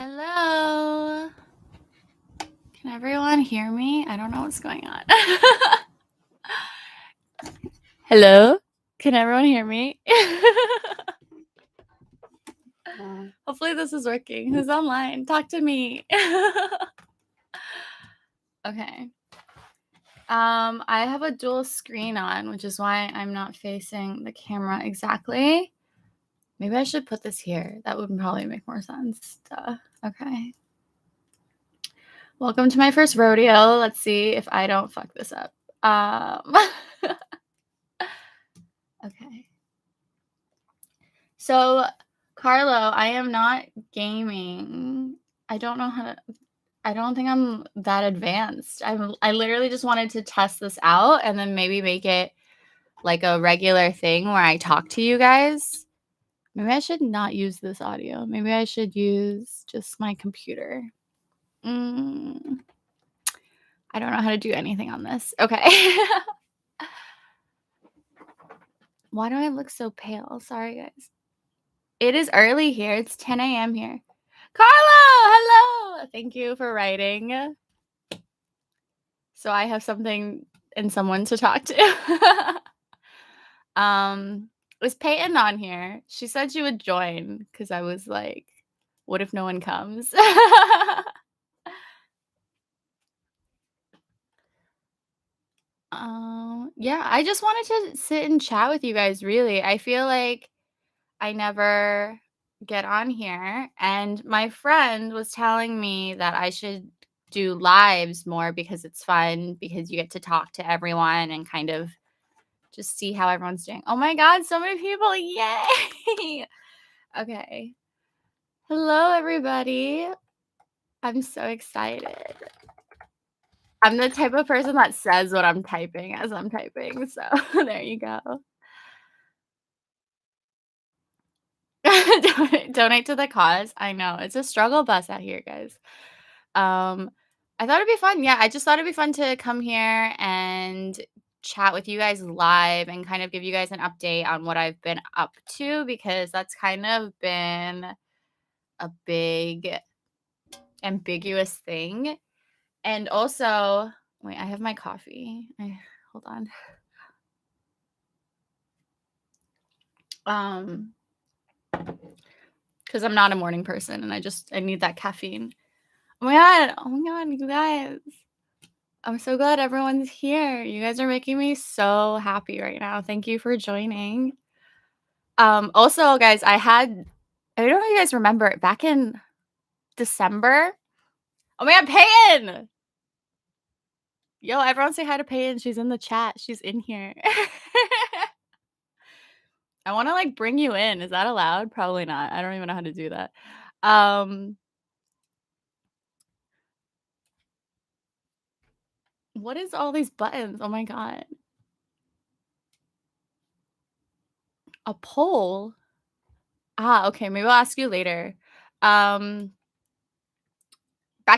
Hello. Can everyone hear me? I don't know what's going on. Hello. Can everyone hear me? Hopefully this is working. Who's online? Talk to me. Okay. I have a dual screen on, which is why I'm not facing the camera exactly. Maybe I should put this here. That would probably make more sense. Duh. Okay. Welcome to my first rodeo. Let's see if I don't fuck this up. Okay. So, Carlo, I am not gaming. I don't know how to. I don't think I'm that advanced. I literally just wanted to test this out and then maybe make it like a regular thing where I talk to you guys. Maybe I should not use this audio. Maybe I should use just my computer. I don't know how to do anything on this. Okay. Why do I look so pale? Sorry, guys. It is early here. It's 10 a.m. here. Carlo, hello. Thank you for writing. So I have something and someone to talk to. Was Peyton on here? She said she would join because I was like, what if no one comes? Yeah, I just wanted to sit and chat with you guys, really. I feel like I never get on here, and my friend was telling me that I should do lives more because it's fun, because you get to talk to everyone and kind of just see how everyone's doing. Oh my god, so many people. Yay! Okay. Hello, everybody. I'm so excited. I'm the type of person that says what I'm typing as I'm typing, so there you go. Donate to the cause. I know, it's a struggle bus out here, guys. I thought it'd be fun. Yeah, I just thought it'd be fun to come here and chat with you guys live and kind of give you guys an update on what I've been up to, because that's kind of been a big ambiguous thing. And also, wait, I have my coffee. Hold on. Because I'm not a morning person and I need that caffeine. Oh my god, you guys. I'm so glad everyone's here. You guys are making me so happy right now. Thank you for joining. Also, guys, I don't know if you guys remember, back in December. Oh my god, Peyton! Yo, everyone say hi to Peyton. She's in the chat. She's in here. I wanna, like, bring you in. Is that allowed? Probably not. I don't even know how to do that. What is all these buttons? Oh my god. A poll? Okay, maybe I'll ask you later. Back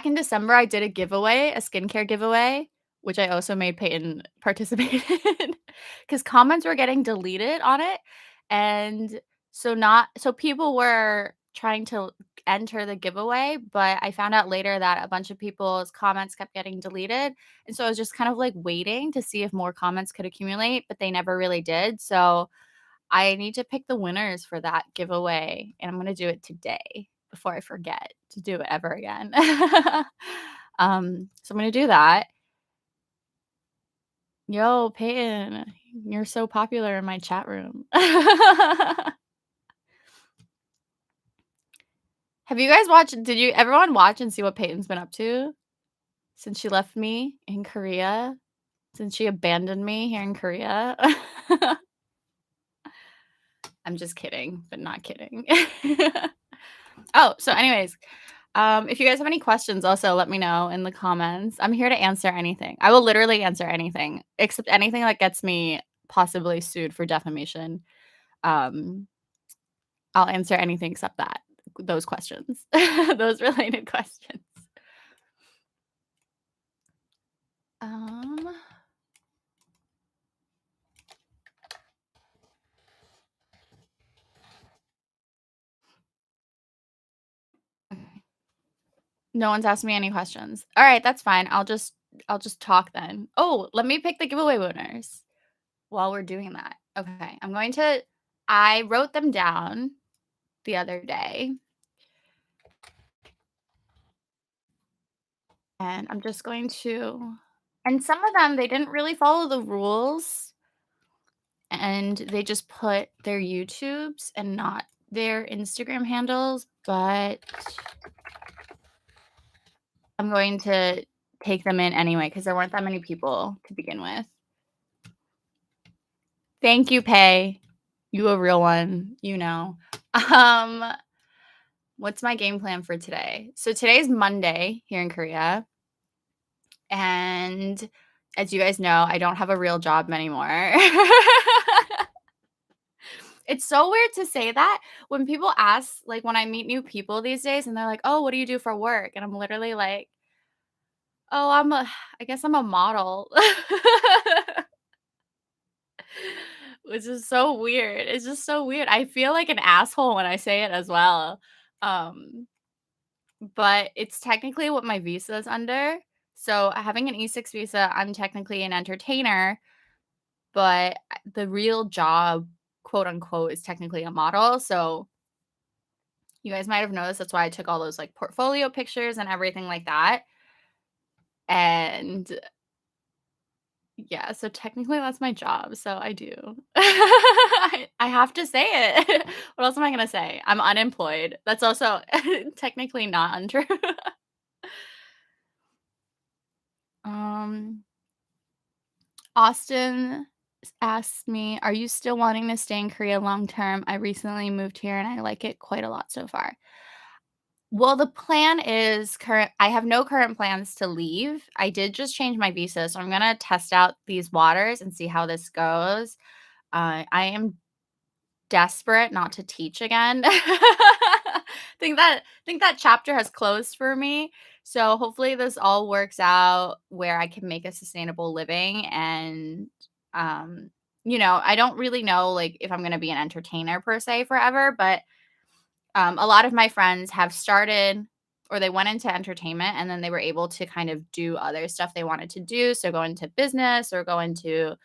in December, I did a giveaway, a skincare giveaway, which I also made Peyton participate in, because comments were getting deleted on it, and so people were trying to enter the giveaway, but I found out later that a bunch of people's comments kept getting deleted, and so I was just kind of, like, waiting to see if more comments could accumulate, but they never really did, so I need to pick the winners for that giveaway, and I'm gonna do it today before I forget to do it ever again. So I'm gonna do that. Yo, Peyton, you're so popular in my chat room. Have you guys watched Did you everyone watch and see what Peyton's been up to since she left me in Korea? Since she abandoned me here in Korea? I'm just kidding, but not kidding. Oh, so anyways, if you guys have any questions, also let me know in the comments. I'm here to answer anything. I will literally answer anything, except anything that gets me possibly sued for defamation. Um, I'll answer anything except those questions, those related questions. Um, okay. No one's asked me any questions. Alright, that's fine. I'll just talk then. Oh, let me pick the giveaway winners while we're doing that. Okay, I wrote them down the other day, and I'm just going to and some of them, they didn't really follow the rules, and they just put their YouTubes and not their Instagram handles, but I'm going to take them in anyway because there weren't that many people to begin with. Thank you, Pay. You a real one, you know. Um, what's my game plan for today? So today's Monday here in Korea, and as you guys know, I don't have a real job anymore. It's so weird to say that when people ask, like, when I meet new people these days and they're like, "Oh, what do you do for work?" And I'm literally like, "Oh, I guess I'm a model." Which is so weird. It's just so weird. I feel like an asshole when I say it as well. Um, but it's technically what my visa is under. So having an E6 visa, I'm technically an entertainer, but the real job, quote unquote, is technically a model. So you guys might have noticed that's why I took all those like portfolio pictures and everything like that. And yeah, so technically that's my job. So I do. I have to say it. What else am I going to say? I'm unemployed. That's also technically not untrue. um Austin asked me, "Are you still wanting to stay in Korea long term? I recently moved here and I like it quite a lot so far." Well, the plan is current I have no current plans to leave. I did just change my visa, so I'm gonna test out these waters and see how this goes. I am desperate not to teach again. Think that chapter has closed for me. So hopefully this all works out where I can make a sustainable living and um I don't really know like if I'm going to be an entertainer per se forever, but a lot of my friends have started or they went into entertainment and then they were able to kind of do other stuff they wanted to do. So go into business or go into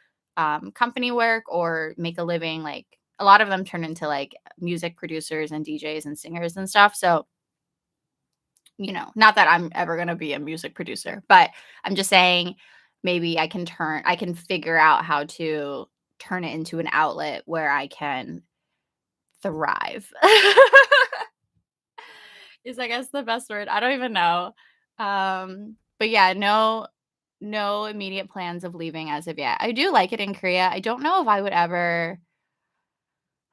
company work or make a living. Like a lot of them turn into like music producers and DJs and singers and stuff. So, not that I'm ever going to be a music producer, but I'm just saying maybe I can figure out how to turn it into an outlet where I can thrive. Is I guess the best word. I don't even know. But yeah, no immediate plans of leaving as of yet. I do like it in Korea. I don't know if I would ever,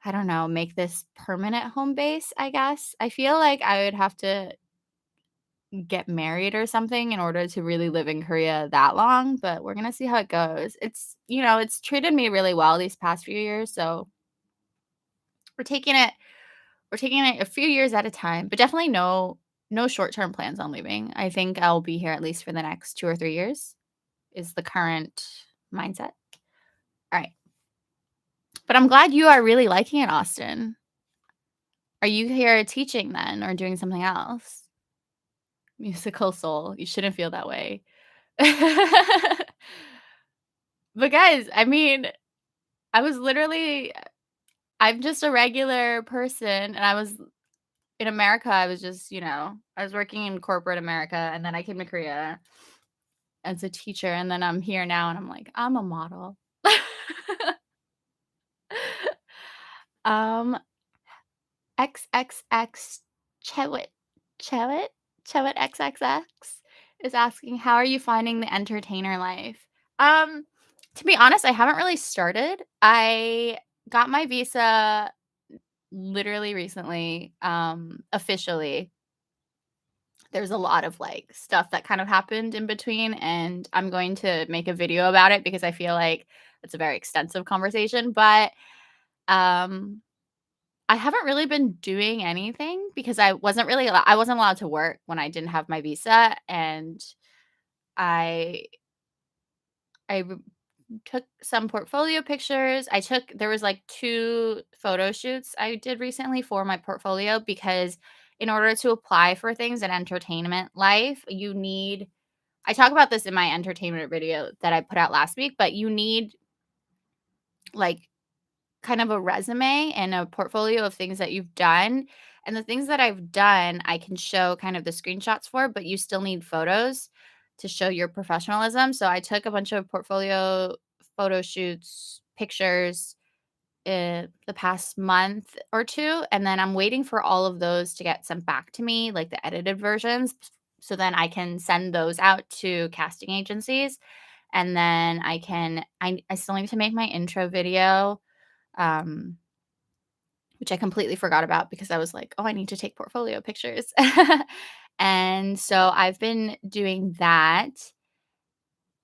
I don't know, make this permanent home base, I guess. I feel like I would have to get married or something in order to really live in Korea that long, but we're going to see how it goes. It's treated me really well these past few years, so we're taking it We're taking it a few years at a time, but definitely no short-term plans on leaving. I think I'll be here at least for the next 2 or 3 years is the current mindset. Alright. But I'm glad you are really liking it, Austin. Are you here teaching then or doing something else? Musical soul. You shouldn't feel that way. But guys, I mean, I was literally I'm just a regular person and I was in America, I was just, I was working in corporate America and then I came to Korea as a teacher and then I'm here now and I'm like, I'm a model. um XXX Chewit Chewit Chewit XXX is asking, "How are you finding the entertainer life?" Um to be honest, I haven't really started. I got my visa literally recently, officially. There's a lot of, like, stuff that kind of happened in between, and I'm going to make a video about it because I feel like it's a very extensive conversation, but, um, I haven't really been doing anything because I wasn't allowed to work when I didn't have my visa, and I I r took some portfolio pictures. There was, like, 2 photo shoots I did recently for my portfolio because in order to apply for things in entertainment life, you need I talk about this in my entertainment video that I put out last week, but you need, like, kind of a resume and a portfolio of things that you've done, and the things that I've done, I can show kind of the screenshots for, but you still need photos to show your professionalism, so I took a bunch of portfolio photo shoots, pictures, the past month or 2, and then I'm waiting for all of those to get sent back to me, like the edited versions, so then I can send those out to casting agencies, and then I still need to make my intro video, um, which I completely forgot about because I was like, "Oh, I need to take portfolio pictures." And so I've been doing that,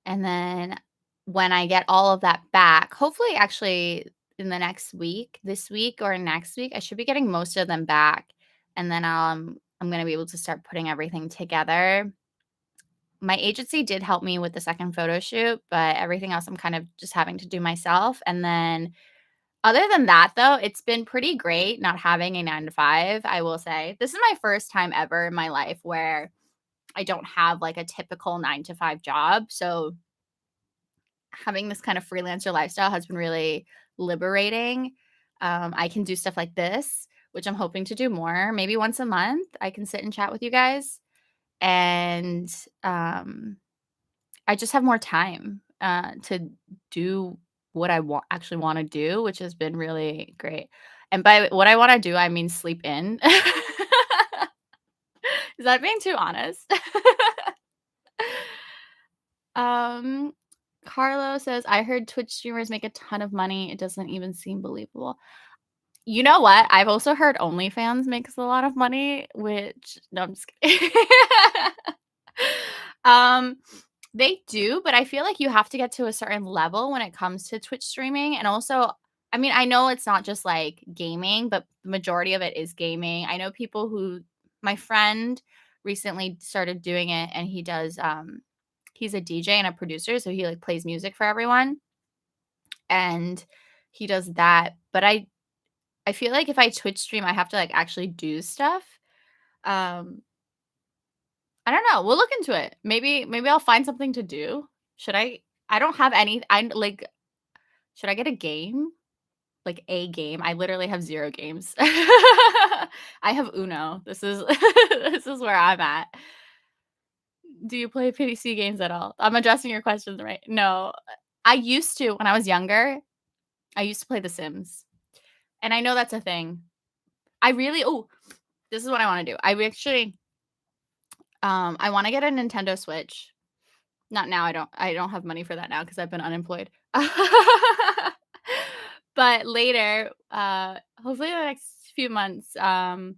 and then when I get all of that back, hopefully actually in the next week, this week or next week, I should be getting most of them back, and then, I'm gonna be able to start putting everything together. My agency did help me with the second photo shoot, but everything else I'm kind of just having to do myself, and then other than that, though, it's been pretty great not having a 9 to 5, I will say. This is my first time ever in my life where I don't have, like, a typical 9 to 5 job, so having this kind of freelancer lifestyle has been really liberating. I can do stuff like this, which I'm hoping to do more. Maybe once a month, I can sit and chat with you guys, and, um I just have more time, to do what I actually wanna do, which has been really great. And by what I wanna do, I mean sleep in. Is that being too honest? Um, Carlo says, "I heard Twitch streamers make a ton of money. It doesn't even seem believable." You know what? I've also heard OnlyFans makes a lot of money, which no, I'm just kidding. Um, they do, but I feel like you have to get to a certain level when it comes to Twitch streaming, and also, I mean, I know it's not just, like, gaming, but the majority of it is gaming. I know people who my friend recently started doing it, and he's a DJ and a producer, so he, like, plays music for everyone, and he does that, but I feel like if I Twitch stream, I have to, like, actually do stuff. Um, I don't know, we'll look into it. Maybe I'll find something to do. Should I don't have any like, should I get a game? Like, a game? I literally have 0 games. I have Uno. This is this is where I'm at. Do you play PC games at all? I'm addressing your questions, right? No. I used to when I was younger, I used to play The Sims, and I know that's a thing. I really this is what I wanna do. I wanna get a Nintendo Switch. Not now, I don't have money for that now because 'cause I've been unemployed. But later, hopefully in the next few months, when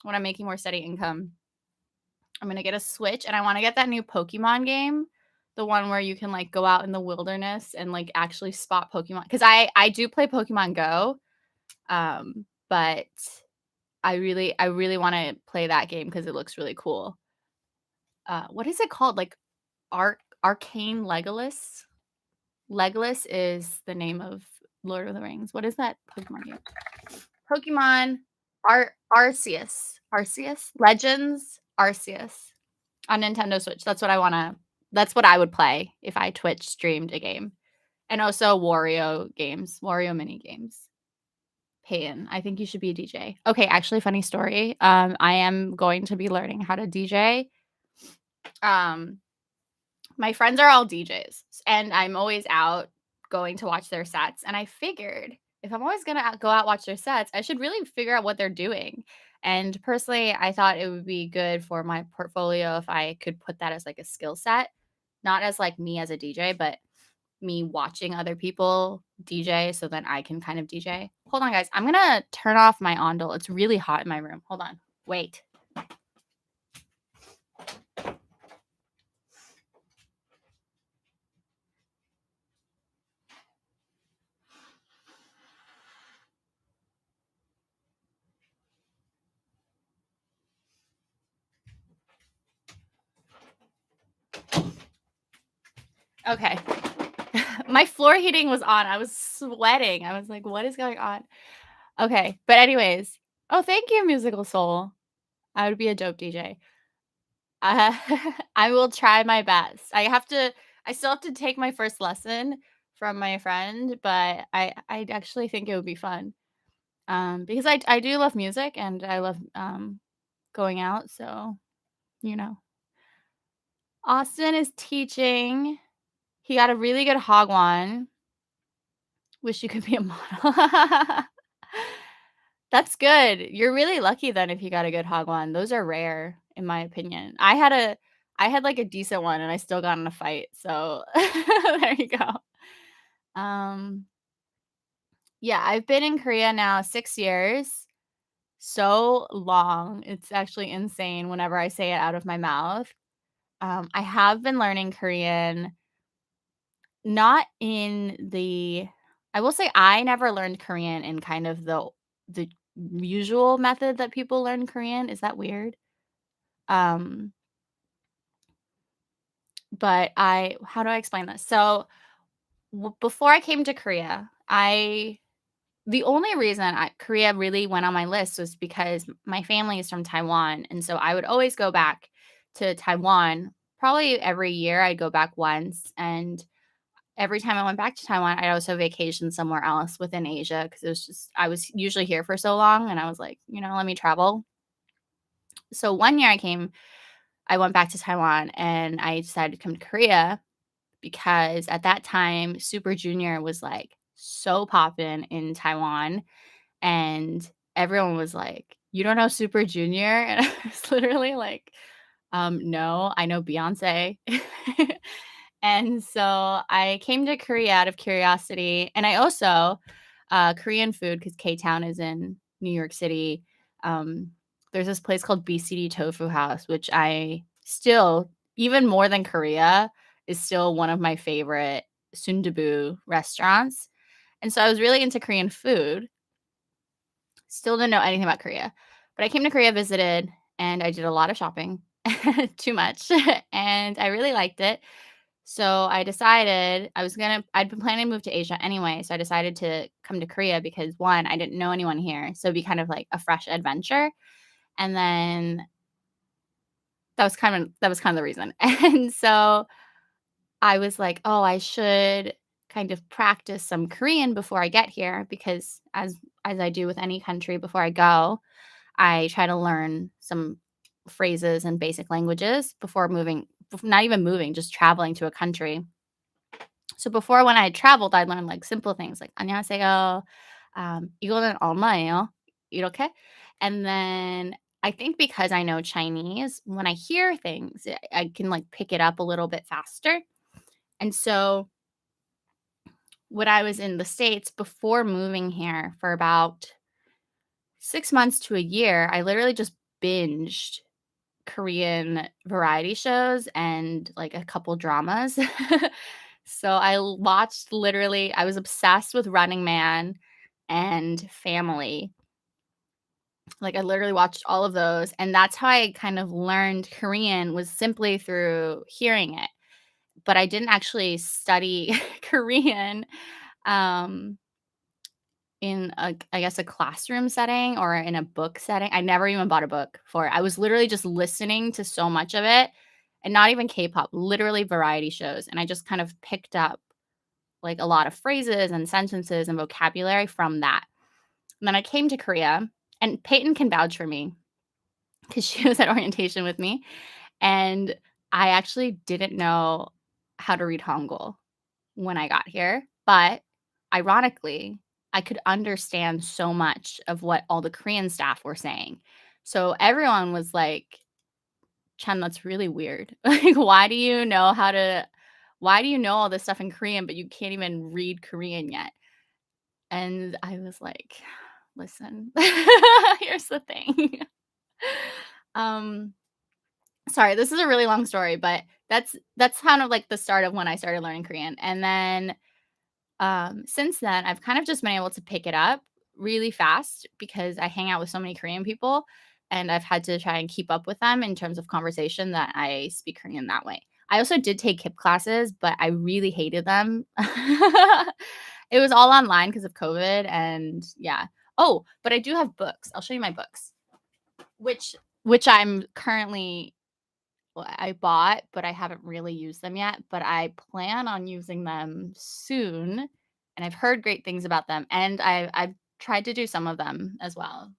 I'm making more steady income, I'm gonna get a Switch, and I wanna get that new Pokemon game, the one where you can, like, go out in the wilderness and, like, actually spot Pokemon. Because I do play Pokemon Go, but I really wanna play that game because it looks really cool. What is it called? Like, Arcane Legolas? Legolas is the name of Lord of the Rings. What is that Pokemon game? Pokemon Arceus? Legends Arceus on Nintendo Switch. That's what I would play if I Twitch streamed a game. And also Wario mini games. Peyton, I think you should be a DJ. Okay, actually funny story. I am going to be learning how to DJ. Um My friends are all DJs, and I'm always out going to watch their sets, and I figured if I'm always gonna go out watch their sets, I should really figure out what they're doing, and personally, I thought it would be good for my portfolio if I could put that as, like, a skill set, not as, like, me as a DJ, but me watching other people DJ so then I can kind of DJ. Hold on, guys, I'm gonna turn off my Ondel, it's really hot in my room. Hold on. Wait. Okay. My floor heating was on. I was sweating. I was like, "What is going on?" Okay, but anyways. Oh, thank you, Musical Soul. I would be a dope DJ. Uh, I will try my best. I still have to take my first lesson from my friend, but I actually think it would be fun. Because I do love music and I love, going out, so, you know. Austin is teaching. He got a really good hagwon. Wish you could be a model. That's good. You're really lucky then if you got a good hagwon. Those are rare, in my opinion. I had, like, a decent one, and I still got in a fight, so there you go. Um, yeah, I've been in Korea now 6 years. So long. It's actually insane whenever I say it out of my mouth. I have been learning Korean, not in the I will say I never learned Korean in kind of the usual method that people learn Korean. Is that weird? Um, but I how do I explain this? So, before I came to Korea, I the only reason Korea really went on my list was because my family is from Taiwan, and so I would always go back to Taiwan. Probably every year I'd go back once, and every time I went back to Taiwan, I'd also vacation somewhere else within Asia because it was just I was usually here for so long, and I was like, let me travel. So one year I went back to Taiwan, and I decided to come to Korea because at that time, Super Junior was like so poppin' in Taiwan. And everyone was like, "You don't know Super Junior?" And I was literally like, no, I know Beyonce." And so I came to Korea out of curiosity, and I also Korean food because K-Town is in New York City. Um, there's this place called BCD Tofu House, which I still, even more than Korea, is still one of my favorite sundubu restaurants. And so I was really into Korean food. Still didn't know anything about Korea, but I came to Korea, visited, and I did a lot of shopping, too much, and I really liked it. So I decided I'd been planning to move to Asia anyway, so I decided to come to Korea because 1, I didn't know anyone here, so it'd be kind of like a fresh adventure, and then that was kind of the reason. And so I was like, "Oh, I should kind of practice some Korean before I get here," because as I do with any country before I go, I try to learn some phrases and basic languages before not even moving, just traveling to a country. So before when I had traveled, I learned like simple things like 안녕하세요. 이거는 얼마예요? 이렇게. And then I think because I know Chinese, when I hear things, I can like pick it up a little bit faster. And so when I was in the States before moving here for about 6 months to a year, I literally just binged Korean variety shows and, like, a couple dramas. So watched literally I was obsessed with Running Man and Family. Like, I literally watched all of those, and that's how I kind of learned Korean was simply through hearing it. But I didn't actually study Korean, um in a I guess, a classroom setting or in a book setting. I never even bought a book for it. I was literally just listening to so much of it, and not even K-pop, literally variety shows, and I just kind of picked up, like, a lot of phrases and sentences and vocabulary from that. And then I came to Korea, and Peyton can vouch for me because she was at orientation with me, and I actually didn't know how to read Hangul when I got here, but ironically, I could understand so much of what all the Korean staff were saying. So everyone was like, "Chen, that's really weird. Like, why do you know all this stuff in Korean, but you can't even read Korean yet?" And I was like, "Listen, here's the thing." Um, sorry, this is a really long story, but that's kind of like the start of when I started learning Korean. And then since then, I've kind of just been able to pick it up really fast because I hang out with so many Korean people and I've had to try and keep up with them in terms of conversation that I speak Korean that way. I also did take KIP classes, but I really hated them. It was all online because of COVID and yeah. Oh, but I do have books. I'll show you my books, which which I'm currently well, I bought, but I haven't really used them yet, but I plan on using them soon, and I've heard great things about them, and I've tried to do some of them as well.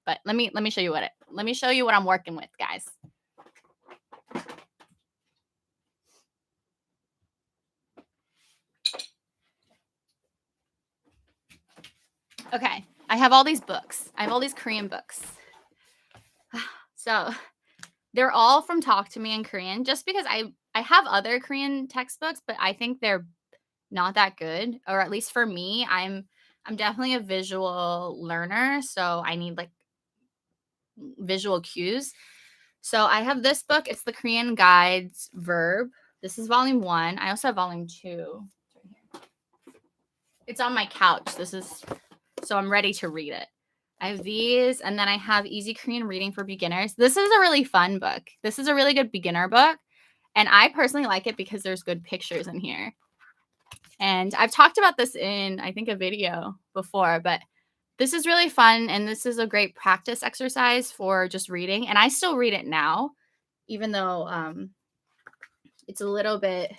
But let me show you let me show you what I'm working with, guys. Okay, I have all these books. I have all these Korean books. So, they're all from Talk to Me in Korean just because I have other Korean textbooks, but I think they're not that good, or at least for me, I'm definitely a visual learner, so I need like visual cues. So I have this book. It's the Korean Guides Verb. This is volume 1. I also have volume 2. It's on my couch. This is so I'm ready to read it. I have these, and then I have Easy Korean Reading for Beginners. This is a really fun book. This is a really good beginner book, and I personally like it because there's good pictures in here. And I've talked about this in, I think, a video before, but this is really fun, and this is a great practice exercise for just reading. And I still read it now, even though it's a little bit,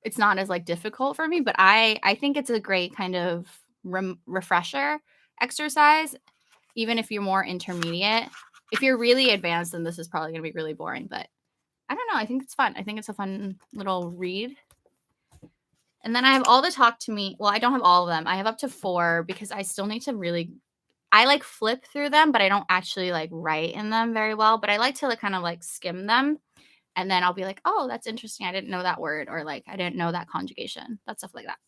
it's not as like difficult for me. But I think it's a great kind of refresher exercise, even if you're more intermediate. If you're really advanced, then this is probably going to be really boring. But I don't know. I think it's fun. I think it's a fun little read. And then I have all the Talk to Me. Well, I don't have all of them. I have up to 4 because I still need to really I like flip through them, but I don't actually like write in them very well. But I like to like kind of like skim them, and then I'll be like, "Oh, that's interesting. I didn't know that word," or like, "I didn't know that conjugation." That stuff like that.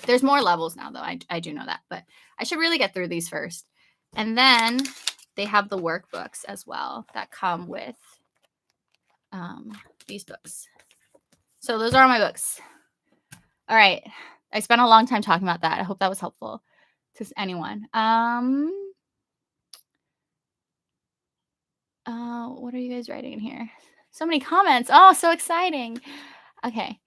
There's more levels now though. I do know that, but I should really get through these first. And then they have the workbooks as well that come with these books. So those are all my books. All right. I spent a long time talking about that. I hope that was helpful to anyone. What are you guys writing in here? So many comments. Oh, so exciting. Okay.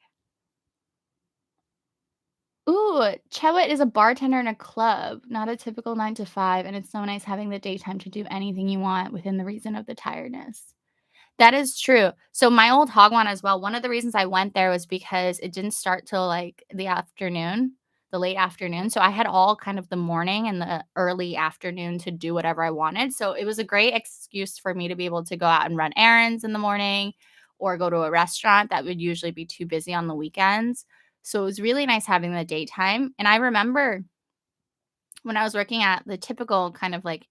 Ooh, Chewit is a bartender in a club, not a typical 9 to 5, and it's so nice having the daytime to do anything you want within the reason of the tiredness. That is true. So my old Hagwon as well, one of the reasons I went there was because it didn't start till, like, the afternoon, the late afternoon, so I had all kind of the morning and the early afternoon to do whatever I wanted, so it was a great excuse for me to be able to go out and run errands in the morning or go to a restaurant that would usually be too busy on the weekends, so it was really nice having the daytime, and I remember when I was working at the typical kind of, like,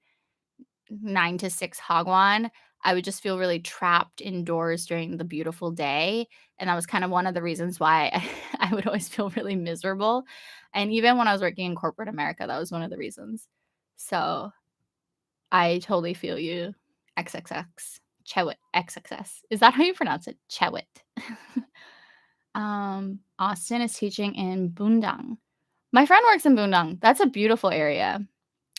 9 to 6 Hagwon, I would just feel really trapped indoors during the beautiful day, and that was kind of one of the reasons why I would always feel really miserable, and even when I was working in corporate America, that was one of the reasons. So, I totally feel you. XXX. Chewit. XXS. Is that how you pronounce it? Chewit. Austin is teaching in Bundang. My friend works in Bundang. That's a beautiful area.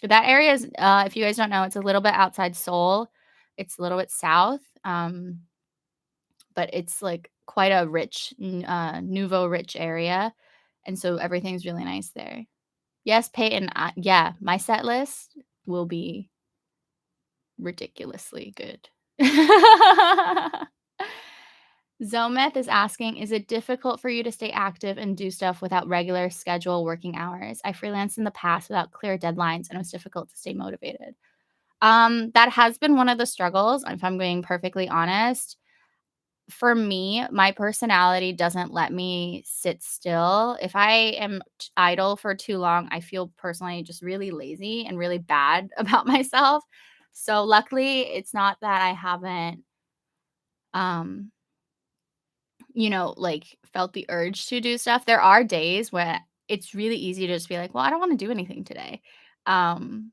That area is, if you guys don't know, it's a little bit outside Seoul. It's a little bit south, but it's like quite a rich, nouveau rich area, and so everything's really nice there. Yes, Peyton. Yeah, my set list will be ridiculously good. Zometh is asking, is it difficult for you to stay active and do stuff without regular schedule working hours? I freelanced in the past without clear deadlines and it was difficult to stay motivated. That has been one of the struggles, if I'm being perfectly honest. For me, my personality doesn't let me sit still. If I am idle for too long, I feel personally just really lazy and really bad about myself. So luckily, it's not that I haven't um like felt the urge to do stuff. There are days where it's really easy to just be like, well, I don't want to do anything today. Um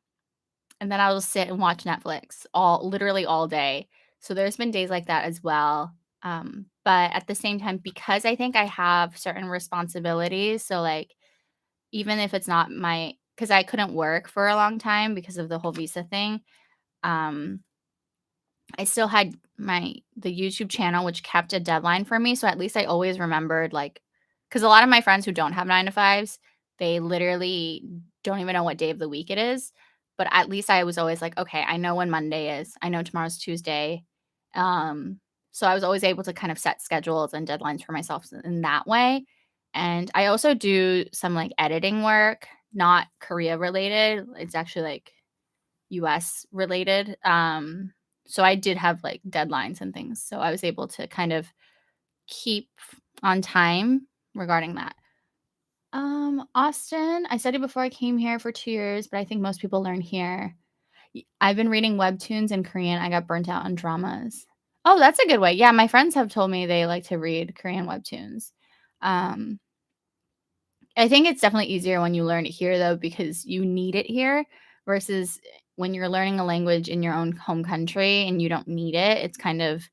and then I'll just sit and watch Netflix literally all day. So there's been days like that as well. But at the same time, because I think I have certain responsibilities, so like even if it's not because I couldn't work for a long time because of the whole visa thing, um, I still had the YouTube channel, which kept a deadline for me. So at least I always remembered, like, because a lot of my friends who don't have 9 to 5s, they literally don't even know what day of the week it is. but at least I was always like, "Okay, I know when Monday is. I know tomorrow's Tuesday." Um, so I was always able to kind of set schedules and deadlines for myself in that way. And I also do some, like, editing work, not Korea related. It's actually, like, US related. So I did have, like, deadlines and things, so I was able to kind of keep on time regarding that. Austin, I studied before I came here for 2 years, but I think most people learn here. I've been reading webtoons in Korean. I got burnt out on dramas. Oh, that's a good way. Yeah, my friends have told me they like to read Korean webtoons. Um, I think it's definitely easier when you learn it here, though, because you need it here versus when you're learning a language in your own home country and you don't need it. It's kind of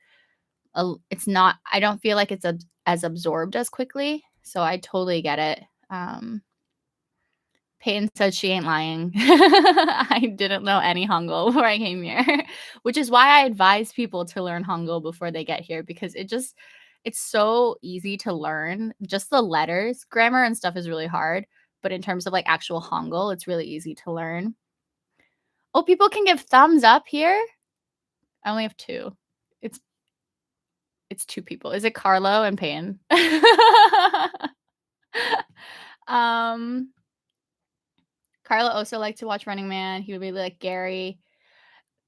it's not. I don't feel like it's as absorbed as quickly. So I totally get it. Um, Peyton said she ain't lying. I didn't know any Hangul before I came here, which is why I advise people to learn Hangul before they get here because it's so easy to learn. Just the letters, grammar and stuff is really hard, but in terms of like actual Hangul, it's really easy to learn. Oh, people can give thumbs up here. I only have two. It's it's two people. Is it Carlo and Payne? um, Carlo also liked to watch Running Man. He would really like Gary.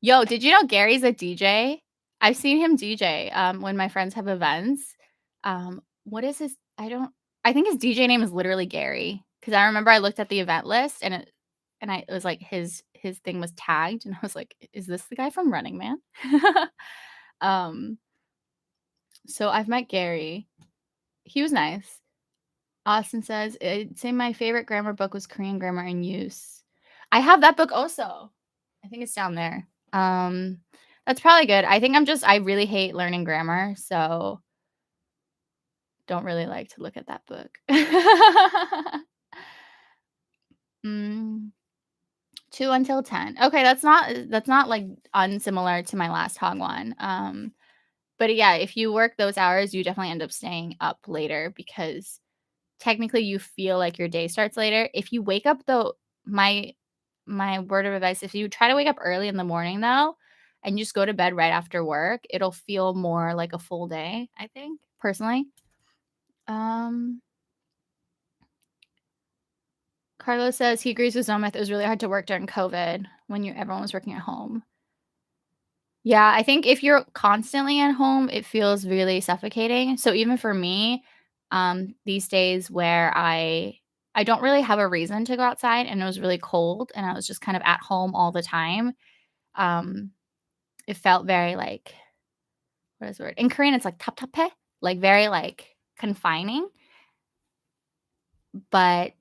Yo, did you know Gary's a DJ? I've seen him DJ, when my friends have events. What is his I think his DJ name is literally Gary because I remember I looked at the event list it was like his thing was tagged, and I was like, "Is this the guy from Running Man?" Um, so I've met Gary. He was nice. Austin says, "I'd say my favorite grammar book was Korean Grammar in Use." I have that book also. I think it's down there. That's probably good. I think I really hate learning grammar, so don't really like to look at that book. Mm, 2 until 10. Okay, that's not, like, unsimilar to my last hog one. But yeah, if you work those hours, you definitely end up staying up later because technically you feel like your day starts later. If you wake up though my my word of advice, if you try to wake up early in the morning though, and you just go to bed right after work, it'll feel more like a full day, I think, personally. Um, Carlos says he agrees with Zometh. It was really hard to work during COVID when everyone was working at home. Yeah, I think if you're constantly at home, it feels really suffocating. So even for me, these days where I don't really have a reason to go outside and it was really cold and I was just kind of at home all the time, um, it felt very like what is the word? In Korean, it's like taptape, like very like confining. But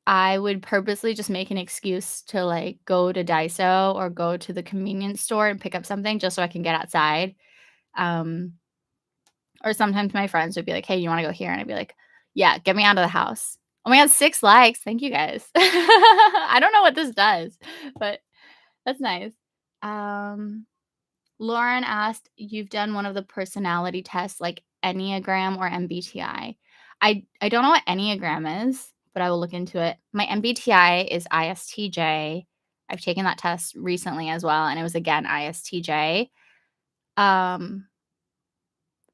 I would purposely just make an excuse to like go to Daiso or go to the convenience store and pick up something just so I can get outside. Um, Or sometimes my friends would be like, "Hey, you wanna go here?" And I'd be like, "Yeah, get me out of the house." Oh my god, 6 likes. Thank you guys. I don't know what this does, but that's nice. Um, Lauren asked, "You've done one of the personality tests like Enneagram or MBTI." I don't know what Enneagram is, but I will look into it. My MBTI is ISTJ. I've taken that test recently as well, and it was again ISTJ. Um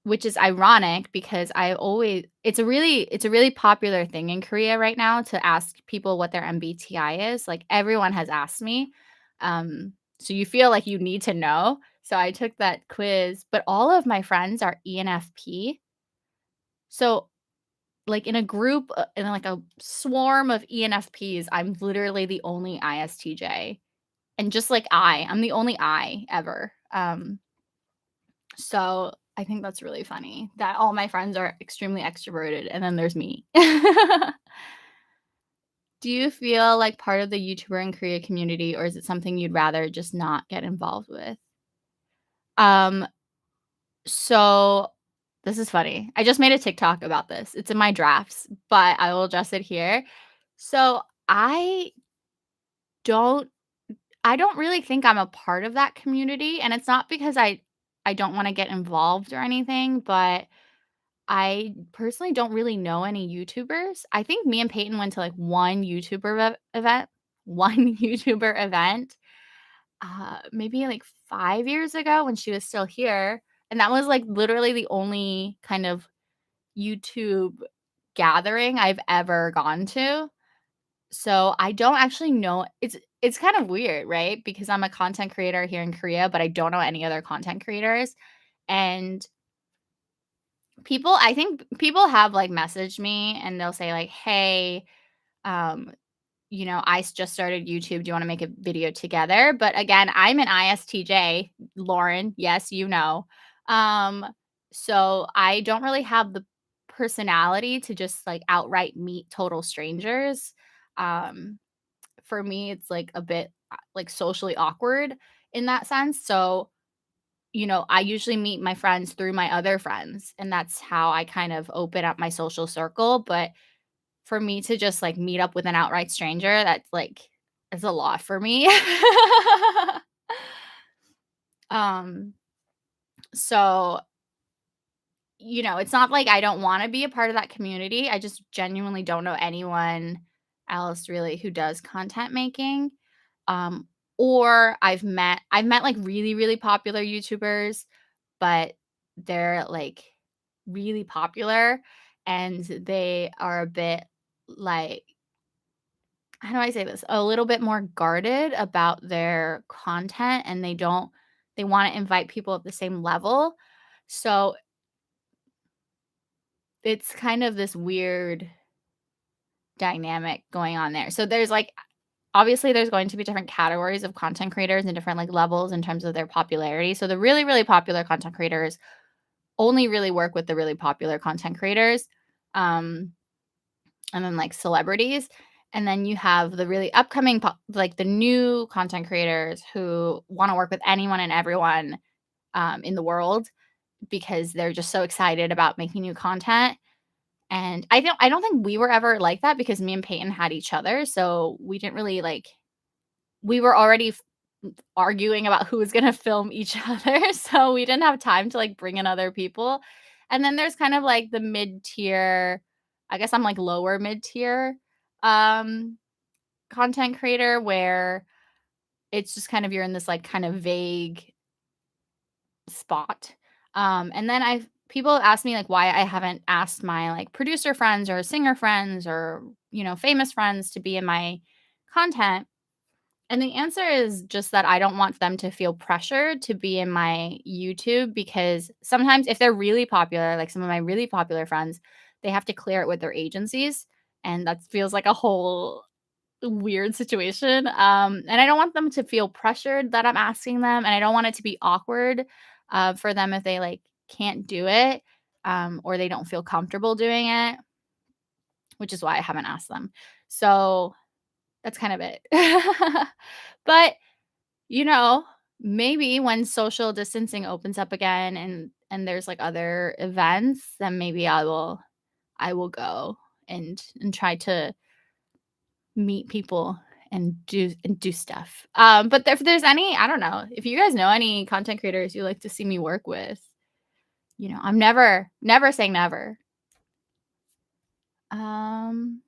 Which is ironic because it's a really popular thing in Korea right now to ask people what their MBTI is, like, everyone has asked me, so you feel like you need to know, so I took that quiz, but all of my friends are ENFP, so, like, in a group, in, like, a swarm of ENFPs, I'm literally the only ISTJ, and just like I'm the only I ever, so I think that's really funny that all my friends are extremely extroverted and then there's me. Do you feel like part of the YouTuber and Korea community or is it something you'd rather just not get involved with? Um, so this is funny. I just made a TikTok about this. It's in my drafts, but I will address it here. So don't I don't really think I'm a part of that community and it's not because I don't want to get involved or anything, but I personally don't really know any YouTubers. I think me and Peyton went to, like, one YouTuber event. one YouTuber event, maybe like 5 years ago when she was still here, and that was, like, literally the only kind of YouTube gathering I've ever gone to. So, I don't actually know it's kind of weird, right? Because I'm a content creator here in Korea, but I don't know any other content creators, and I think people have, like, messaged me and they'll say, like, "Hey, um, just started YouTube. Do you wanna make a video together?" But again, I'm an ISTJ, Lauren. Yes, you know. Um, so I don't really have the personality to just, like, outright meet total strangers. Um, for me, it's, like, a bit, like, socially awkward in that sense. So, I usually meet my friends through my other friends, and that's how I kind of open up my social circle. But for me to just, like, meet up with an outright stranger, that's a lot for me. Um, so, it's not like I don't wanna be a part of that community, I just genuinely don't know anyone else really who does content making. Um, or I've met, like, really, really popular YouTubers, but they're, like, really popular, and they are a bit, like, how do I say this? A little bit more guarded about their content, and they wanna invite people at the same level. So, it's kind of this weird dynamic going on there. So, there's, like, obviously, there's going to be different categories of content creators and different, like, levels in terms of their popularity. So, the really, really popular content creators only really work with the really popular content creators. Um and then, like, celebrities, and then you have the really upcoming like, the new content creators who wanna work with anyone and everyone, in the world because they're just so excited about making new content, and I don't think we were ever like that because me and Peyton had each other, so we didn't really, like, we were already arguing about who was gonna film each other, so we didn't have time to, like, bring in other people, and then there's kind of, like, the mid-tier. I guess I'm, like, lower mid-tier, um, content creator where it's just kind of you're in this, like, kind of vague spot, and then I've people ask me, like, why I haven't asked my, like, producer friends or singer friends or, famous friends to be in my content, and the answer is just that I don't want them to feel pressured to be in my YouTube because sometimes if they're really popular, like some of my really popular friends, they have to clear it with their agencies, and that feels like a whole weird situation, and I don't want them to feel pressured that I'm asking them, and I don't want it to be awkward, for them if they, like, can't do it, or they don't feel comfortable doing it, which is why I haven't asked them. So, that's kind of it. But, you know, maybe when social distancing opens up again and there's, like, other events, then maybe I will go and try to meet people and do stuff. But if there's any I don't know, if you guys know any content creators you like to see me work with, I'm never saying never. Um,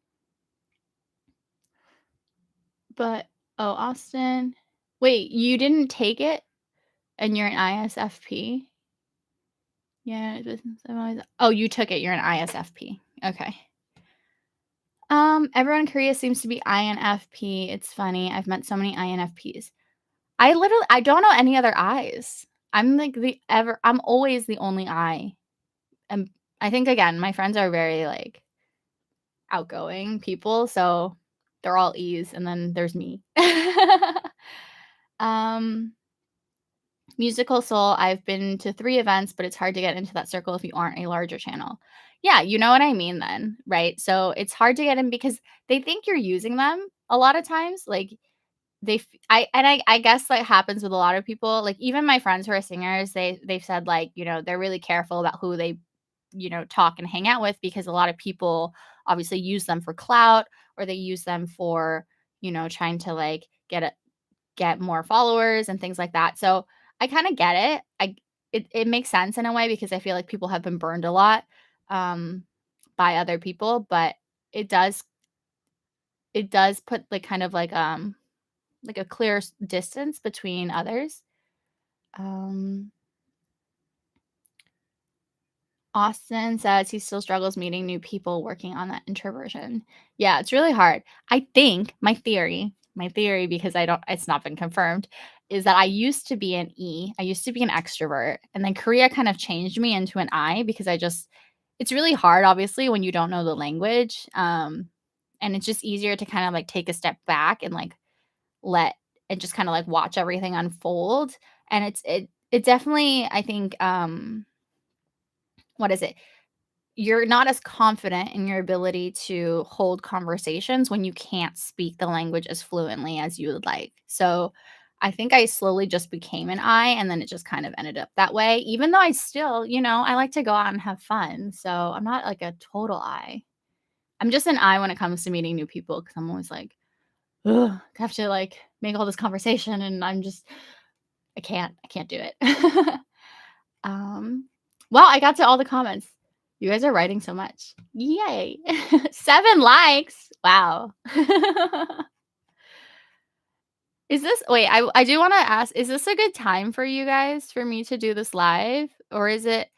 but oh, Austin. Wait, you didn't take it and you're an ISFP? Yeah, business advisor. Oh, you took it, you're an ISFP. Okay. Everyone in Korea seems to be INFP. It's funny. I've met so many INFPs. I don't know any other I's. I'm always the only I. And I think again, my friends are very like outgoing people, so they're all E's and then there's me. um Musical Soul, I've been to 3 events, but it's hard to get into that circle if you aren't a larger channel. Yeah, you know what I mean then, right? So it's hard to get in because they think you're using them a lot of times. Like they f I guess that happens with a lot of people, like, even my friends who are singers, they've said, like, they're really careful about who they, talk and hang out with because a lot of people obviously use them for clout or they use them for, trying to, like, get more followers and things like that. So, I kinda get it. It makes sense in a way because I feel like people have been burned a lot, um, by other people, but it does it does put, like, kind of like a clear distance between others. Um, Austin says he still struggles meeting new people working on that introversion. Yeah, it's really hard. I think my theory, because I don't it's not been confirmed, is that I used to be an E. I used to be an extrovert, and then Korea kind of changed me into an I because it's really hard, obviously, when you don't know the language. And it's just easier to kind of like take a step back and like let and just kind of like watch everything unfold. And it definitely, I think, what is it? You're not as confident in your ability to hold conversations when you can't speak the language as fluently as you would like. So I think I slowly just became an I, and then it just kind of ended up that way, even though I still, I like to go out and have fun. So I'm not like a total I. I'm just an I when it comes to meeting new people because I'm always like, ugh, I have to like make all this conversation, and I can't do it. Um, well, I got to all the comments. You guys are writing so much. Yay. 7 likes. Wow. I do wanna ask, is this a good time for you guys for me to do this live? Or is it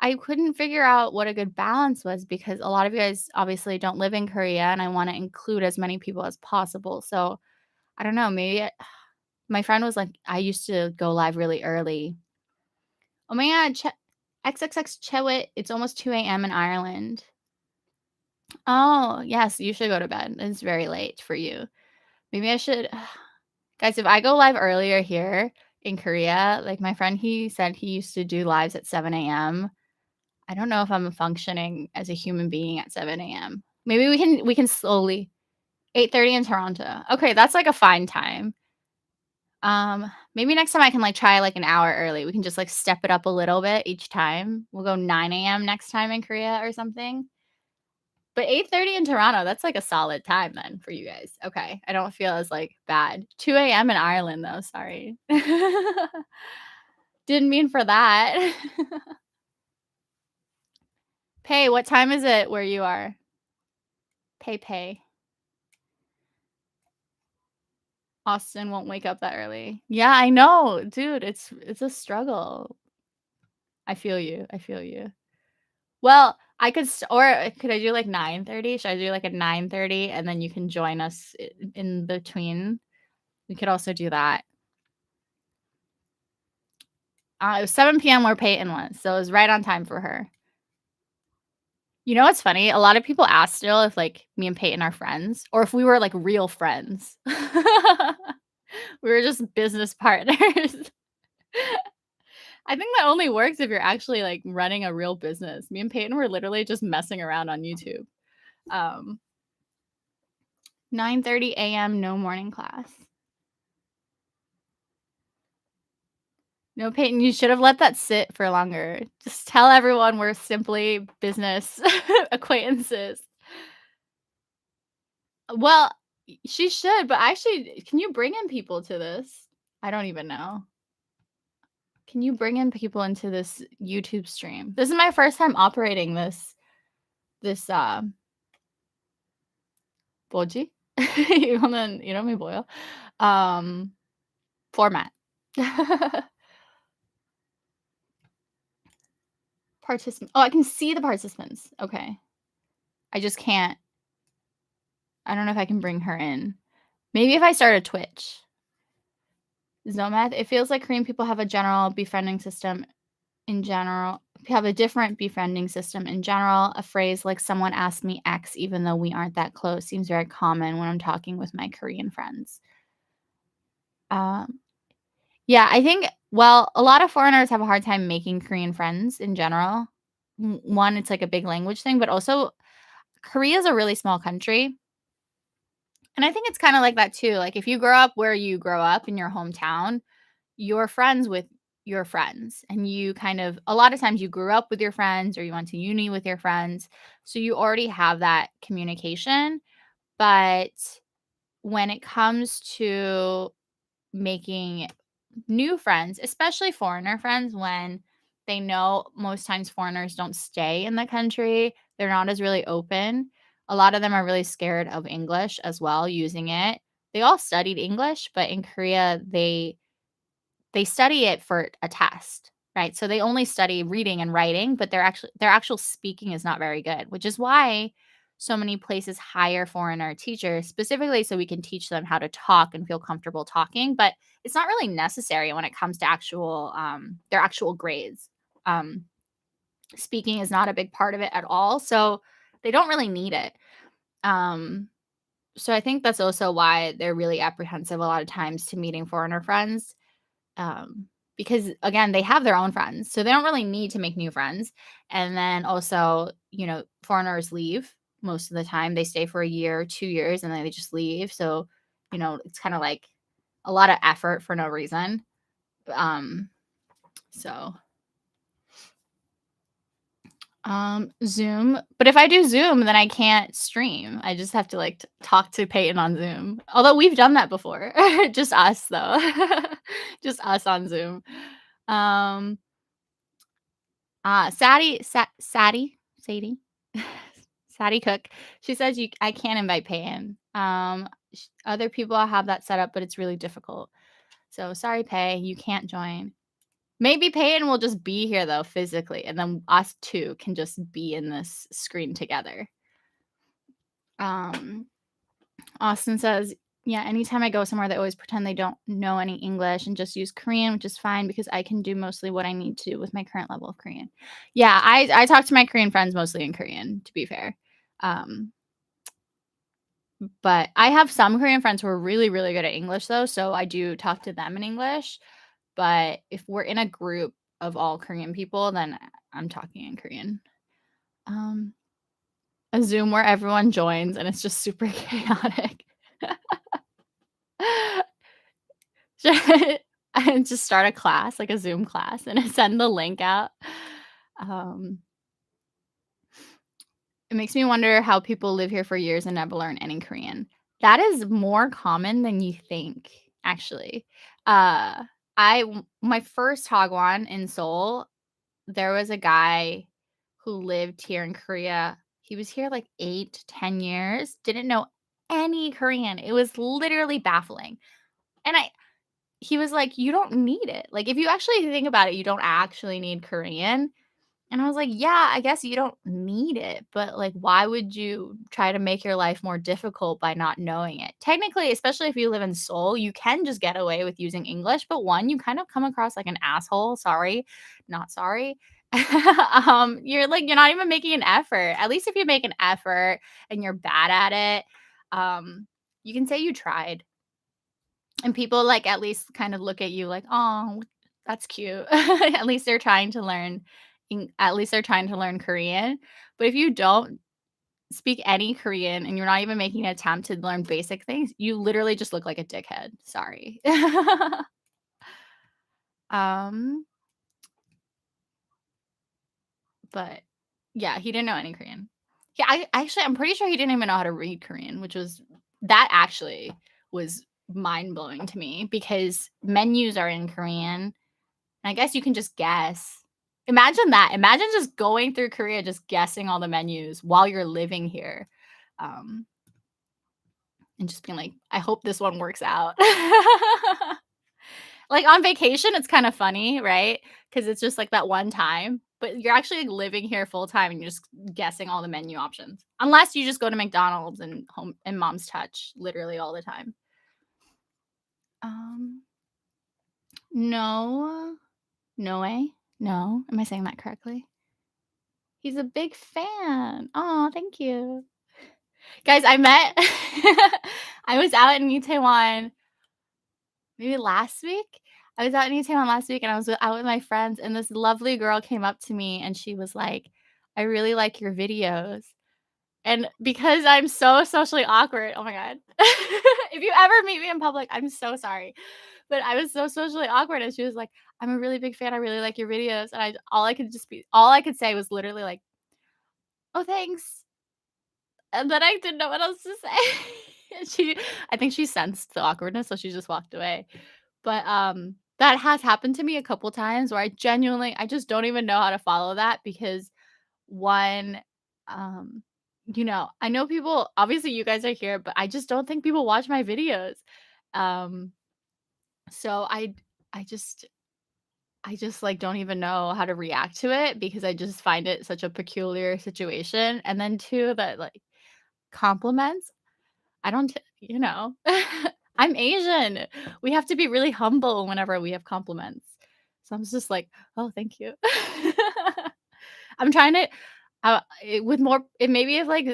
I couldn't figure out what a good balance was because a lot of you guys obviously don't live in Korea, and I wanna include as many people as possible. So, I don't know, my friend was like, "I used to go live really early." Oh my god, XXX Chewit, it's almost 2 a.m. in Ireland. Oh, yes, you should go to bed. It's very late for you. Maybe I should guys, if I go live earlier here in Korea, like my friend, he said he used to do lives at 7 a.m. I don't know if I'm functioning as a human being at 7 a.m. Maybe we can slowly 8:30 in Toronto. Okay, that's like a fine time. Maybe next time I can like try like an hour early. We can just like step it up a little bit each time. We'll go 9 a.m. next time in Korea or something. But 8:30 in Toronto, that's like a solid time then for you guys. Okay. I don't feel as like bad. 2 a.m. in Ireland though, sorry. Didn't mean for that. Pay, what time is it where you are? Pay. Austin won't wake up that early. Yeah, I know, dude, it's a struggle. I feel you. Well, I could could I do like 9:30? Should I do like at 9:30 and then you can join us in between? We could also do that. It was 7 PM where Peyton was, so it was right on time for her. You know what's funny? A lot of people ask still if, like, me and Peyton are friends or if we were, like, real friends. We were just business partners. I think that only works if you're actually, like, running a real business. Me and Peyton were literally just messing around on YouTube. Um, 9:30 AM, no morning class. No, Peyton, you should have let that sit for longer. Just tell everyone we're simply business acquaintances. Well, she should, but actually, can you bring in people to this? I don't even know. Can you bring in people into this YouTube stream? This is my first time operating this 뭐지? 이거는 이름이 뭐예요? Um, format. Participant. Oh, I can see the participants. Okay. I just can't. I don't know if I can bring her in. Maybe if I start a Twitch. Zomath, it feels like Korean people have a general befriending system in general have a different befriending system in general. A phrase like someone asked me X even though we aren't that close seems very common when I'm talking with my Korean friends. Um, yeah, I think a lot of foreigners have a hard time making Korean friends in general. One, it's like a big language thing, but also Korea is a really small country. And I think it's kind of like that too. Like if you grow up where you grow up in your hometown, you're friends with your friends, and you kind of a lot of times you grew up with your friends or you went to uni with your friends, so you already have that communication. But when it comes to making new friends, especially foreigner friends, when they know most times foreigners don't stay in the country, they're not as really open. A lot of them are really scared of English as well, using it. They all studied English, but in Korea, they study it for a test, right? So they only study reading and writing, but their actual speaking is not very good, which is why so many places hire foreigner teachers specifically so we can teach them how to talk and feel comfortable talking, but it's not really necessary when it comes to their actual grades. Um, Speaking is not a big part of it at all, so they don't really need it. Um, so I think that's also why they're really apprehensive a lot of times to meeting foreigner friends, because again, they have their own friends, so they don't really need to make new friends. And then also, foreigners leave most of the time. They stay for a year, 2 years, and then they just leave. So, it's kind of like a lot of effort for no reason. Um, so Zoom, but if I do Zoom, then I can't stream. I just have to, like, talk to Peyton on Zoom. Although we've done that before. Just us, though. Just us on Zoom. Um, Sadie Sadie Cook, she says I can't invite Peyton. Other people have that set up, but it's really difficult. So, sorry, Pay, you can't join. Maybe Peyton will just be here though physically, and then us 2 can just be in this screen together. Um, Austin says, "Yeah, anytime I go somewhere, they always pretend they don't know any English and just use Korean, which is fine because I can do mostly what I need to do with my current level of Korean." Yeah, I talk to my Korean friends mostly in Korean, to be fair. Um, but I have some Korean friends who are really, really good at English though, so I do talk to them in English. But if we're in a group of all Korean people, then I'm talking in Korean. Um, a Zoom where everyone joins and it's just super chaotic. And just start a class, like a Zoom class, and send the link out. Um, it makes me wonder how people live here for years and never learn any Korean. That is more common than you think, actually. Uh, my first Hagwon in Seoul, there was a guy who lived here in Korea. He was here like 8 to 10 years, didn't know any Korean. It was literally baffling. And he was like, "You don't need it." Like, if you actually think about it, you don't actually need Korean. And I was like, "Yeah, I guess you don't need it, but, like, why would you try to make your life more difficult by not knowing it?" Technically, especially if you live in Seoul, you can just get away with using English, but 1, you kind of come across like an asshole, sorry, not sorry. You're not even making an effort. At least if you make an effort and you're bad at it, you can say you tried. And people, like, at least kind of look at you like, "Oh, that's cute." At least they're trying to learn Korean. But if you don't speak any Korean and you're not even making an attempt to learn basic things, you literally just look like a dickhead, sorry. Um, but yeah, he didn't know any Korean. Yeah, I'm pretty sure he didn't even know how to read Korean, that actually was mind-blowing to me because menus are in Korean. I guess you can just guess. Imagine that. Imagine just going through Korea, just guessing all the menus while you're living here. Um, and just being like, I hope this one works out. Like on vacation, it's kind of funny, right? Because it's just like that one time, but you're actually like, living here full time and you're just guessing all the menu options. Unless you just go to McDonald's and home and mom's touch literally all the time. Um, no, no way. No. Am I saying that correctly? He's a big fan. Oh, thank you. Guys, I was out in Itaewon maybe last week. I was out in Itaewon last week, and I was out with my friends, and this lovely girl came up to me, and she was like, "I really like your videos." And because I'm so socially awkward, oh my god. If you ever meet me in public, I'm so sorry. But I was so socially awkward, and she was like, "I'm a really big fan. I really like your videos." And all I could say was literally like, "Oh, thanks." And then I didn't know what else to say. And I think she sensed the awkwardness, so she just walked away. But, that has happened to me a couple times where I just don't even know how to follow that because one, um I know people obviously you guys are here, but I just don't think people watch my videos. Um, so I just, like, don't even know how to react to it because I just find it such a peculiar situation, and then too that, like, compliments, I don't t I'm Asian. We have to be really humble whenever we have compliments. So I'm just like, "Oh, thank you." I'm trying to with more maybe if, like,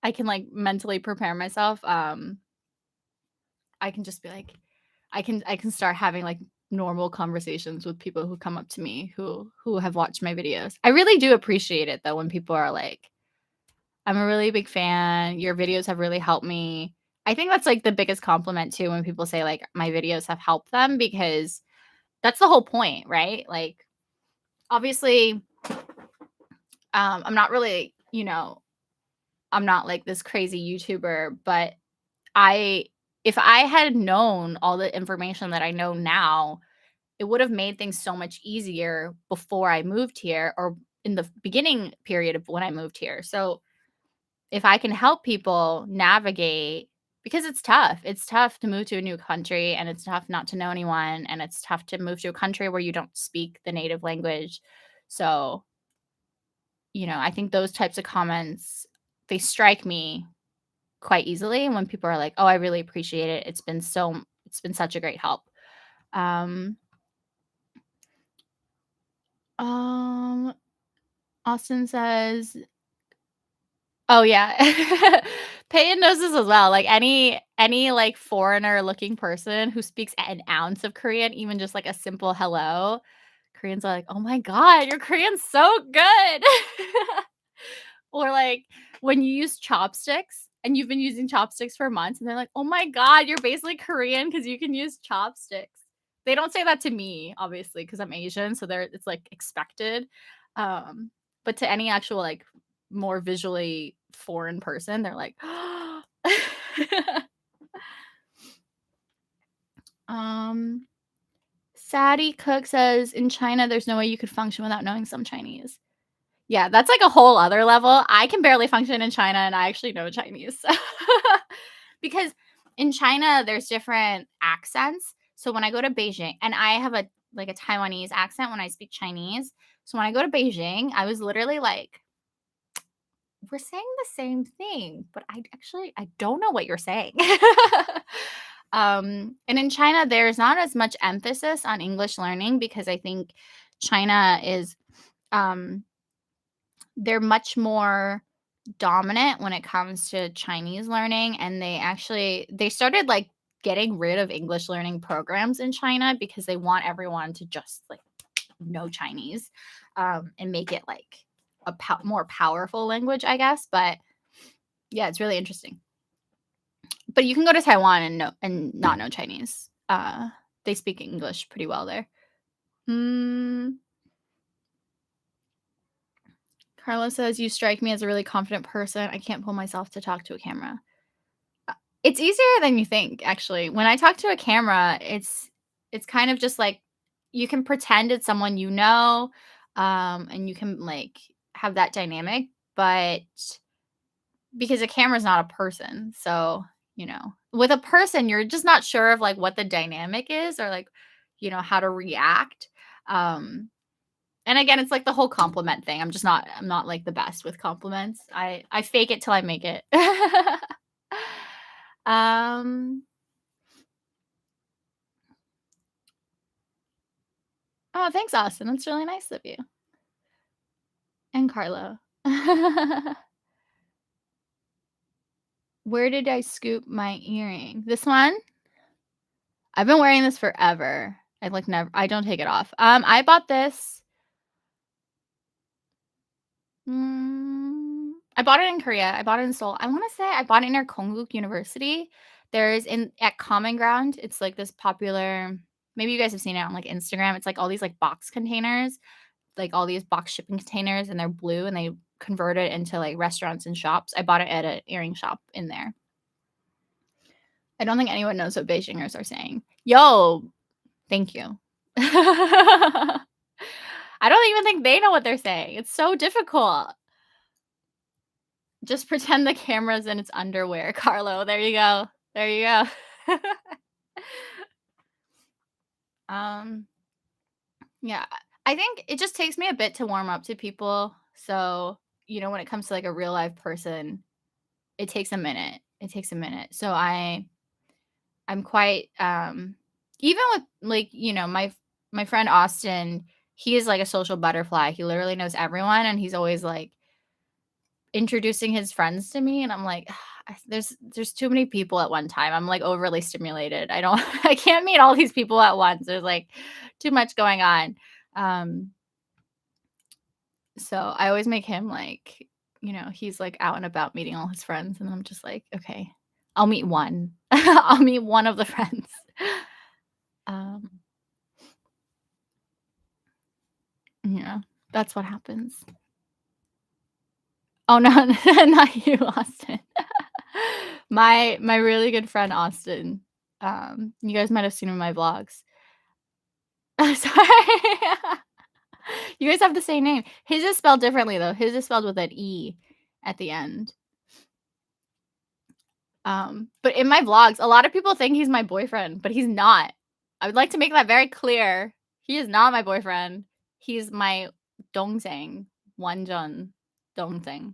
I can, like, mentally prepare myself, I can just be like I can start having, like, normal conversations with people who come up to me who have watched my videos. I really do appreciate it, though, when people are like, "I'm a really big fan. Your videos have really helped me." I think that's, like, the biggest compliment too when people say, like, my videos have helped them because that's the whole point, right? Like, obviously, I'm not really, I'm not, like, this crazy YouTuber, but I if I had known all the information that I know now, it would have made things so much easier before I moved here or in the beginning period of when I moved here. So, if I can help people navigate because it's tough. It's tough to move to a new country and it's tough not to know anyone and it's tough to move to a country where you don't speak the native language. So, I think those types of comments they strike me quite easily when people are like, "Oh, I really appreciate it. It's been such a great help." Um um Austin says oh, yeah. Peyton knows this as well, like, any, like, foreigner-looking person who speaks an ounce of Korean, even just, like, a simple "hello," Koreans are like, "Oh my god, your Korean's so good." Or, like, when you use chopsticks and you've been using chopsticks for months, and they're like, "Oh my god, you're basically Korean because you can use chopsticks." They don't say that to me, obviously, because 'cause I'm Asian, so it's, like, expected. Um, but to any actual, like, more visually foreign person, they're like, Um, Sadie Cook says, "In China, there's no way you could function without knowing some Chinese." Yeah, that's like a whole other level. I can barely function in China, and I actually know Chinese. Because in China, there's different accents. So when I go to Beijing and I have a Taiwanese accent when I speak Chinese. So when I go to Beijing, I was literally like, "We're saying the same thing, but I don't know what you're saying." And in China, there's not as much emphasis on English learning because I think China is, um they're much more dominant when it comes to Chinese learning, and they started, like, getting rid of English learning programs in China because they want everyone to just, like, know Chinese, and make it, like, a more powerful language, I guess, but, yeah, it's really interesting. But you can go to Taiwan and not know Chinese. They speak English pretty well there. Mm, Carla says, "You strike me as a really confident person. I can't pull myself to talk to a camera." It's easier than you think, actually. When I talk to a camera, it's kind of just like you can pretend it's someone you know, and you can, like, have that dynamic, but because a camera's not a person, so, with a person, you're just not sure of, like, what the dynamic is or, like, how to react, um, and again, it's like the whole compliment thing. I'm not, like, the best with compliments. I fake it till I make it. Um Oh, thanks, Austin. That's really nice of you. And Carlo. Where did I scoop my earring? This one? I've been wearing this forever. I don't take it off. I bought this I bought it in Korea. I bought it in Seoul. I wanna say I bought it near Konkuk University. There's in at Common Ground, it's like this popular maybe you guys have seen it on, like, Instagram. It's like all these, like, box containers, like, all these box shipping containers, and they're blue, and they convert it into, like, restaurants and shops. I bought it at an earring shop in there. I don't think anyone knows what Beijingers are saying. "Yo, thank you." I don't even think they know what they're saying. It's so difficult. Just pretend the camera's in its underwear, Carlo. There you go. There you go. Um, yeah, I think it just takes me a bit to warm up to people. So, when it comes to like a real life person, it takes a minute. It takes a minute. So I'm quite even with like, my friend Austin, he is like a social butterfly. He literally knows everyone and he's always like introducing his friends to me and I'm like, there's too many people at one time. I'm like overly stimulated. I don't I can't meet all these people at once. There's like too much going on. Um so I always make him like, he's like out and about meeting all his friends and I'm just like, okay, I'll meet one. I'll meet one of the friends. Um yeah, that's what happens. Oh no, not you, Austin. My really good friend Austin. You guys might have seen him in my vlogs. Sorry. You guys have the same name. His is spelled differently though. His is spelled with an E at the end. But in my vlogs, a lot of people think he's my boyfriend, but he's not. I would like to make that very clear. He is not my boyfriend. He's my dongsaeng, wanjeon dongsaeng.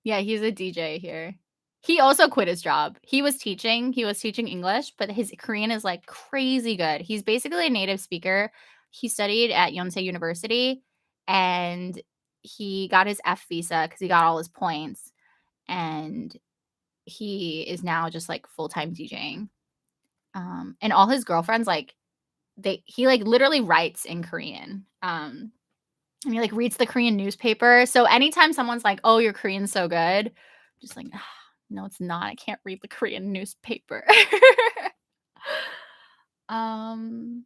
Yeah, he's a DJ here. He also quit his job. He was teaching English, but his Korean is like crazy good. He's basically a native speaker. He studied at Yonsei University and he got his F visa because he got all his points. And he is now just like full-time DJing. And all his girlfriends, like he like literally writes in Korean. And he like reads the Korean newspaper. So anytime someone's like, "Oh, your Korean's so good," I'm just like, "Ah, no, it's not. I can't read the Korean newspaper." um,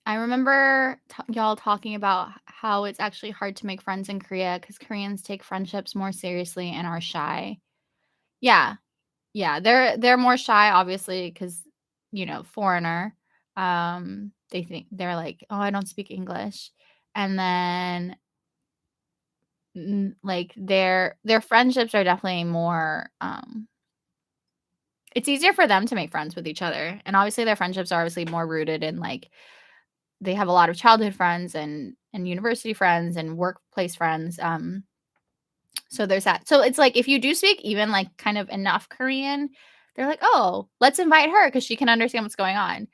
I remember y'all talking about how it's actually hard to make friends in Korea because Koreans take friendships more seriously and are shy. Yeah, yeah, they're more shy, obviously, because foreigner. They think they're like, "Oh, I don't speak English," and then like their friendships are definitely more it's easier for them to make friends with each other. And obviously their friendships are obviously more rooted in like they have a lot of childhood friends and university friends and workplace friends. So there's that. So it's like if you do speak even like kind of enough Korean, they're like, "Oh, let's invite her because she can understand what's going on."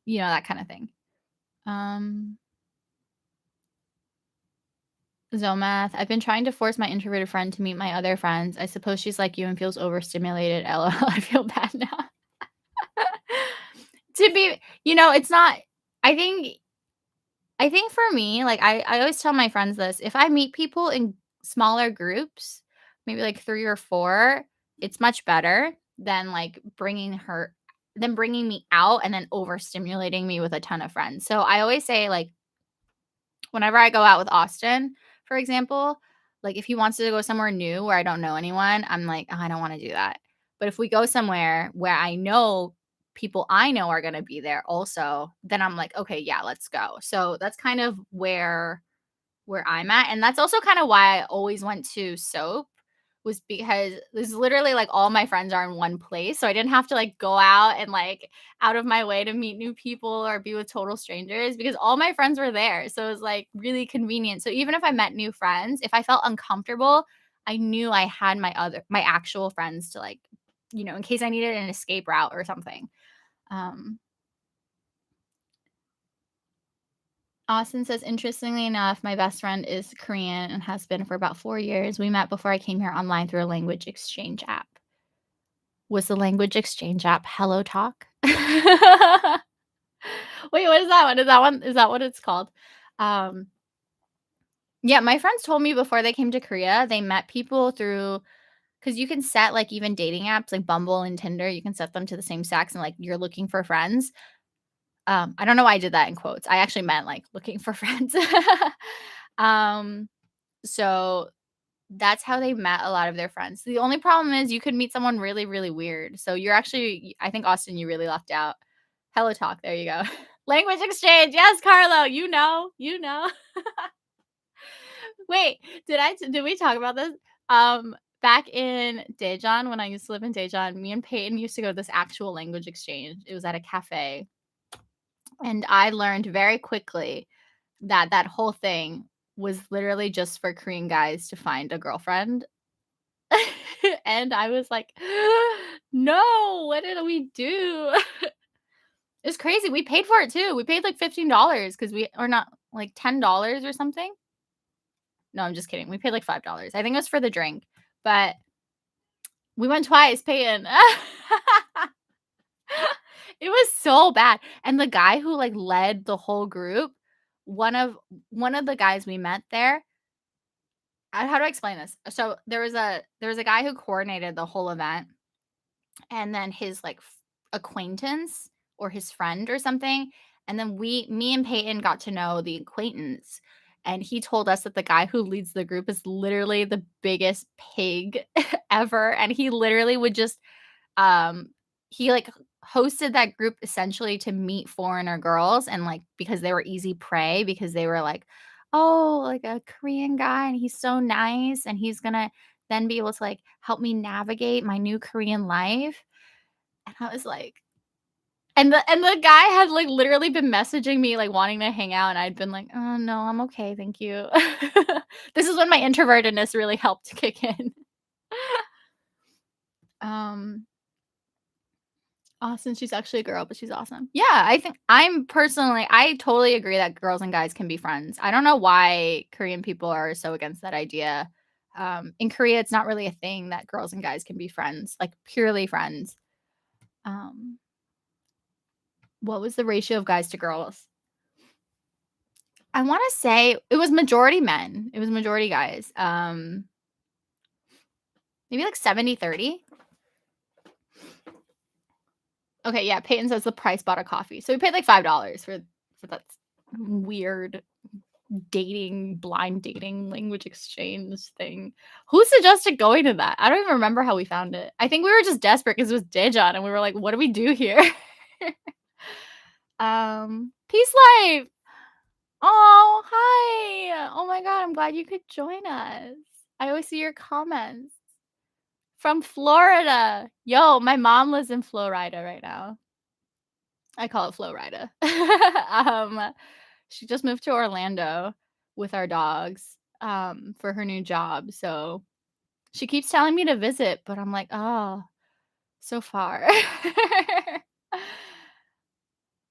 That kind of thing. Um Zomath, I've been trying to force my introverted friend to meet my other friends. I suppose she's like you and feels overstimulated. LOL. I feel bad now. To be, it's not. I think. I think for me, like I always tell my friends this: if I meet people in smaller groups, maybe like 3 or 4, it's much better than like bringing me out and then overstimulating me with a ton of friends. So I always say like whenever I go out with Austin, for example, like if he wants to go somewhere new where I don't know anyone, I'm like, "Oh, I don't want to do that." But if we go somewhere where I know people I know are going to be there also, then I'm like, "Okay, yeah, let's go." So that's kind of where I'm at, and that's also kind of why I always went to Soap was because there's literally like all my friends are in one place, so I didn't have to like go out and like out of my way to meet new people or be with total strangers because all my friends were there. So it was like really convenient. So even if I met new friends, if I felt uncomfortable, I knew I had my actual friends to like, in case I needed an escape route or something. Um Austin says, interestingly enough, my best friend is Korean and has been for about 4 years. We met before I came here online through a language exchange app. Was the language exchange app Hello Talk? Wait, what is that one? Is that what it's called? Um, yeah, my friends told me before they came to Korea, they met people through because you can set like even dating apps like Bumble and Tinder, you can set them to the same sex and like you're looking for friends. I don't know why I did that in quotes. I actually meant like looking for friends. um, so that's how they met a lot of their friends. The only problem is you could meet someone really, really weird. So you're actually, I think Austin, you really left out. Hello Talk. There you go. Language exchange. Yes, Carlo. You know. Wait, did we talk about this? Um, Back in Daejeon, when I used to live in Daejeon, me and Peyton used to go to this actual language exchange. It was at a cafe, and I learned very quickly that that whole thing was literally just for Korean guys to find a girlfriend. And I was like, "No, what did we do?" It's crazy. We paid for it too. We paid like $15 because we or not like $10 or something. No, I'm just kidding. We paid like $5. I think it was for the drink, but we went twice paying. It was so bad. And the guy who like led the whole group, one of the guys we met there, how do I explain this? So there was a guy who coordinated the whole event, and then his like acquaintance or his friend or something, and then me and Peyton got to know the acquaintance, and he told us that the guy who leads the group is literally the biggest pig ever, and he literally would just um he like hosted that group essentially to meet foreigner girls, and like because they were easy prey, because they were like, oh, like a Korean guy and he's so nice and he's gonna then be able to like help me navigate my new Korean life. And I was like, and the guy had like literally been messaging me like wanting to hang out, and I'd been like, oh no, I'm okay, thank you. This is when my introvertedness really helped to kick in. um Austin, she's actually a girl, but she's awesome. Yeah, I think I totally agree that girls and guys can be friends. I don't know why Korean people are so against that idea. In Korea, it's not really a thing that girls and guys can be friends, like purely friends. Um, what was the ratio of guys to girls? I want to say it was majority men. It was majority guys. Maybe like 70-30. Okay, yeah, Peyton says the price bought a coffee. So we paid like $5 for that weird blind dating language exchange thing. Who suggested going to that? I don't even remember how we found it. I think we were just desperate because it was Daejeon and we were like, what do we do here? Peace life. Oh, hi. Oh my god, I'm glad you could join us. I always see your comments. From Florida. Yo, my mom lives in Florida right now. I call it Florida. She just moved to Orlando with our dogs, for her new job, so she keeps telling me to visit, but I'm like, "Oh, so far."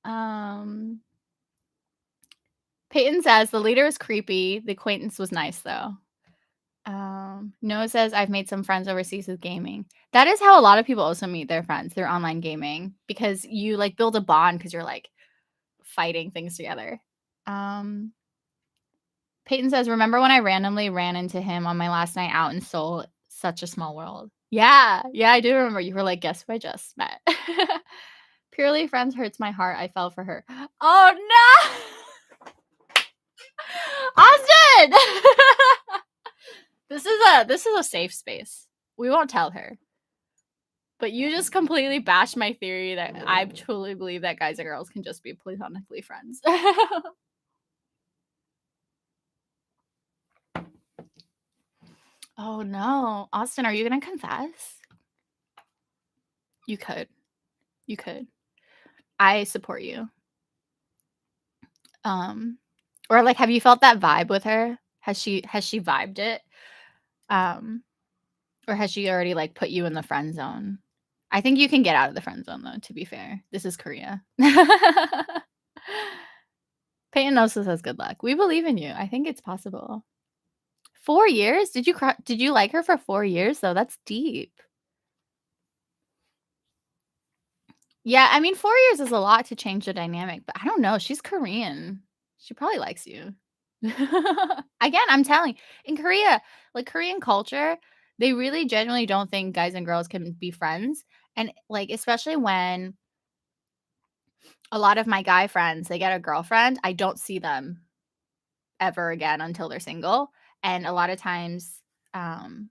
Um, Peyton says, "The leader is creepy, the acquaintance was nice, though." Noah says, "I've made some friends overseas with gaming." That is how a lot of people also meet their friends through online gaming, because you, like, build a bond because 'cause you're, like, fighting things together. Um, Peyton says, "Remember when I randomly ran into him on my last night out in Seoul? Such a small world." Yeah, yeah, I do remember. You were like, "Guess who I just met?" Purely friends hurts my heart. I fell for her. Oh no, Austin! This is a safe space. We won't tell her. But you just completely bashed my theory that I truly believe that guys and girls can just be platonically friends. Oh no. Austin, are you gonna confess? You could. You could. I support you. Um, or like, have you felt that vibe with her? Has she vibed it? Um, or has she already like put you in the friend zone? I think you can get out of the friend zone though, to be fair. This is Korea. Peyton also says good luck. We believe in you. I think it's possible. 4 years? Did you like her for 4 years though? That's deep. Yeah, I mean, 4 years is a lot to change the dynamic, but I don't know, she's Korean. She probably likes you. Again, I'm telling in Korea, like, Korean culture, they really genuinely don't think guys and girls can be friends, and, like, especially when a lot of my guy friends, they get a girlfriend, I don't see them ever again until they're single, and a lot of times, um,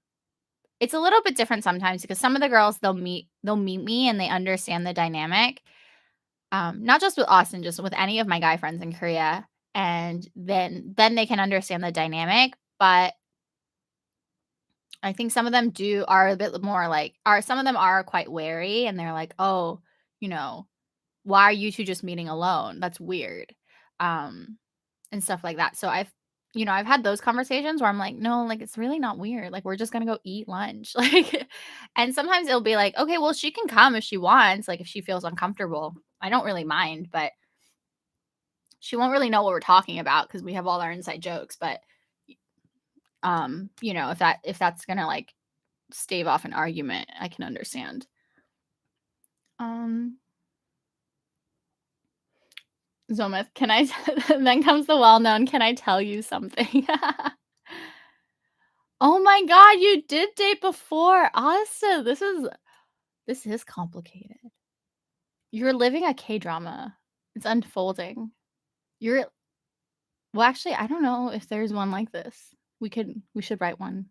it's a little bit different sometimes because some of the girls, they'll meet me and they understand the dynamic. Not just with Austin, just with any of my guy friends in Korea, and then they can understand the dynamic, but I think some of them are a bit more like are some of them are quite wary and they're like, "Oh, you know, why are you 2 just meeting alone? That's weird." Um, and stuff like that. So I've had those conversations where I'm like, "No, like, it's really not weird. Like, we're just gonna go eat lunch." Like, and sometimes it'll be like, "Okay, well, she can come if she wants, like, if she feels uncomfortable. I don't really mind, but she won't really know what we're talking about because we have all our inside jokes, but, if that's gonna, like, stave off an argument, I can understand." Um, Zometh, can I then comes the well-known, "Can I tell you something?" Oh my god, you did date before. Awesome. This is complicated. You're living a K-drama. It's unfolding. You're well, actually, I don't know if there's one like this. We should write one.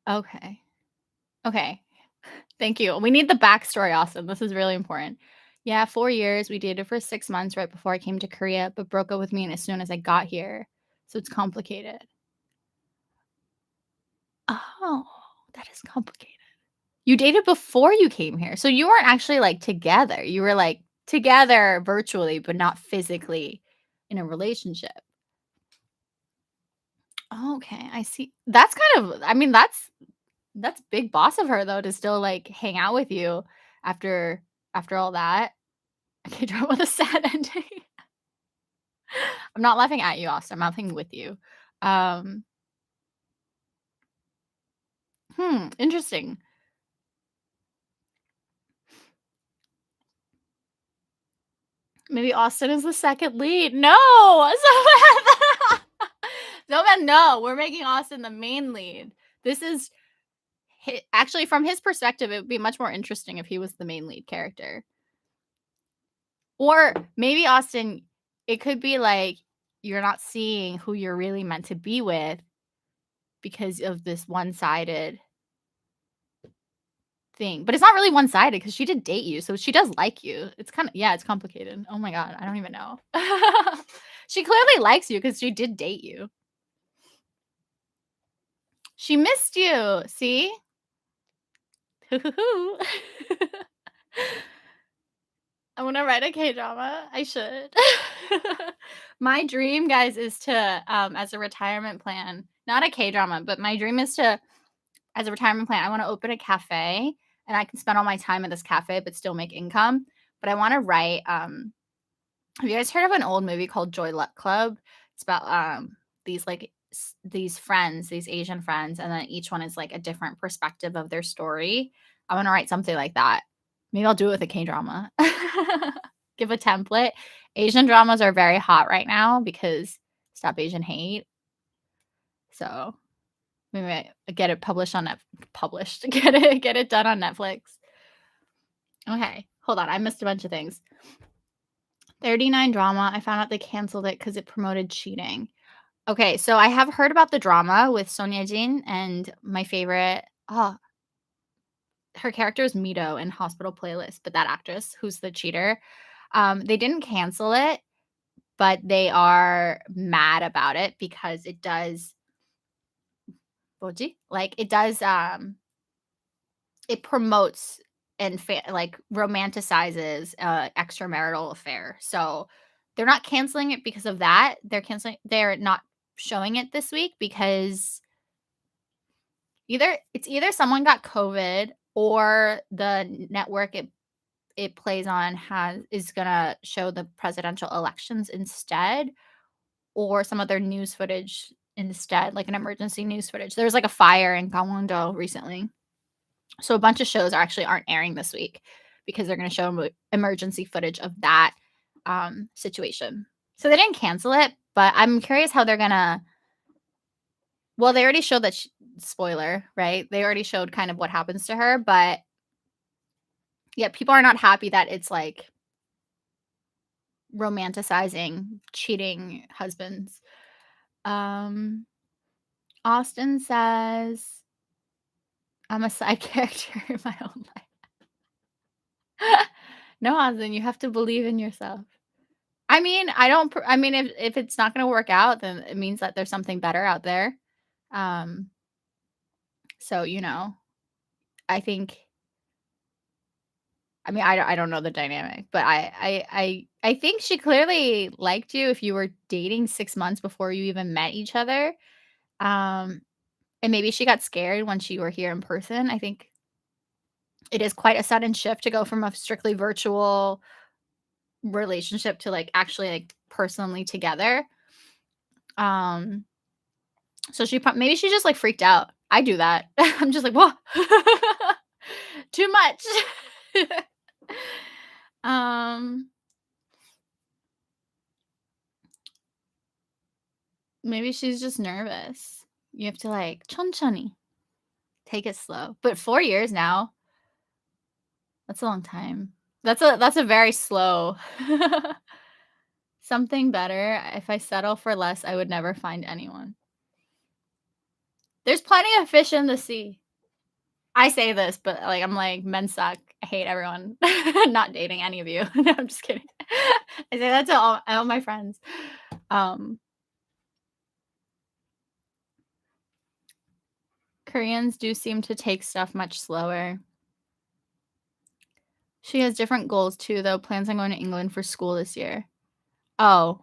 Okay. Okay. Thank you. We need the backstory, Austin. This is really important. Yeah, 4 years. We dated for 6 months right before I came to Korea, but broke up with me as soon as I got here. So it's complicated. Oh, that is complicated. You dated before you came here. So you weren't actually, like, together. You were, like, together virtually, but not physically in a relationship. Okay, I see. That's kind of I mean, that's big boss of her, though, to still, like, hang out with you after all that. Okay, drama with a sad ending. I'm not laughing at you, Austin, I'm laughing with you. Um, interesting. Maybe Austin is the second lead. No! Zoman, no, we're making Austin the main lead. This is actually, from his perspective, it would be much more interesting if he was the main lead character. Or maybe, Austin, it could be like you're not seeing who you're really meant to be with because of this one-sided thing. But it's not really one-sided because she did date you, so she does like you. It's kinda yeah, it's complicated. Oh my god, I don't even know. She clearly likes you because she did date you. She missed you, see? I wanna write a K-drama. I should. My dream, guys, is to, as a retirement plan not a K-drama, but my dream is to as a retirement plan, I wanna open a cafe, and I can spend all my time at this cafe, but still make income. But I wanna write, have you guys heard of an old movie called Joy Luck Club? It's about, these, like, these friends, these Asian friends, and then each one is, like, a different perspective of their story. I wanna write something like that. Maybe I'll do it with a K-drama. Give a template. Asian dramas are very hot right now because Stop Asian Hate. So, maybe get it published on published. Get it done on Netflix. Okay, hold on, I missed a bunch of things. 39 drama, I found out they canceled it because it promoted cheating. Okay, so I have heard about the drama with Sonia Jin and my favorite her character is Mito in Hospital Playlist, but that actress who's the cheater, they didn't cancel it, but they are mad about it because it does like, it does, it promotes and like, romanticizes a extramarital affair. So, they're not canceling it because of that. They're not showing it this week because either someone got COVID or the network it plays on is gonna show the presidential elections instead, or some other news footage instead, like an emergency news footage. There was, like, a fire in Gangwon-do recently. So a bunch of shows aren't airing this week because they're gonna show emergency footage of that, situation. So they didn't cancel it, but I'm curious how they're gonna well, they already showed that spoiler, right? They already showed kind of what happens to her, but yeah, people are not happy that it's, like, romanticizing cheating husbands. Um, Austin says, "I'm a side character in my own life." No, Austin, you have to believe in yourself. I mean, I mean, if it's not gonna work out, then it means that there's something better out there. Um, so, I think I mean, I don't know the dynamic, but I think she clearly liked you if you were dating 6 months before you even met each other. Um, and maybe she got scared when you were here in person. I think it is quite a sudden shift to go from a strictly virtual relationship to, like, actually, like, personally together. Um, so maybe she just, like, freaked out. I do that. I'm just like, "Whoa, too much." Um, maybe she's just nervous. You have to, like, 천천히, take it slow. But 4 years now, that's a long time. That's a very slow something better. If I settle for less, I would never find anyone. There's plenty of fish in the sea. I say this, but, like, I'm like, "Men suck. I hate everyone. Not dating any of you." No, I'm just kidding. I say that to all my friends. Um, Koreans do seem to take stuff much slower. She has different goals too, though, plans on going to England for school this year. Oh,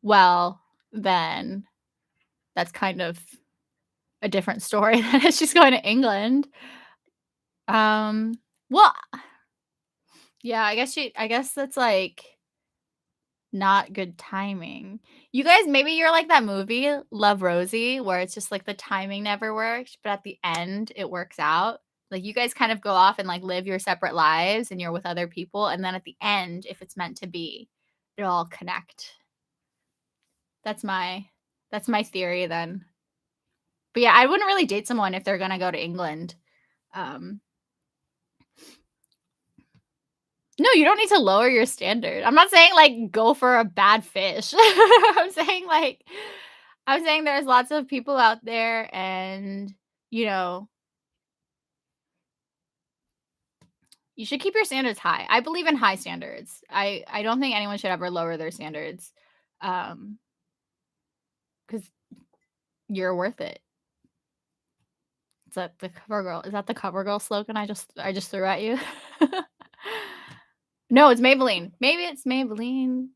well, then that's kind of a different story than if she's going to England. Um, well, yeah, I guess that's, like, not good timing. You guys, maybe you're like that movie, Love, Rosie, where it's just, like, the timing never worked, but at the end, it works out. Like, you guys kind of go off and, like, live your separate lives, and you're with other people, and then at the end, if it's meant to be, it'll all connect. That's my that's my theory then. But, yeah, I wouldn't really date someone if they're gonna go to England. Um No, you don't need to lower your standard. I'm not saying, like, go for a bad fish. I'm saying there's lots of people out there and, you know, you should keep your standards high. I believe in high standards. I don't think anyone should ever lower their standards, um, because 'cause you're worth it. Is that the CoverGirl slogan I just threw at you? No, it's Maybelline. Maybe it's Maybelline.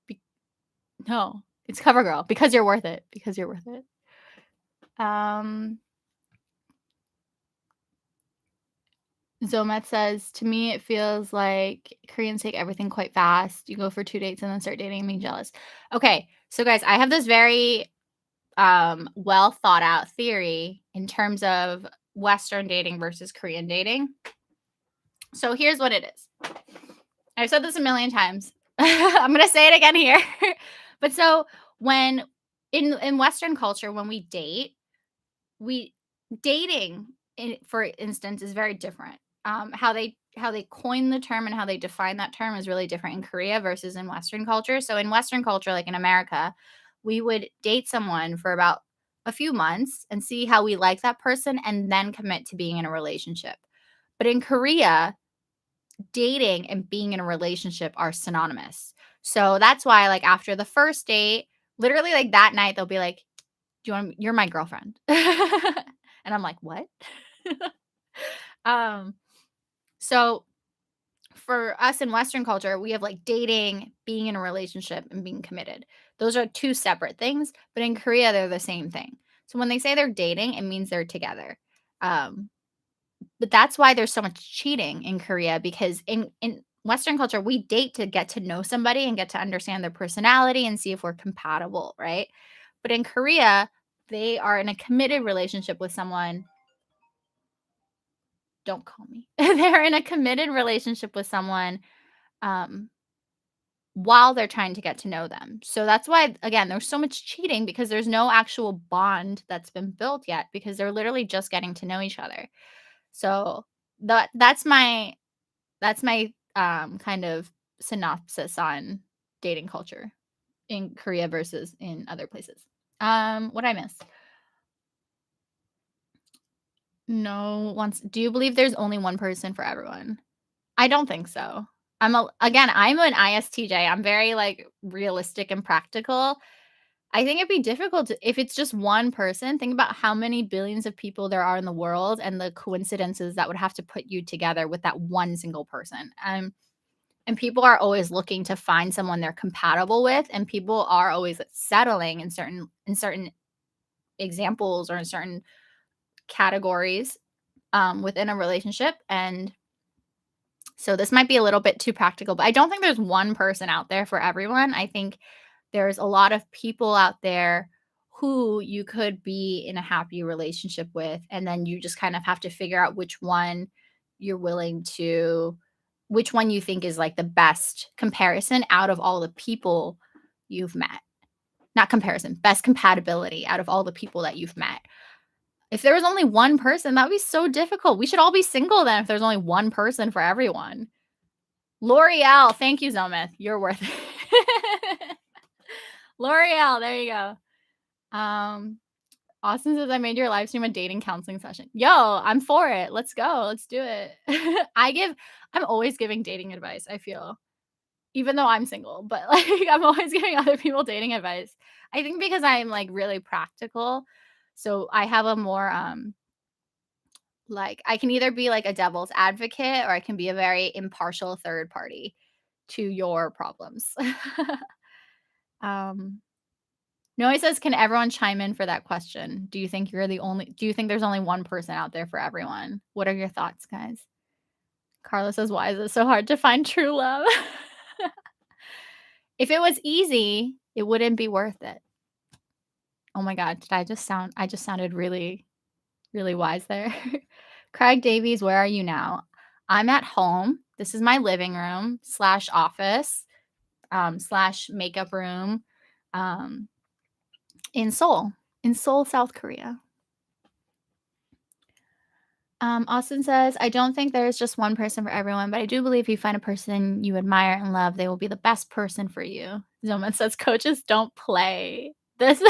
Be No, it's CoverGirl, because you're worth it, because you're worth it. Um, Zomet says, "To me, it feels like Koreans take everything quite fast. You go for 2 dates and then start dating and being jealous." Okay, so guys, I have this very, well thought out theory in terms of Western dating versus Korean dating. So here's what it is. I've said this a million times. I'm gonna say it again here. But so when in Western culture, when we dating for instance is very different. How they coin the term and how they define that term is really different in Korea versus in Western culture. So in Western culture, like in America, we would date someone for about a few months and see how we like that person and then commit to being in a relationship. But in Korea, dating and being in a relationship are synonymous. So that's why, like, after the first date, literally, like, that night, they'll be like, "Do you want you're my girlfriend." And I'm like, "What?" Um, so for us in Western culture, we have, like, dating, being in a relationship, and being committed. Those are 2 separate things, but in Korea, they're the same thing. So when they say they're dating, it means they're together. Um, but that's why there's so much cheating in Korea because in Western culture, we date to get to know somebody and get to understand their personality and see if we're compatible, right? But in Korea, they are in a committed relationship with someone. Don't call me. They're in a committed relationship with someone um while they're trying to get to know them. So that's why again, there's so much cheating because there's no actual bond that's been built yet because they're literally just getting to know each other. So that's my kind of synopsis on dating culture in Korea versus in other places. What I miss? No, once do you believe there's only one person for everyone? I don't think so. I'm an ISTJ. I'm very, like, realistic and practical. I think it'd be difficult to if it's just one person, think about how many billions of people there are in the world and the coincidences that would have to put you together with that one single person. And people are always looking to find someone they're compatible with, and people are always settling in certain examples or in certain categories, within a relationship, and so this might be a little bit too practical, but I don't think there's one person out there for everyone. I think there's a lot of people out there who you could be in a happy relationship with, and then you just kind of have to figure out you're willing to which one you think is like the best comparison out of all the people you've met. Not comparison, best compatibility out of all the people that you've met. If there was only one person, that would be so difficult. We should all be single then if there's only one person for everyone. L'Oreal, thank you, Zometh. You're worth it. L'Oreal, there you go. Austin says, "I made your live stream a dating counseling session." Yo, I'm for it. Let's go. Let's do it. I'm always giving dating advice, I feel, even though I'm single, but, like, I'm always giving other people dating advice. I think because I'm, like, really practical, so I have a more, like I can either be, like, a devil's advocate or I can be a very impartial third party to your problems. Um Noe says, "Can everyone chime in for that question? Do you think there's only one person out there for everyone? What are your thoughts, guys?" Carla says, "Why is it so hard to find true love?" If it was easy, it wouldn't be worth it. Oh my god, did I just sounded really, really wise there. Craig Davies, where are you now? I'm at home. This is my living room slash office, slash makeup room, um, in Seoul, South Korea. Austin says, "I don't think there is just one person for everyone, but I do believe if you find a person you admire and love, they will be the best person for you." Zoman says, "Coaches don't play." This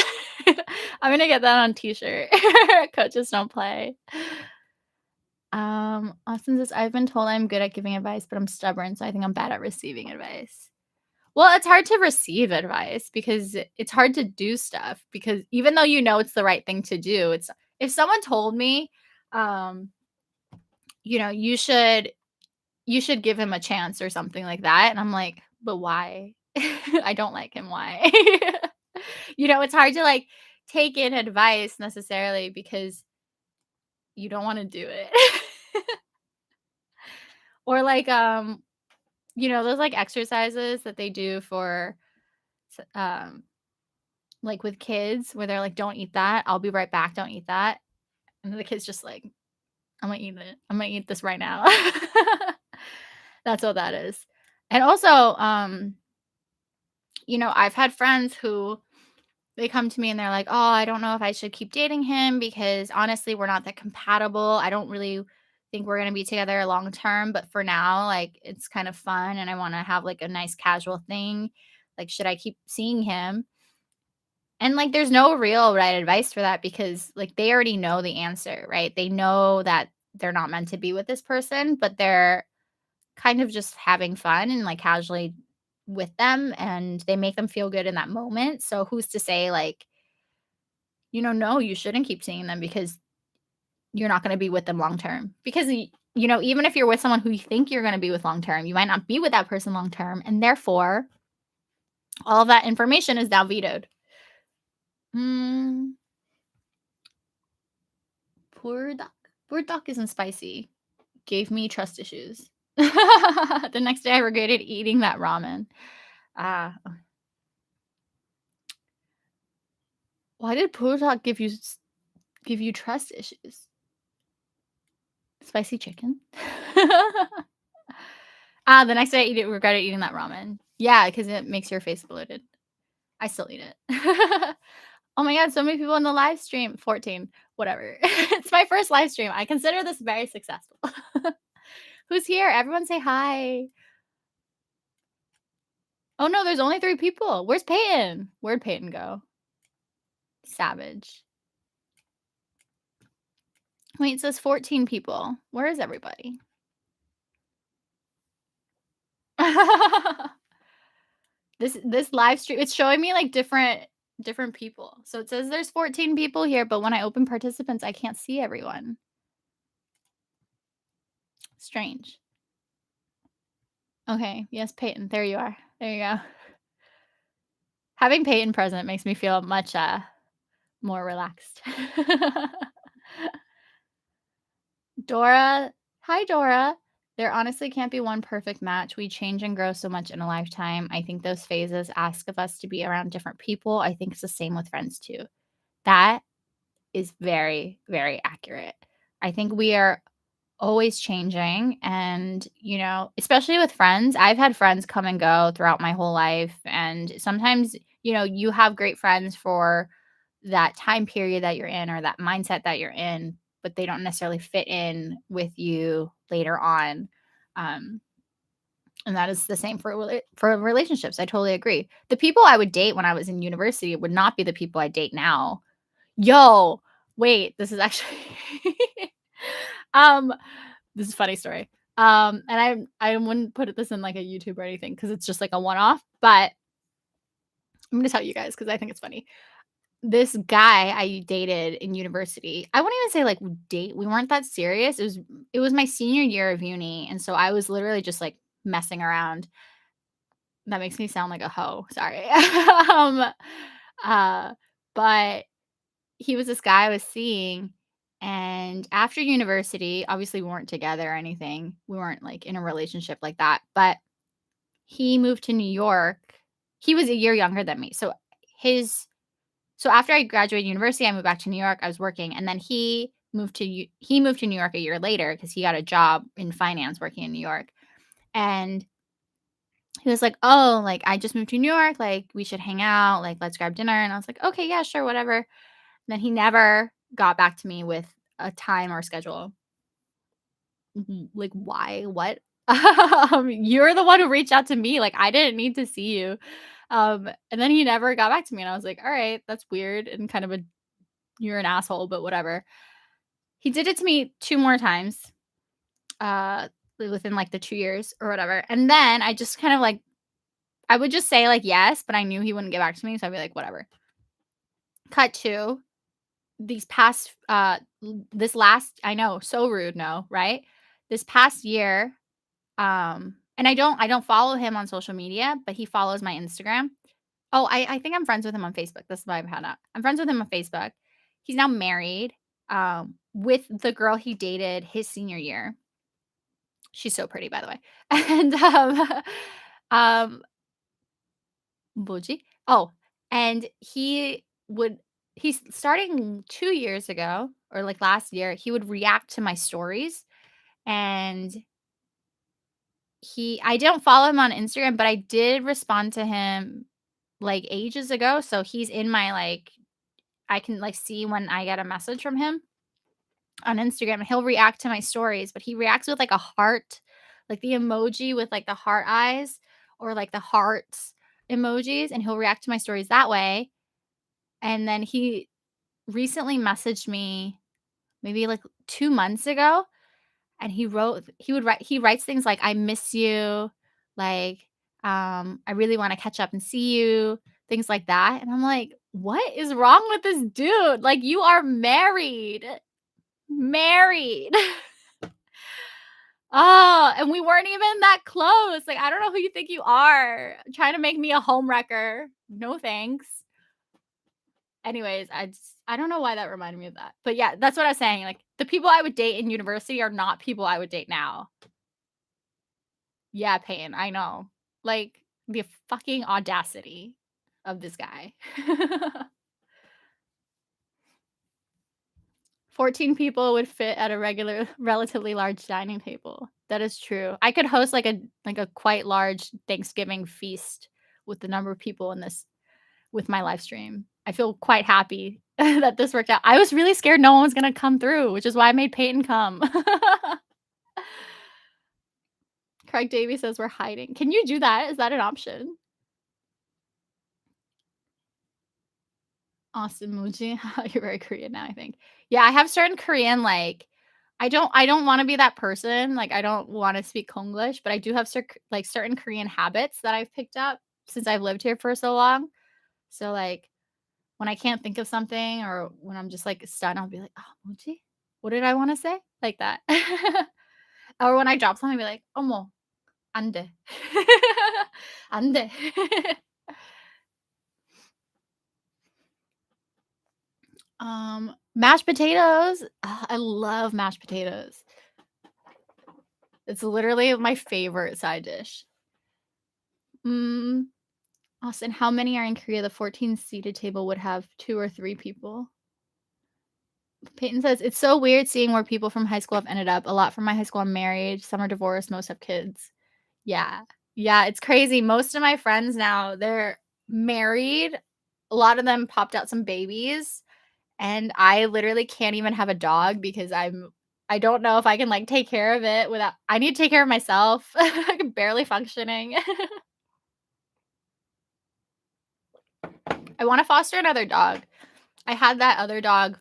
I'm gonna get that on t-shirt. Coaches don't play. Austin says, "I've been told I'm good at giving advice, but I'm stubborn, so I think I'm bad at receiving advice." Well, it's hard to receive advice because it's hard to do stuff because even though you know it's the right thing to do, it's if someone told me, um you should give him a chance or something like that, and I'm like, "But why? I don't like him, why?" It's hard to, like, take in advice necessarily because you don't wanna do it. Or, like, those, like, exercises that they do for s like, with kids where they're like, "Don't eat that. I'll be right back. Don't eat that." And then the kid's just like, "I'm gonna eat it. I'm gonna eat this right now." That's what that is. And also, I've had friends who they come to me and they're like, "Oh, I don't know if I should keep dating him because honestly, we're not that compatible. I don't really think we're going to be together long term, but for now, like it's kind of fun and I want to have like a nice casual thing. Like should I keep seeing him?" And like there's no real right advice for that because like they already know the answer, right? They know that they're not meant to be with this person, but they're kind of just having fun and, like, casually with them, and they make them feel good in that moment, so who's to say, like, "No, you shouldn't keep seeing them because you're not gonna be with them long term." Because even if you're with someone who you think you're gonna be with long term, you might not be with that person long term, and therefore, all of that information is now vetoed. Mm, poor duck. Poor duck isn't spicy. Gave me trust issues. The next day, I regretted eating that ramen. Ah. Why did poor duck give you trust issues? Spicy chicken? The next day I regretted eating that ramen. Yeah, because it makes your face bloated. I still eat it. Oh my god, so many people in the live stream. 14, whatever. It's my first live stream. I consider this very successful. Who's here? Everyone say hi. Oh no, there's only 3 people. Where's Peyton? Where'd Peyton go? Savage. Wait, it says 14 people. Where is everybody? This live stream, it's showing me, like, different people. So it says there's 14 people here, but when I open participants, I can't see everyone. Strange. Okay, yes, Peyton, there you are. There you go. Having Peyton present makes me feel much, more relaxed. Dora, hi, Dora. There honestly can't be one perfect match. We change and grow so much in a lifetime. I think those phases ask of us to be around different people. I think it's the same with friends too. That is very, very accurate. I think we are always changing and, especially with friends, I've had friends come and go throughout my whole life, and sometimes, you have great friends for that time period that you're in or that mindset that you're in, but they don't necessarily fit in with you later on. Um, and that is the same for for relationships. I totally agree. The people I would date when I was in university would not be the people I date now. Yo, wait, this is actually um this is a funny story. And I wouldn't put this in like a YouTube or anything because it's just like a one off, but I'm gonna tell you guys because I think it's funny. This guy I dated in university, I wouldn't even say like date. We weren't that serious. It was my senior year of uni, and so I was literally just like messing around. That makes me sound like a hoe. Sorry. um, uh, but he was this guy I was seeing, and after university, obviously we weren't together or anything. We weren't like in a relationship like that, but he moved to New York. He was a year younger than me. His so after I graduated university, I moved back to New York. I was working, and then he moved to New York a year later because he got a job in finance working in New York. And he was like, "Oh, like I just moved to New York. Like we should hang out. Like let's grab dinner." And I was like, "Okay, yeah, sure, whatever." Then he never got back to me with a time or schedule. Like, why? What? You're the one who reached out to me. Like, I didn't need to see you. And then he never got back to me. And I was like, all right, that's weird and kind of you're an asshole, but whatever. He did it to me two more times, within like the 2 years or whatever. And then I just kind of like, I would just say like yes, but I knew he wouldn't get back to me. So I'd be like, whatever. Cut to these past this last, I know, so rude, no, right? This past year, and I don't follow him on social media, but he follows my Instagram. Oh, I think I'm friends with him on Facebook. That's what I found out. I'm friends with him on Facebook. He's now married with the girl he dated his senior year. She's so pretty, by the way. And um Boji. Oh, and he's starting 2 years ago or like last year, he would react to my stories, and I don't follow him on Instagram, but I did respond to him like ages ago. So he's in my like I can like see when I get a message from him on Instagram, and he'll react to my stories, but he reacts with like a heart, like the emoji with like the heart eyes or like the hearts emojis, and he'll react to my stories that way. And then he recently messaged me maybe like 2 months ago, and he writes things like, "I miss you," like, "I really wanna catch up and see you," things like that, and I'm like, "What is wrong with this dude? Like, you are married. Married." Oh, and we weren't even that close, like, I don't know who you think you are, trying to make me a home wrecker. No thanks. Anyways, I don't know why that reminded me of that. But yeah, that's what I was saying, like, the people I would date in university are not people I would date now. Yeah, Peyton, I know. Like, the fucking audacity of this guy. 14 people would fit at a regular relatively large dining table. That is true. I could host like a quite large Thanksgiving feast with the number of people in this with my live stream. I feel quite happy that this worked out. I was really scared no one was gonna come through, which is why I made Peyton come. Craig Davy says we're hiding. Can you do that? Is that an option? Awesome Muji. You're very Korean now, I think. Yeah, I have certain Korean, like, I don't wanna be that person, like, I don't wanna speak Konglish, but I do have certain Korean habits that I've picked up since I've lived here for so long. So, like, when I can't think of something or when I'm just, like, stunned, I'll be like, "Oh, 뭐지? What did I wanna say?" Like that. Or when I drop something, I'll be like, "어머, 안 돼. 안 돼." Mashed potatoes. I love mashed potatoes. It's literally my favorite side dish. Mm, Austin, how many are in Korea? The 14-seated table would have 2 or 3 people. Peyton says, "It's so weird seeing where people from high school have ended up. A lot from my high school are married, some are divorced, most have kids." Yeah. Yeah, it's crazy. Most of my friends now, they're married. A lot of them popped out some babies, and I literally can't even have a dog because I don't know if I can, like, take care of it without I need to take care of myself. I'm barely functioning. I wanna foster another dog. I had that other dog.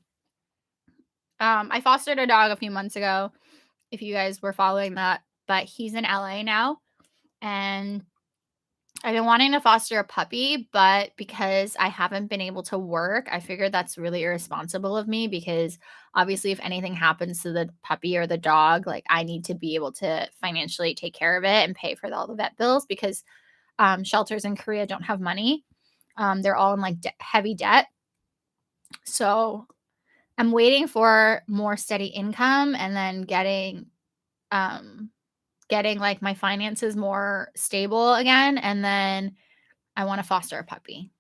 I fostered a dog a few months ago, if you guys were following that, but he's in LA now, and I've been wanting to foster a puppy, but because I haven't been able to work, I figured that's really irresponsible of me because obviously if anything happens to the puppy or the dog, like I need to be able to financially take care of it and pay for all the vet bills because shelters in Korea don't have money. They're all in like heavy debt. So I'm waiting for more steady income and then um getting like my finances more stable again, and then I want to foster a puppy.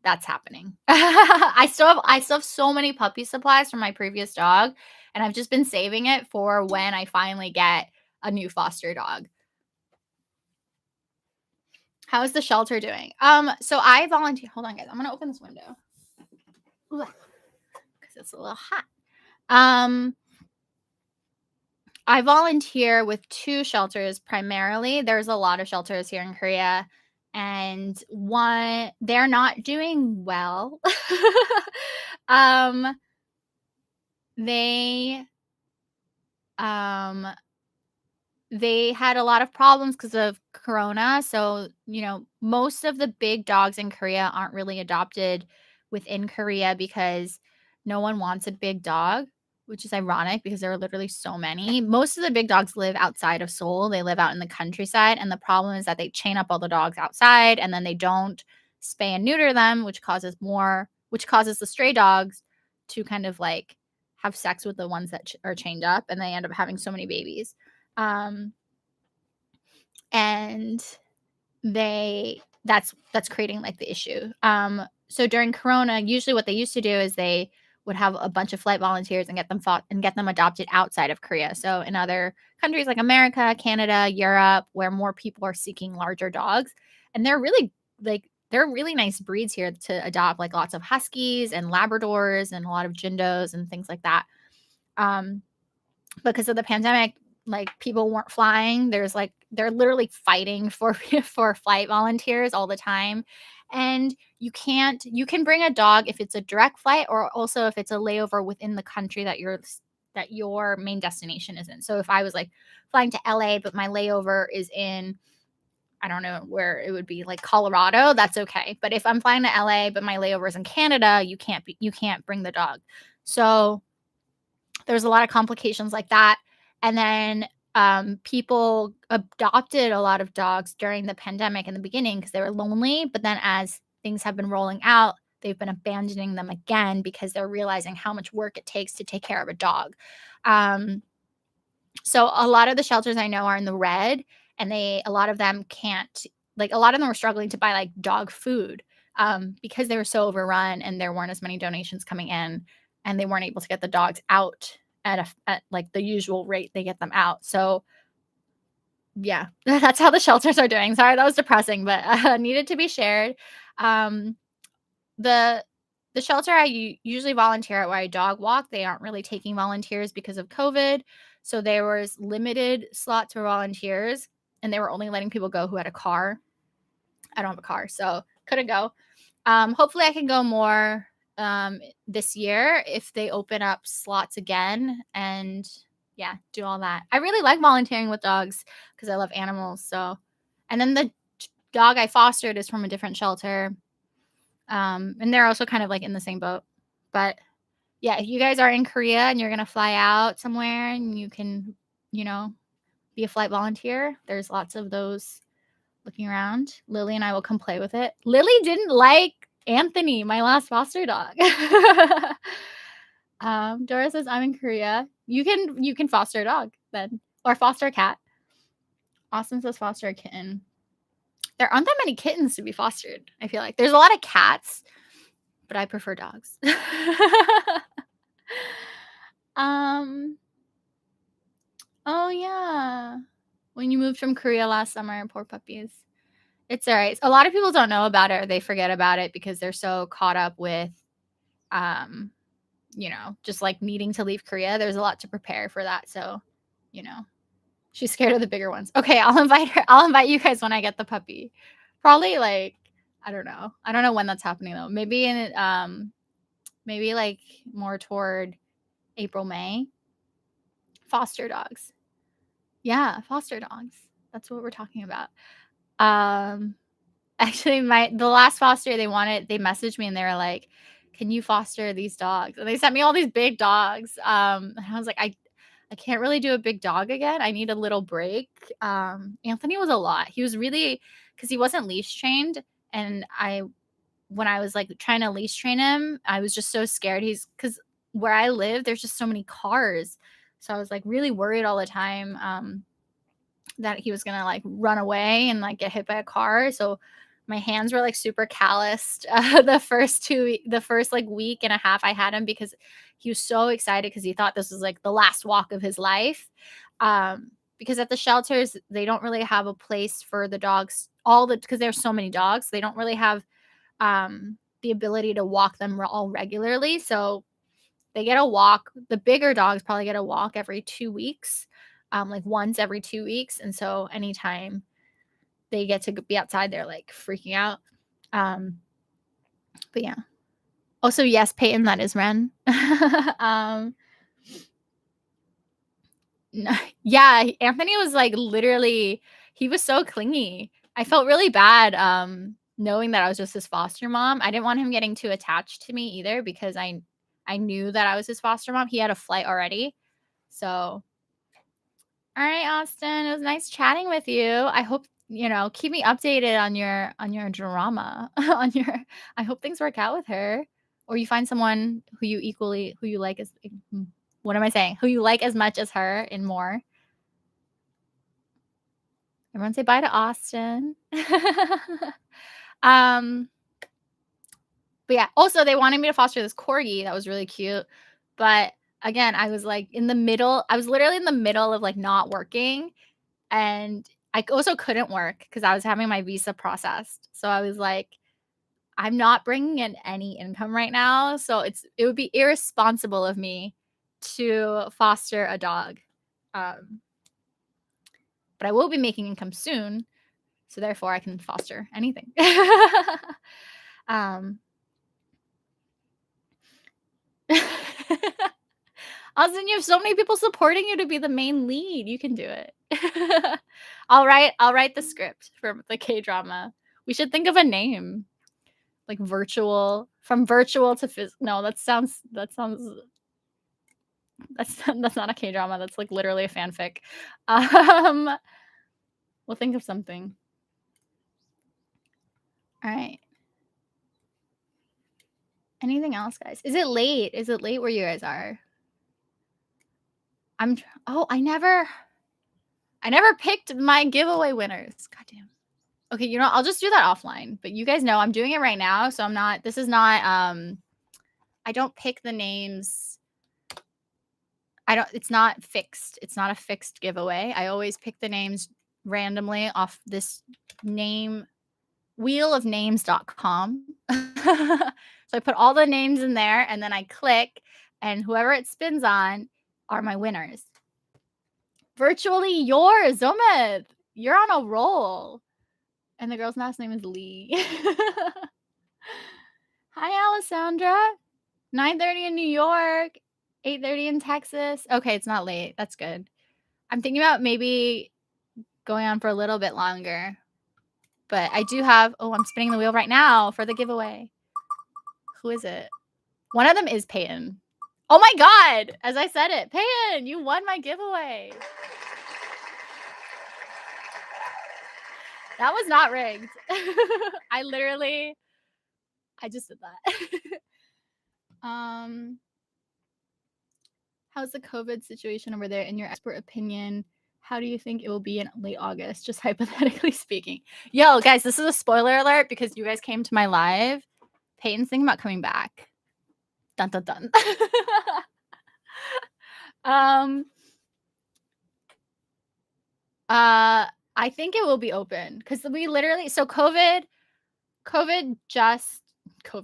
That's happening. I still have so many puppy supplies from my previous dog, and I've just been saving it for when I finally get a new foster dog. How is the shelter doing? So I volunteer. Hold on, guys. I'm gonna open this window because it's a little hot. Um, I volunteer with 2 shelters primarily. There's a lot of shelters here in Korea, and one they're not doing well. Um, they, um they had a lot of problems because of corona, so, most of the big dogs in Korea aren't really adopted within Korea because no one wants a big dog, which is ironic because there are literally so many. Most of the big dogs live outside of Seoul, they live out in the countryside, and the problem is that they chain up all the dogs outside, and then they don't spay and neuter them, which causes the stray dogs to kind of, like, have sex with the ones that are chained up, and they end up having so many babies. Um, and that's creating like the issue. So during Corona, usually what they used to do is they would have a bunch of flight volunteers and get them adopted outside of Korea. So in other countries like America, Canada, Europe, where more people are seeking larger dogs, and they're really nice breeds here to adopt, like lots of huskies and Labradors and a lot of Jindos and things like that. Um, because of the pandemic, like people weren't flying. They're literally fighting for for flight volunteers all the time. And you can bring a dog if it's a direct flight or also if it's a layover within the country that your main destination is in. So if I was like flying to LA but my layover is in I don't know where it would be, like Colorado, that's okay. But if I'm flying to LA but my layover is in Canada, you can't bring the dog. So there's a lot of complications like that. And then people adopted a lot of dogs during the pandemic in the beginning because they were lonely. But then as things have been rolling out, they've been abandoning them again because they're realizing how much work it takes to take care of a dog. Um, so a lot of the shelters I know are in the red, and a lot of them can't, like, a lot of them were struggling to buy like dog food because they were so overrun and there weren't as many donations coming in, and they weren't able to get the dogs out at like the usual rate they get them out. So yeah, that's how the shelters are doing. Sorry, that was depressing, but needed to be shared. Um, the the shelter usually volunteer at where I dog walk, they aren't really taking volunteers because of COVID, so there was limited slots for volunteers, and they were only letting people go who had a car. I don't have a car, so couldn't go. Hopefully I can go more this year if they open up slots again, and yeah, do all that. I really like volunteering with dogs because I love animals. So, and then the dog I fostered is from a different shelter. And they're also kind of like in the same boat. But yeah, if you guys are in Korea and you're gonna fly out somewhere and you can, you know, be a flight volunteer, there's lots of those looking around. Lily and I will come play with it. Lily didn't like Anthony, my last foster dog. Dora says I'm in Korea. You can foster a dog then, or foster a cat. Austin says foster a kitten. There aren't that many kittens to be fostered. I feel like there's a lot of cats, but I prefer dogs. um. Oh yeah. When you moved from Korea last summer, poor puppies. It's all right. A lot of people don't know about it or they forget about it because they're so caught up with um just like needing to leave Korea. There's a lot to prepare for that. So, you know, she's scared of the bigger ones. Okay, I'll invite her. I'll invite you guys when I get the puppy. Probably like I don't know. I don't know when that's happening though. Maybe maybe like more toward April, May. Foster dogs. Yeah, foster dogs. That's what we're talking about. Um Actually, the last foster they messaged me and they were like, "Can you foster these dogs?" And they sent me all these big dogs. And I was like, I can't really do a big dog again. I need a little break. Anthony was a lot. He was really because he wasn't leash trained, and when I was like trying to leash train him, I was just so scared. He's because where I live, there's just so many cars, so I was like really worried all the time. That he was gonna like run away and like get hit by a car. So my hands were like super calloused the first like week and a half I had him because he was so excited because he thought this was like the last walk of his life. Because at the shelters they don't really have a place for the dogs because there's so many dogs they don't really have the ability to walk them all regularly. So they get a walk. The bigger dogs probably get a walk every 2 weeks, like once every 2 weeks. And so anytime they get to be outside, they're like freaking out. But yeah. Also, yes, Peyton, that is Ren. Yeah, Anthony was like literally, he was so clingy. I felt really bad knowing that I was just his foster mom. I didn't want him getting too attached to me either because I knew that I was his foster mom. He had a flight already. So, all right, Austin, it was nice chatting with you. I hope, keep me updated on your drama. I hope things work out with her or you find someone who you like as what am I saying? Who you like as much as her and more. Everyone say bye to Austin. um But yeah, also they wanted me to foster this corgi that was really cute. But again, I was like I was literally in the middle of like not working. And I also couldn't work because I was having my visa processed. So I was like, I'm not bringing in any income right now. So it would be irresponsible of me to foster a dog. But I will be making income soon. So therefore I can foster anything. um Austin, you have so many people supporting you to be the main lead. You can do it. I'll write the script for the K-drama. We should think of a name. Like from virtual to no, that's that's not a K-drama. That's like literally a fanfic. We'll think of something. All right. Anything else, guys? Is it late? Is it late where you guys are? I never picked my giveaway winners. Goddamn. Okay, I'll just do that offline. But you guys know I'm doing it right now, so this is not I don't pick the names. It's not fixed. It's not a fixed giveaway. I always pick the names randomly off this name wheelofnames.com. So I put all the names in there and then I click and whoever it spins on are my winners. Virtually yours, Zometh. You're on a roll. And the girl's last name is Lee. Hi, Alessandra. 9:30 in New York, 8:30 in Texas. Okay, it's not late. That's good. I'm thinking about maybe going on for a little bit longer. But I do have I'm spinning the wheel right now for the giveaway. Who is it? One of them is Peyton. Oh my god! As I said it. Peyton, you won my giveaway. That was not rigged. I just did that. How's the COVID situation over there in your expert opinion? How do you think it will be in late August? Just hypothetically speaking. Yo, guys, this is a spoiler alert because you guys came to my live. Peyton's thinking about coming back. Dun dun dun. I think it will be open because we literally COVID just so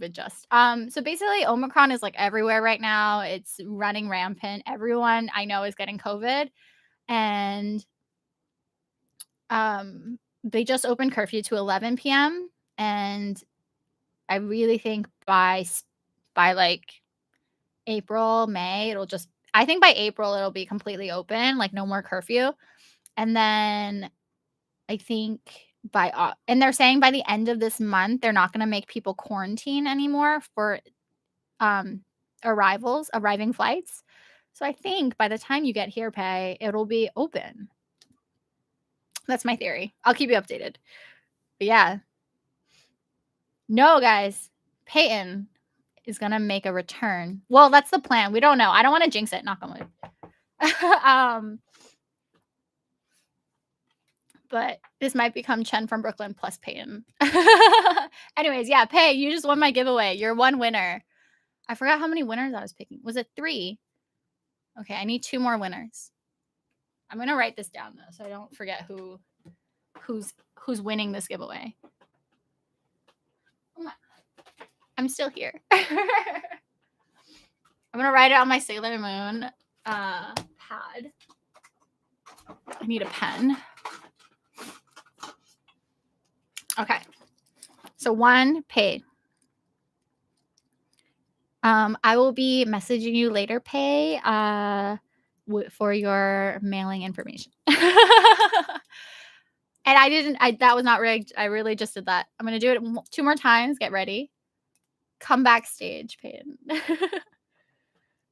basically Omicron is like everywhere right now. It's running rampant. Everyone I know is getting COVID, and they just opened curfew to 11 p.m. and I really think by like April, May, I think by April it'll be completely open, like no more curfew. And then I think and they're saying by the end of this month, they're not going to make people quarantine anymore for arriving flights. So I think by the time you get here, it'll be open. That's my theory. I'll keep you updated. But yeah. No, guys. Peyton is going to make a return. Well, that's the plan. We don't know. I don't want to jinx it. Knock on wood. But this might become Chen from Brooklyn plus Peyton. Anyways, yeah, Pei, you just won my giveaway. You're one winner. I forgot how many winners I was picking. Was it 3? Okay, I need 2 more winners. I'm gonna write this down though, so I don't forget who's winning this giveaway. Oh my. I'm still here. I'm gonna write it on my Sailor Moon pad. I need a pen. Okay. So 1 paid. I will be messaging you later, Pei, for your mailing information. And that was not rigged. I really just did that. I'm going to do it 2 more times. Get ready. Come backstage, Peyton.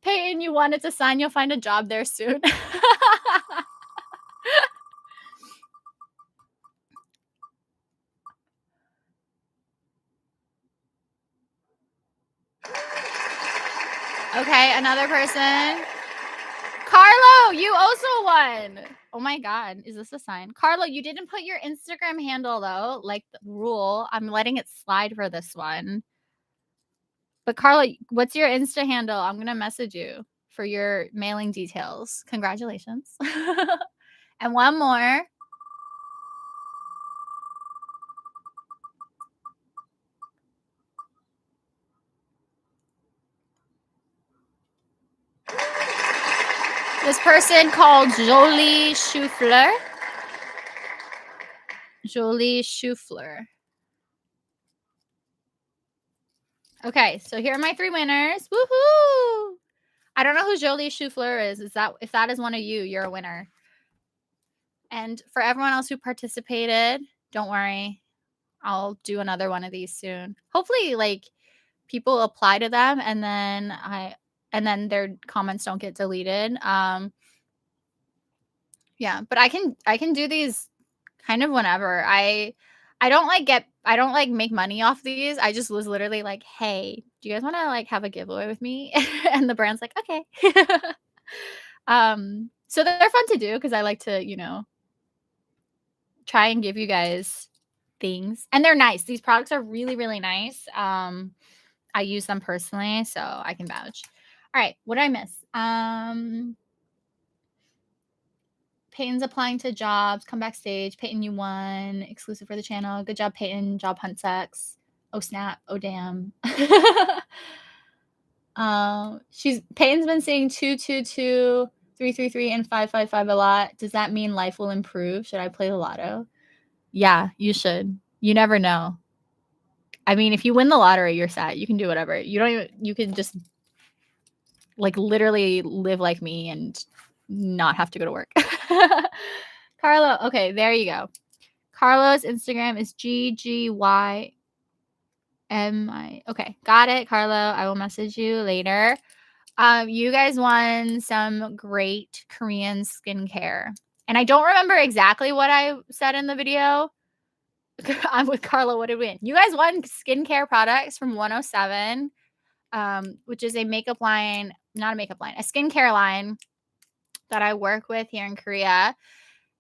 Peyton, you wanted to sign. You'll find a job there soon. Okay, another person. Carlo, you also won. Oh my god, is this a sign? Carlo, you didn't put your Instagram handle though, like the rule. I'm letting it slide for this one. But Carlo, what's your Insta handle? I'm going to message you for your mailing details. Congratulations. And one more. This person called Jolie Choufleur. Jolie Choufleur. Okay, so here are my 3 winners. Woohoo! I don't know who Jolie Choufleur is. If that is one of you, you're a winner. And for everyone else who participated, don't worry. I'll do another one of these soon. Hopefully, like people apply to them and then their comments don't get deleted. Yeah, but I can do these kind of whenever. I don't like make money off these. I just was literally like, "Hey, do you guys want to like have a giveaway with me?" And the brand's like, "Okay." So they're fun to do because I like to, try and give you guys things. And they're nice. These products are really, really nice. I use them personally, so I can vouch. All right, what did I miss? Peyton's applying to jobs. Come backstage. Peyton, you won. Exclusive for the channel. Good job, Peyton. Job hunt sex. Oh snap. Oh damn. Peyton's been saying 222, 333, and 555 a lot. Does that mean life will improve? Should I play the lotto? Yeah, you should. You never know. I mean, if you win the lottery, you're set. You can do whatever. You can just like, literally live like me and not have to go to work. Carlo, okay, there you go. Carlo's Instagram is GGYMI. Okay, got it, Carlo. I will message you later. You guys won some great Korean skincare. And I don't remember exactly what I said in the video. I'm with Carla. What did we win? You guys won skincare products from 107, which is a makeup line, not a makeup line, a skincare line that I work with here in Korea.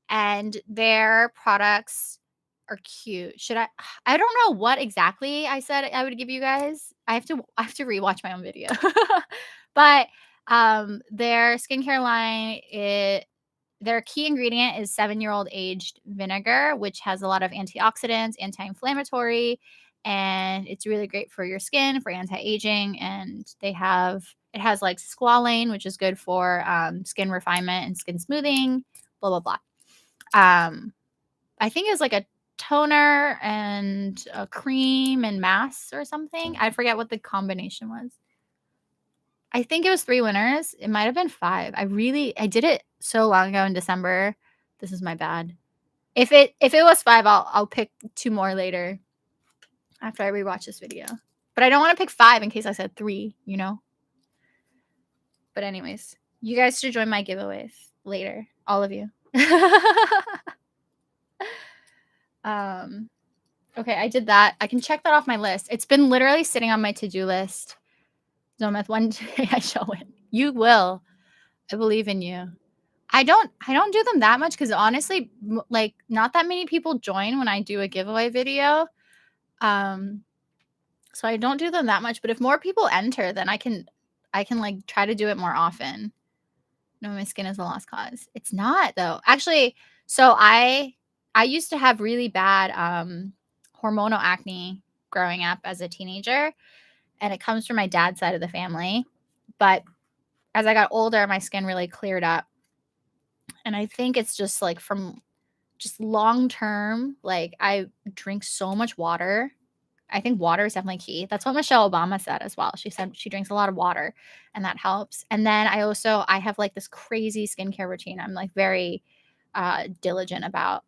And their products are cute. Should I don't know what exactly I said I would give you guys. I have to rewatch my own video. But their skincare line, their key ingredient is 7-year-old aged vinegar, which has a lot of antioxidants, anti-inflammatory, and it's really great for your skin, for anti-aging. And it has like squalane, which is good for skin refinement and skin smoothing, blah blah blah. I think it's like a toner and a cream and mask or something. I forget what the combination was. I think it was 3 winners. It might have been 5. I did it so long ago in December. This is my bad. If it was 5, I'll pick 2 more later after I rewatch this video. But I don't want to pick 5 in case I said 3, you know? But anyways, you guys should join my giveaways later. All of you. Okay, I did that. I can check that off my list. It's been literally sitting on my to-do list. Zometh, one day I shall win. You will. I believe in you. I don't do them that much because honestly, like not that many people join when I do a giveaway video. So I don't do them that much. But if more people enter, then I can like try to do it more often. No, my skin is a lost cause. It's not though. Actually, so I used to have really bad hormonal acne growing up as a teenager, and it comes from my dad's side of the family. But as I got older, my skin really cleared up. And I think it's just like from just long term, like I drink so much water. I think water is definitely key. That's what Michelle Obama said as well. She said she drinks a lot of water and that helps. And then I have like this crazy skincare routine. I'm like very diligent about.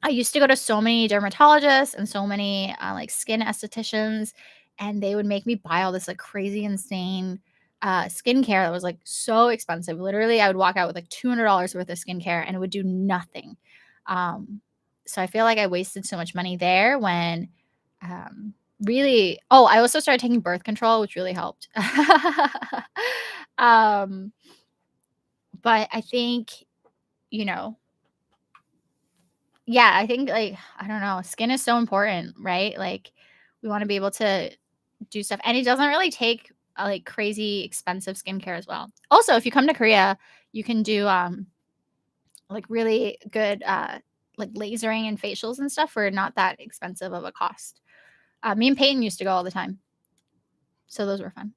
I used to go to so many dermatologists and so many like skin estheticians, and they would make me buy all this like crazy, insane skincare that was like so expensive. Literally, I would walk out with like $200 worth of skincare and it would do nothing. So I feel like I wasted so much money there when really, oh, I also started taking birth control, which really helped. um, but I think, you know, yeah, I think, like, I don't know, skin is so important, right? Like, we wanna be able to do stuff, and it doesn't really take, like, crazy expensive skincare as well. Also, if you come to Korea, you can do, like, really good, like, lasering and facials and stuff for not that expensive of a cost. Me and Peyton used to go all the time, so those were fun.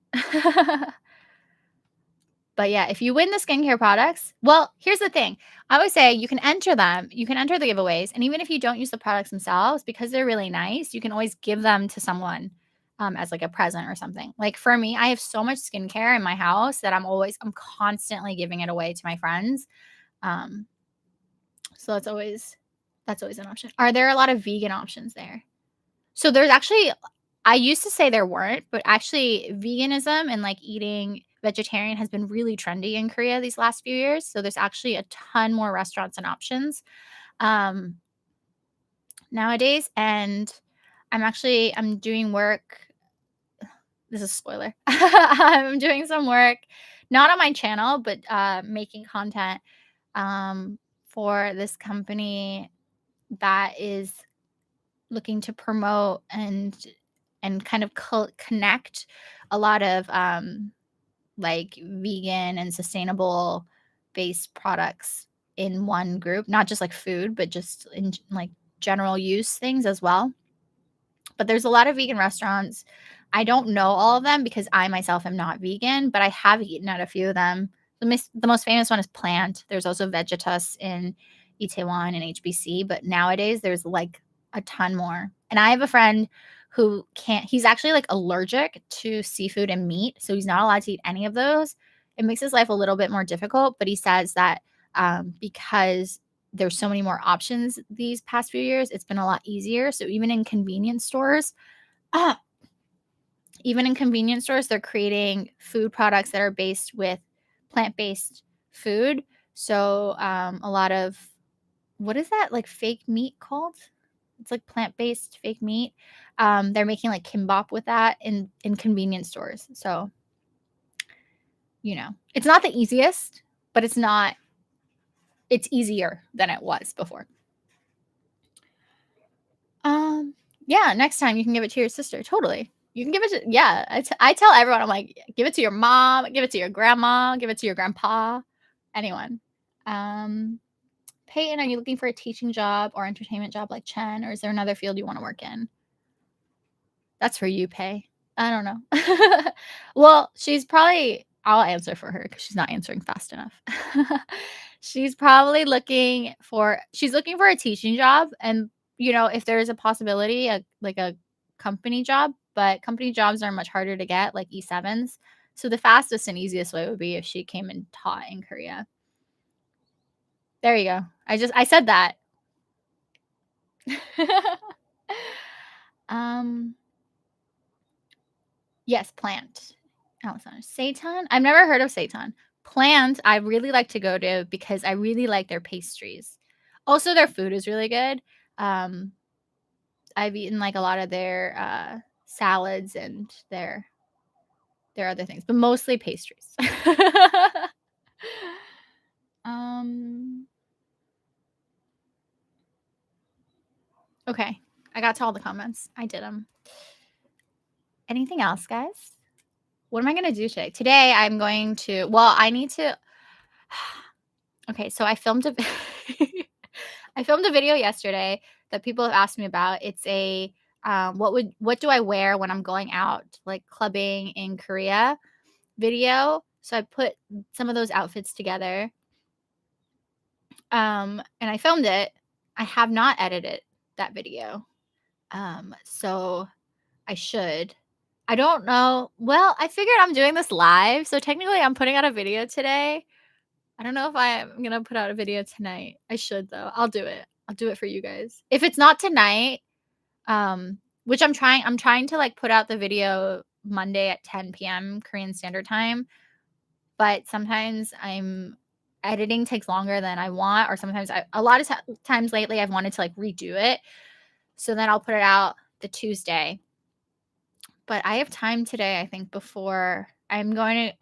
But yeah, if you win the skincare products, well, here's the thing. I always say you can enter them. You can enter the giveaways. And even if you don't use the products themselves, because they're really nice, you can always give them to someone as like a present or something. Like for me, I have so much skincare in my house that I'm constantly giving it away to my friends. Um, so that's always an option. Are there a lot of vegan options there? So there's actually, I used to say there weren't, but actually veganism and like eating vegetarian has been really trendy in Korea these last few years. So there's actually a ton more restaurants and options um, nowadays. And I'm doing work. This is a spoiler. I'm doing some work, not on my channel, but making content for this company that is looking to promote and kind of connect a lot of like vegan and sustainable based products in one group, not just like food, but just in like general use things as well. But there's a lot of vegan restaurants. I don't know all of them because I myself am not vegan, but I have eaten at a few of them. The most famous one is Plant. There's also Vegetus in Itaewon and HBC, but nowadays there's like a ton more. And I have a friend who can't he's actually, like, allergic to seafood and meat, so he's not allowed to eat any of those. It makes his life a little bit more difficult, but he says that, because there's so many more options these past few years, it's been a lot easier, so uh, even in convenience stores, they're creating food products that are based with plant-based food. So, a lot of what is that, like, fake meat called? It's like plant-based fake meat. They're making, like, kimbap with that in convenience stores. So, it's not the easiest, but it's easier than it was before. Um, yeah, next time you can give it to your sister, totally. You can give it to yeah, I tell everyone, I'm like, "Give it to your mom, give it to your grandma, give it to your grandpa, anyone." Um, Peyton, are you looking for a teaching job or entertainment job like Chen, or is there another field you wanna work in? That's for you, Pay. I don't know. Well, I'll answer for her because she's not answering fast enough. She's looking for a teaching job and, if there is a possibility, a company job, but company jobs are much harder to get, like E7s. So the fastest and easiest way would be if she came and taught in Korea. There you go. I said that. Um Yes, plant. Alexander. Seitan? I've never heard of Seitan. Plant, I really like to go to because I really like their pastries. Also, their food is really good. Um, I've eaten like a lot of their salads and their other things, but mostly pastries. um, okay, I got to all the comments. I did them. Anything else, guys? What am I gonna do today? Today, I'm going to. Well, I need to. Okay, so I filmed a I filmed a video yesterday that people have asked me about. It's a what do I wear when I'm going out like clubbing in Korea video. So I put some of those outfits together. And I filmed it. I have not edited that video. So I should. I don't know. Well, I figured I'm doing this live, so technically I'm putting out a video today. I don't know if I'm gonna put out a video tonight. I should though. I'll do it. I'll do it for you guys. If it's not tonight, which I'm trying to like put out the video Monday at 10 p.m. Korean Standard Time, but sometimes editing takes longer than I want, or sometimes a lot of times lately I've wanted to like redo it. So then I'll put it out the Tuesday. But I have time today, I think, before I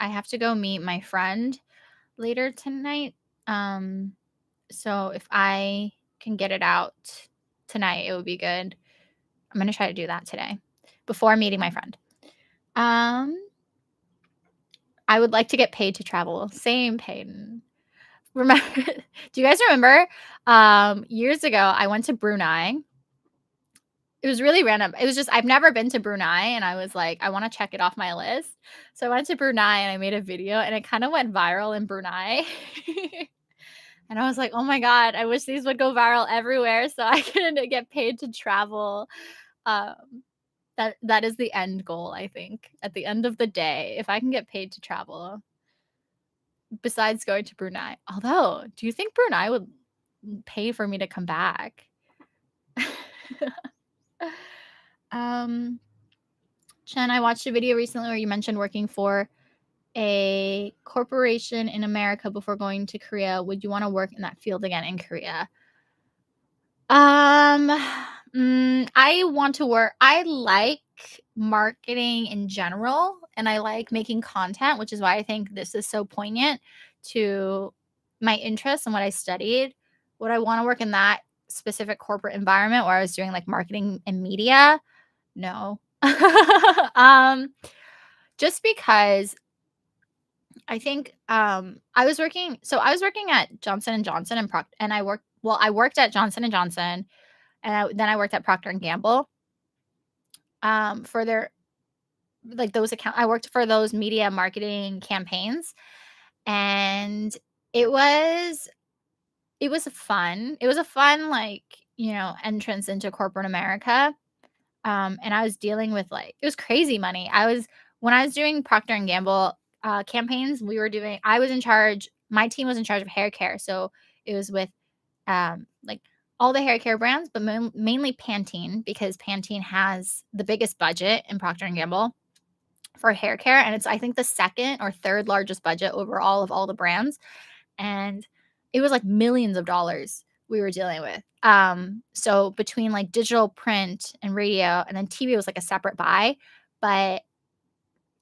have to go meet my friend later tonight. So if I can get it out tonight, it would be good. I'm gonna try to do that today before meeting my friend. Um, I would like to get paid to travel. Same, Peyton. Remember? Do you guys remember? Years ago, I went to Brunei. It was really random. It was just I've never been to Brunei, and I was like, I want to check it off my list. So I went to Brunei and I made a video, and it kind of went viral in Brunei. And I was like, "Oh my god, I wish these would go viral everywhere so I can get paid to travel." Um, that is the end goal, I think. At the end of the day, if I can get paid to travel, besides going to Brunei. Although, do you think Brunei would pay for me to come back? um, Chen, I watched a video recently where you mentioned working for a corporation in America before going to Korea. Would you want to work in that field again in Korea? Um, I like marketing in general, and I like making content, which is why I think this is so poignant to my interests and what I studied. Would I wanna work in that specific corporate environment where I was doing, like, marketing and media? No. Um, just because I think, I was working at Johnson& and Johnson and I worked at Johnson& and Johnson and then I worked at Procter& and Gamble, for their like, those account I worked for those media marketing campaigns, and it was it was a fun, like, entrance into corporate America, And I was dealing with, like, it was crazy money. When I was doing Procter& and Gamble, campaigns, I was in charge my team was in charge of hair care, so it was with, like, all the hair care brands, but mainly Pantene, because Pantene has the biggest budget in Procter& and Gamble for hair care, and it's, I think, the 2nd or 3rd largest budget overall of all the brands, and it was, like, millions of dollars we were dealing with. So between, like, digital, print, and radio, and then TV was, like, a separate buy, but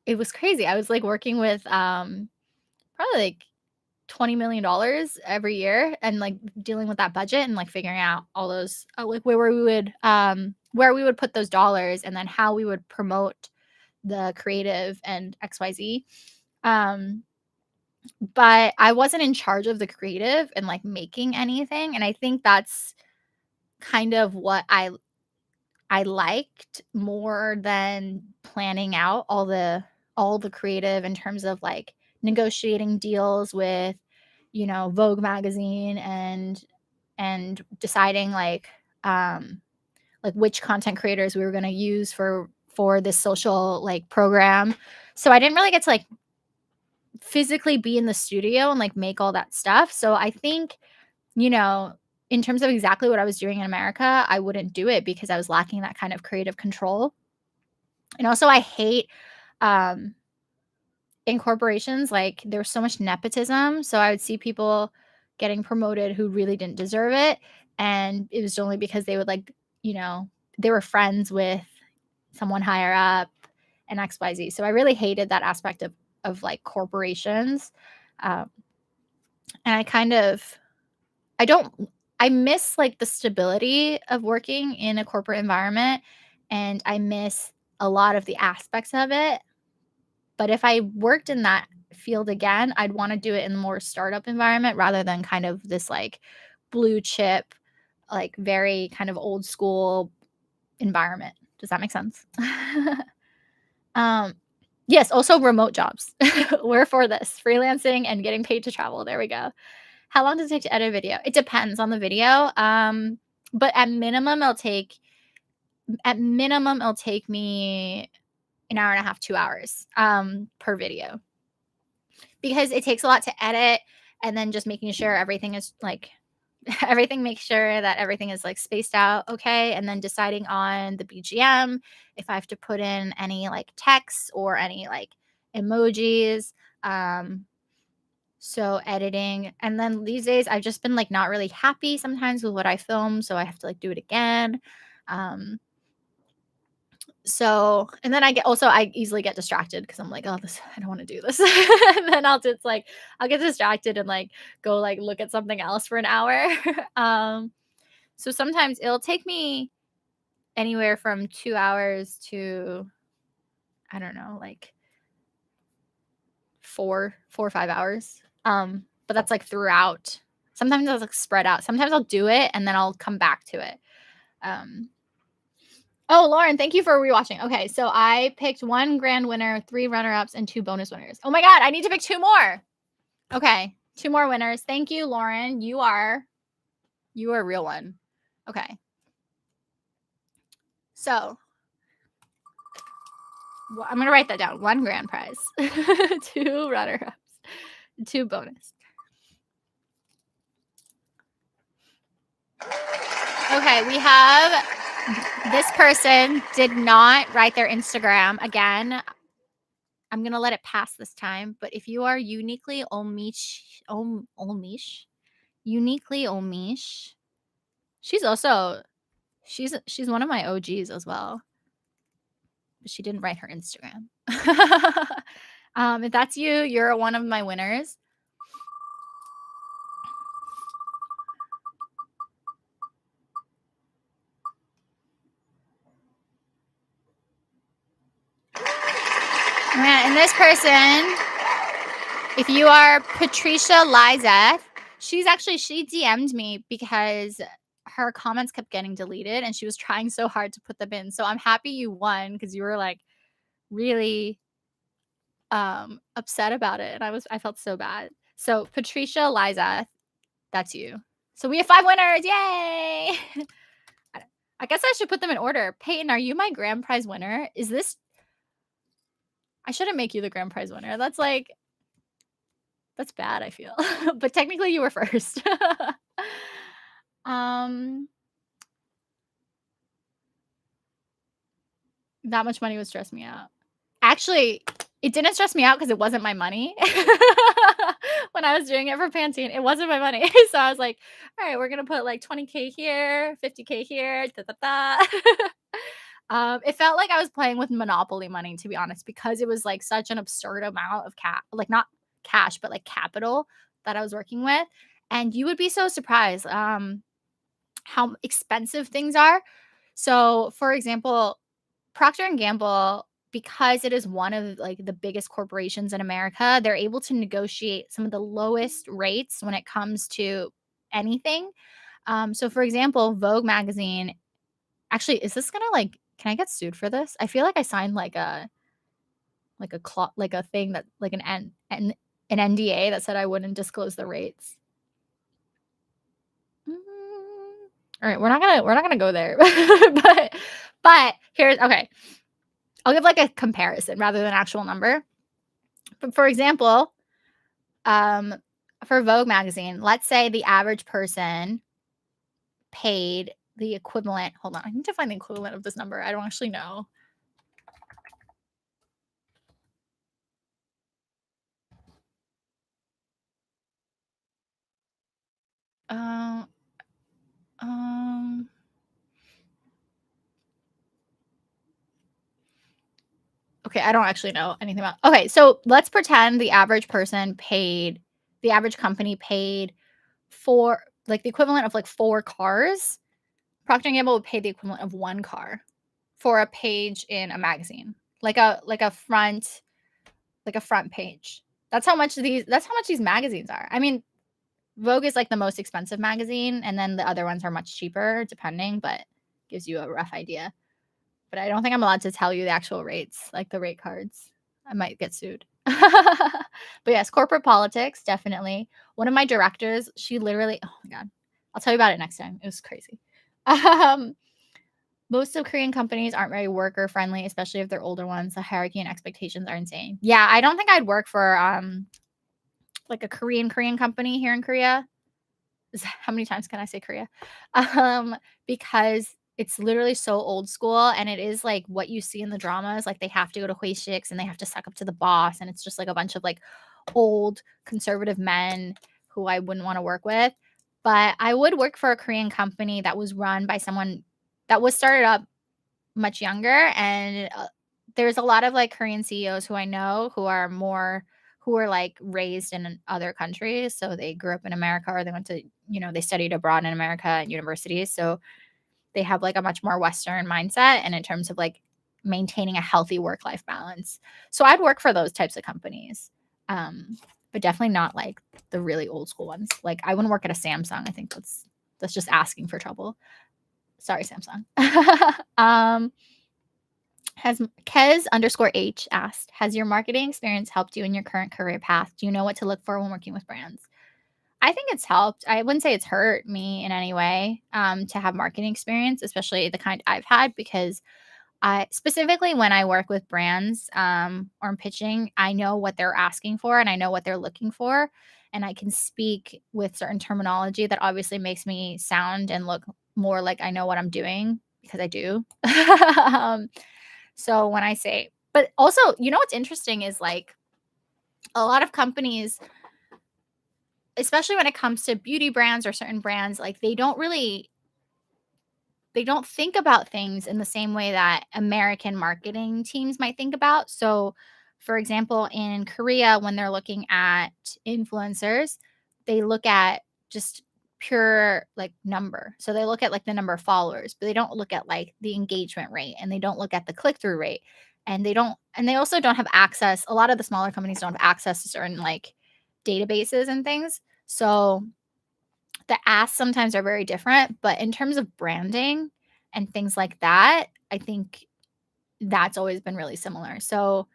it was crazy. I was, like, working with, probably, like, $20 million every year, and, like, dealing with that budget and, like, figuring out all those, like, where we would put those dollars, and then how we would promote the creative and XYZ. Um, but I wasn't in charge of the creative and, like, making anything, and I think that's kind of what I liked more than planning out all the creative in terms of, like, negotiating deals with, Vogue magazine, and deciding, like which content creators we were gonna use for this social, like, program. So I didn't really get to, like, physically be in the studio and, like, make all that stuff. So I think, you know, in terms of exactly what I was doing in America, I wouldn't do it because I was lacking that kind of creative control. And also I hate, um, in corporations, like, there's so much nepotism, so I would see people getting promoted who really didn't deserve it, and it was only because they would, like, you know, they were friends with someone higher up and XYZ. So I really hated that aspect of, like, corporations, um, and I don't I miss, like, the stability of working in a corporate environment, and I miss a lot of the aspects of it. But if I worked in that field again, I'd wanna do it in a more startup environment rather than kind of this, like, blue chip, like, very kind of old school environment. Does that make sense? Um, yes, also remote jobs. We're for this, freelancing and getting paid to travel. There we go. How long does it take to edit a video? It depends on the video, but at minimum, it'll take me an hour and a half, 2 hours, per video, because it takes a lot to edit, and then just making sure everything is, like, make sure that everything is, like, spaced out okay, and then deciding on the BGM, if I have to put in any, like, text or any, like, emojis, so editing. And then these days I've just been, like, not really happy sometimes with what I film, so I have to, like, do it again. Um, so and then I easily get distracted because I'm like, "Oh, this I don't wanna do this." And then I'll get distracted and, like, go, like, look at something else for an hour. Um, so sometimes it'll take me anywhere from 2 hours to, I don't know, like, 4 or 5 hours. But that's, like, throughout. Sometimes it's, like, spread out. Sometimes I'll do it and then I'll come back to it. Um Oh, Lauren, thank you for rewatching. Okay, so I picked 1 grand winner, 3 runner-ups, and 2 bonus winners. Oh my god, I need to pick 2 more. Okay, 2 more winners. Thank you, Lauren. You are a real one. Okay. So, I'm gonna write that down. 1 grand prize, 2 runner-ups, 2 bonus. Okay, we have this person did not write their Instagram. Again, I'm gonna let it pass this time, but if you are uniquely Omish, she's also she's one of my OGs as well, but she didn't write her Instagram. If that's you, you're one of my winners. Man, and this person, if you are Patricia Lizeth, she DM'd me because her comments kept getting deleted and she was trying so hard to put them in. So I'm happy you won because you were, like, really upset about it, and I felt so bad. So Patricia Lizeth, that's you. So we have 5 winners. Yay! I guess I should put them in order. Peyton, are you my grand prize winner? Is this I shouldn't make you the grand prize winner. That's like that's bad, I feel. But technically you were first. Um, that much money would stress me out. Actually, it didn't stress me out because it wasn't my money. When I was doing it for Pantene, it wasn't my money. So I was like, "All right, we're gonna put like 20K here, 50K here, da da da." It felt like I was playing with Monopoly money, to be honest, because it was like such an absurd amount of like not cash, but like capital that I was working with. And you would be so surprised how expensive things are. So, for example, Procter and Gamble, because it is one of like the biggest corporations in America, they're able to negotiate some of the lowest rates when it comes to anything. So for example, Vogue magazine, actually, is this gonna like can I get sued for this? I feel like I signed like a thing that like an NDA that said I wouldn't disclose the rates. All right, we're not gonna go there. But here's okay. I'll give like a comparison rather than actual number. But for example, um, for Vogue magazine, let's say the average person paid the equivalent. Hold on, I need to find the equivalent of this number. I don't actually know. Um, um, okay, I don't actually know anything about. Okay, so let's pretend the average company paid for like the equivalent of like 4 cars. Procter and Gamble would pay the equivalent of 1 car for a page in a magazine, like a front page. That's how much these magazines are. I mean, Vogue is like the most expensive magazine, and then the other ones are much cheaper, depending, but gives you a rough idea. But I don't think I'm allowed to tell you the actual rates, like the rate cards. I might get sued. But yes, corporate politics, definitely. One of my directors, she literally, oh my God, I'll tell you about it next time. It was crazy. Um, Most of Korean companies aren't very worker friendly, especially if they're older ones. The hierarchy and expectations are insane. Yeah, I don't think I'd work for like a Korean company here in Korea. How many times can I say Korea? Because it's literally so old school and it is like what you see in the dramas. Like they have to go to Huishiks and they have to suck up to the boss. And it's just like a bunch of like old conservative men who I wouldn't want to work with. But I would work for a Korean company that was run by someone that was started up much younger. And there's a lot of like Korean CEOs who I know who are like raised in other countries. So they grew up in America or they went to, they studied abroad in America at universities. So they have like a much more Western mindset and in terms of like maintaining a healthy work life balance. So I'd work for those types of companies. But definitely not like the really old school ones. Like I wouldn't work at a Samsung. I think that's just asking for trouble. Sorry, Samsung. um, has Kez underscore H asked, has your marketing experience helped you in your current career path? Do you know what to look for when working with brands? I think it's helped. I wouldn't say it's hurt me in any way to have marketing experience, especially the kind I've had, because I specifically when I work with brands or I'm pitching, I know what they're asking for and I know what they're looking for. And I can speak with certain terminology that obviously makes me sound and look more like I know what I'm doing because I do. um, so when I say, but also, what's interesting is like a lot of companies, especially when it comes to beauty brands or certain brands, like they don't think about things in the same way that American marketing teams might think about. So, for example, in Korea, when they're looking at influencers, they look at just pure like number. So they look at like the number of followers, but they don't look at like the engagement rate and they don't look at the click through rate. And they also don't have access. A lot of the smaller companies don't have access to certain like databases and things. So the asks sometimes are very different, but in terms of branding and things like that, I think that's always been really similar. So,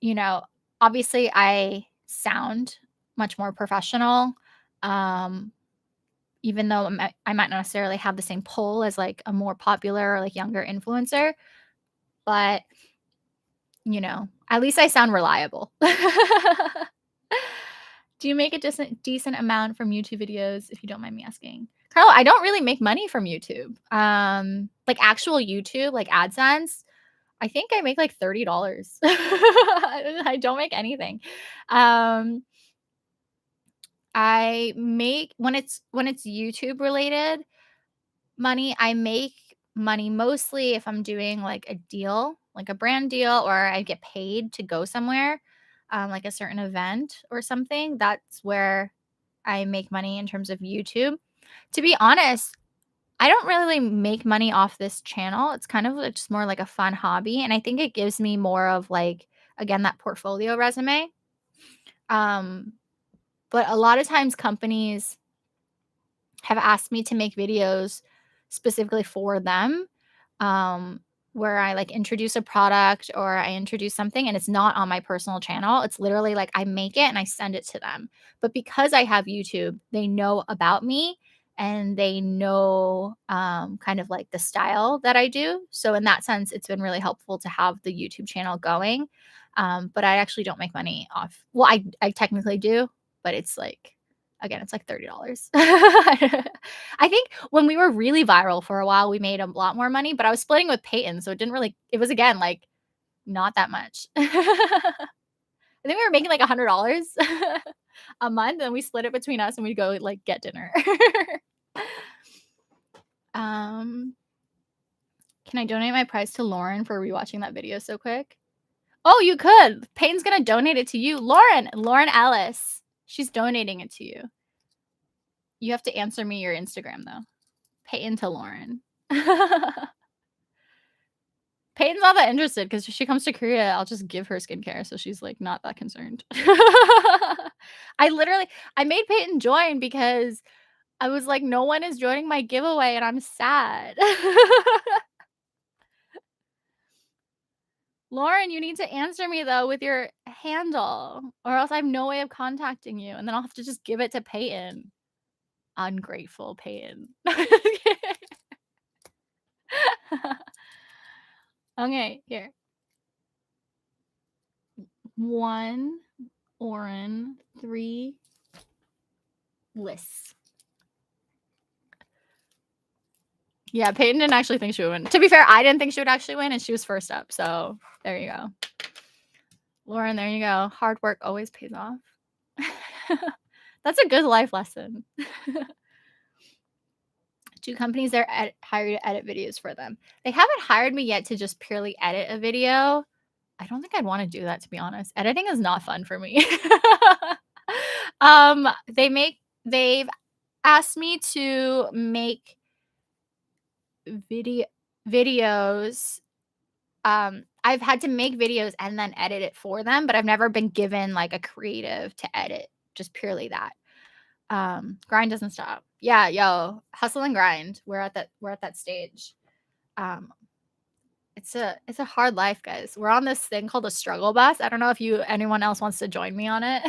you know, obviously I sound much more professional. Um, even though I might not necessarily have the same pull as like a more popular or like younger influencer, but at least I sound reliable. Do you make a decent amount from YouTube videos, if you don't mind me asking? Carla, I don't really make money from YouTube. Like actual YouTube, like AdSense, I think I make like $30. I don't make anything. I make when it's YouTube related money, I make money mostly if I'm doing like a deal, like a brand deal, or I get paid to go somewhere, like a certain event or something. That's where I make money in terms of YouTube. To be honest, I don't really make money off this channel. It's kind of like just more like a fun hobby. And I think it gives me more of like, again, that portfolio resume. Um, but a lot of times companies have asked me to make videos specifically for them, um, where I like introduce a product or I introduce something and it's not on my personal channel. It's literally like I make it and I send it to them. But because I have YouTube, they know about me and they know kind of like the style that I do. So, in that sense, it's been really helpful to have the YouTube channel going. But I actually don't make money off. Well, I technically do, but it's like again, it's like $30. I think when we were really viral for a while, we made a lot more money, but I was splitting with Peyton, so it was again like not that much. I think we were making like $100 a month, and we split it between us, and we'd go like get dinner. um, can I donate my prize to Lauren for rewatching that video so quick? Oh, you could. Peyton's gonna donate it to you, Lauren Ellis. She's donating it to you. You have to answer me your Instagram though. Peyton to Lauren. Peyton's not that interested because if she comes to Korea, I'll just give her skincare. So she's like not that concerned. I made Peyton join because I was like, no one is joining my giveaway and I'm sad. Lauren, you need to answer me though with your handle, or else I have no way of contacting you. And then I'll have to just give it to Peyton. Ungrateful Peyton. Okay, here. 1 Oren, 3 lists. Yeah, Peyton didn't actually think she would win. To be fair, I didn't think she would actually win, and she was first up. So there you go. Lauren, there you go. Hard work always pays off. That's a good life lesson. Do companies there hire you to edit videos for them? They haven't hired me yet to just purely edit a video. I don't think I'd want to do that, to be honest. Editing is not fun for me. They've asked me to make videos. I've had to make videos and then edit it for them, but I've never been given like a creative to edit, just purely that. Grind doesn't stop. Yeah, yo, hustle and grind. We're at that stage. It's a hard life, guys. We're on this thing called a struggle bus. I don't know if anyone else wants to join me on it.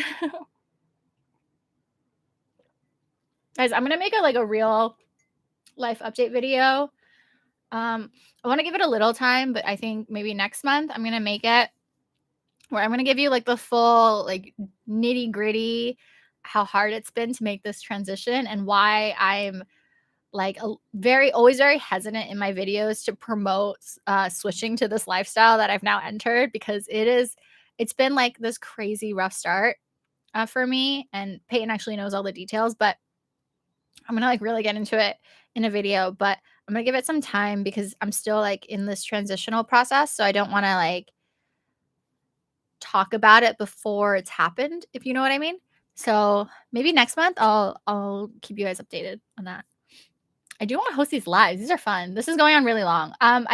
Guys, I'm gonna make a real life update video. I want to give it a little time, but I think maybe next month I'm gonna make it where I'm gonna give you like the full like nitty gritty how hard it's been to make this transition and why I'm like always very hesitant in my videos to promote switching to this lifestyle that I've now entered, because it's been like this crazy rough start for me, and Peyton actually knows all the details, but I'm gonna like really get into it in a video. But I'm gonna give it some time because I'm still like in this transitional process, so I don't want to like talk about it before it's happened, if you know what I mean. So maybe next month I'll keep you guys updated on that. I do want to host these lives. These are fun. This is going on really long. I'm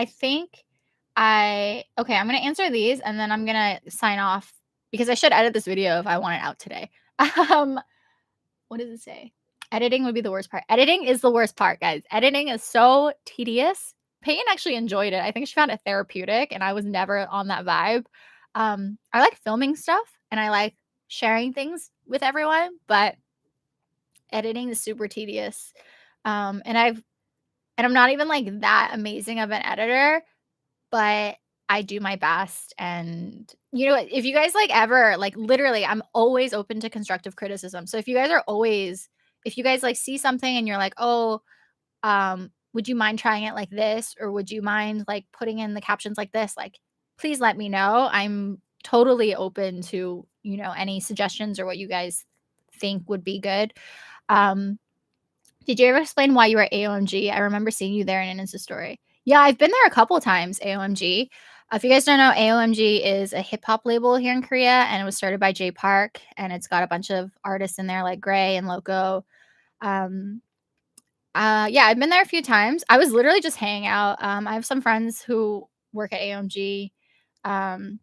gonna answer these and then I'm gonna sign off because I should edit this video if I want it out today. What does it say? Editing would be the worst part. Editing is the worst part, guys. Editing is so tedious. Peyton actually enjoyed it. I think she found it therapeutic, and I was never on that vibe. I like filming stuff and I like sharing things with everyone, but Editing is super tedious. And I'm not even, like, that amazing of an editor, but I do my best, and, you know, if you guys, like, ever like, literally, I'm always open to constructive criticism, so if you guys, like, see something and you're like, "Oh, would you mind trying it like this, or would you mind, like, putting in the captions like this?" Like, please let me know. I'm totally open to, any suggestions or what you guys think would be good. Um, did you ever explain why you were AOMG? I remember seeing you there in an Insta story. Yeah, I've been there a couple times, AOMG. If you guys don't know, AOMG is a hip hop label here in Korea, and it was started by Jay Park, and it's got a bunch of artists in there like Gray and Loco. Um, yeah, I've been there a few times. I was literally just hanging out. I have some friends who work at AOMG. Um,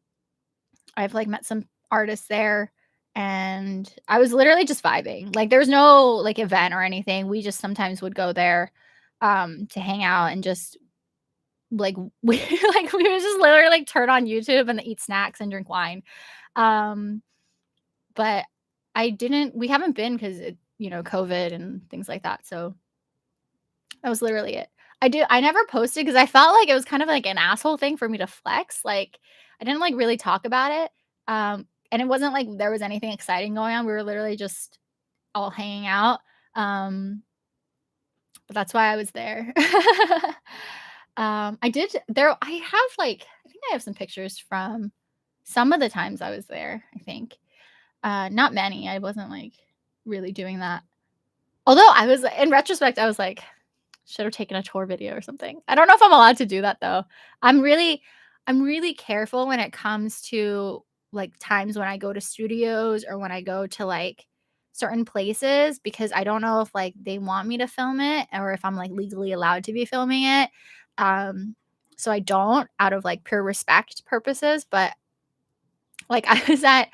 I've like met some artists there, and I was literally just vibing. Like there was no like event or anything. We just sometimes would go there to hang out and just like we like we would just literally like turn on YouTube and eat snacks and drink wine. Um but we haven't been cuz COVID and things like that. So that was literally it. I never posted because I felt like it was kind of like an asshole thing for me to flex. Like I didn't like really talk about it. And it wasn't like there was anything exciting going on. We were literally just all hanging out. But that's why I was there. I have like I think I have some pictures from some of the times I was there, I think. Not many. I wasn't like really doing that. Although I was in retrospect, I was like, should have taken a tour video or something. I don't know if I'm allowed to do that though. I'm really I'm really careful when it comes to like times when I go to studios or when I go to like certain places because I don't know if like they want me to film it or if I'm like legally allowed to be filming it. Um so I don't out of like pure respect purposes, but like I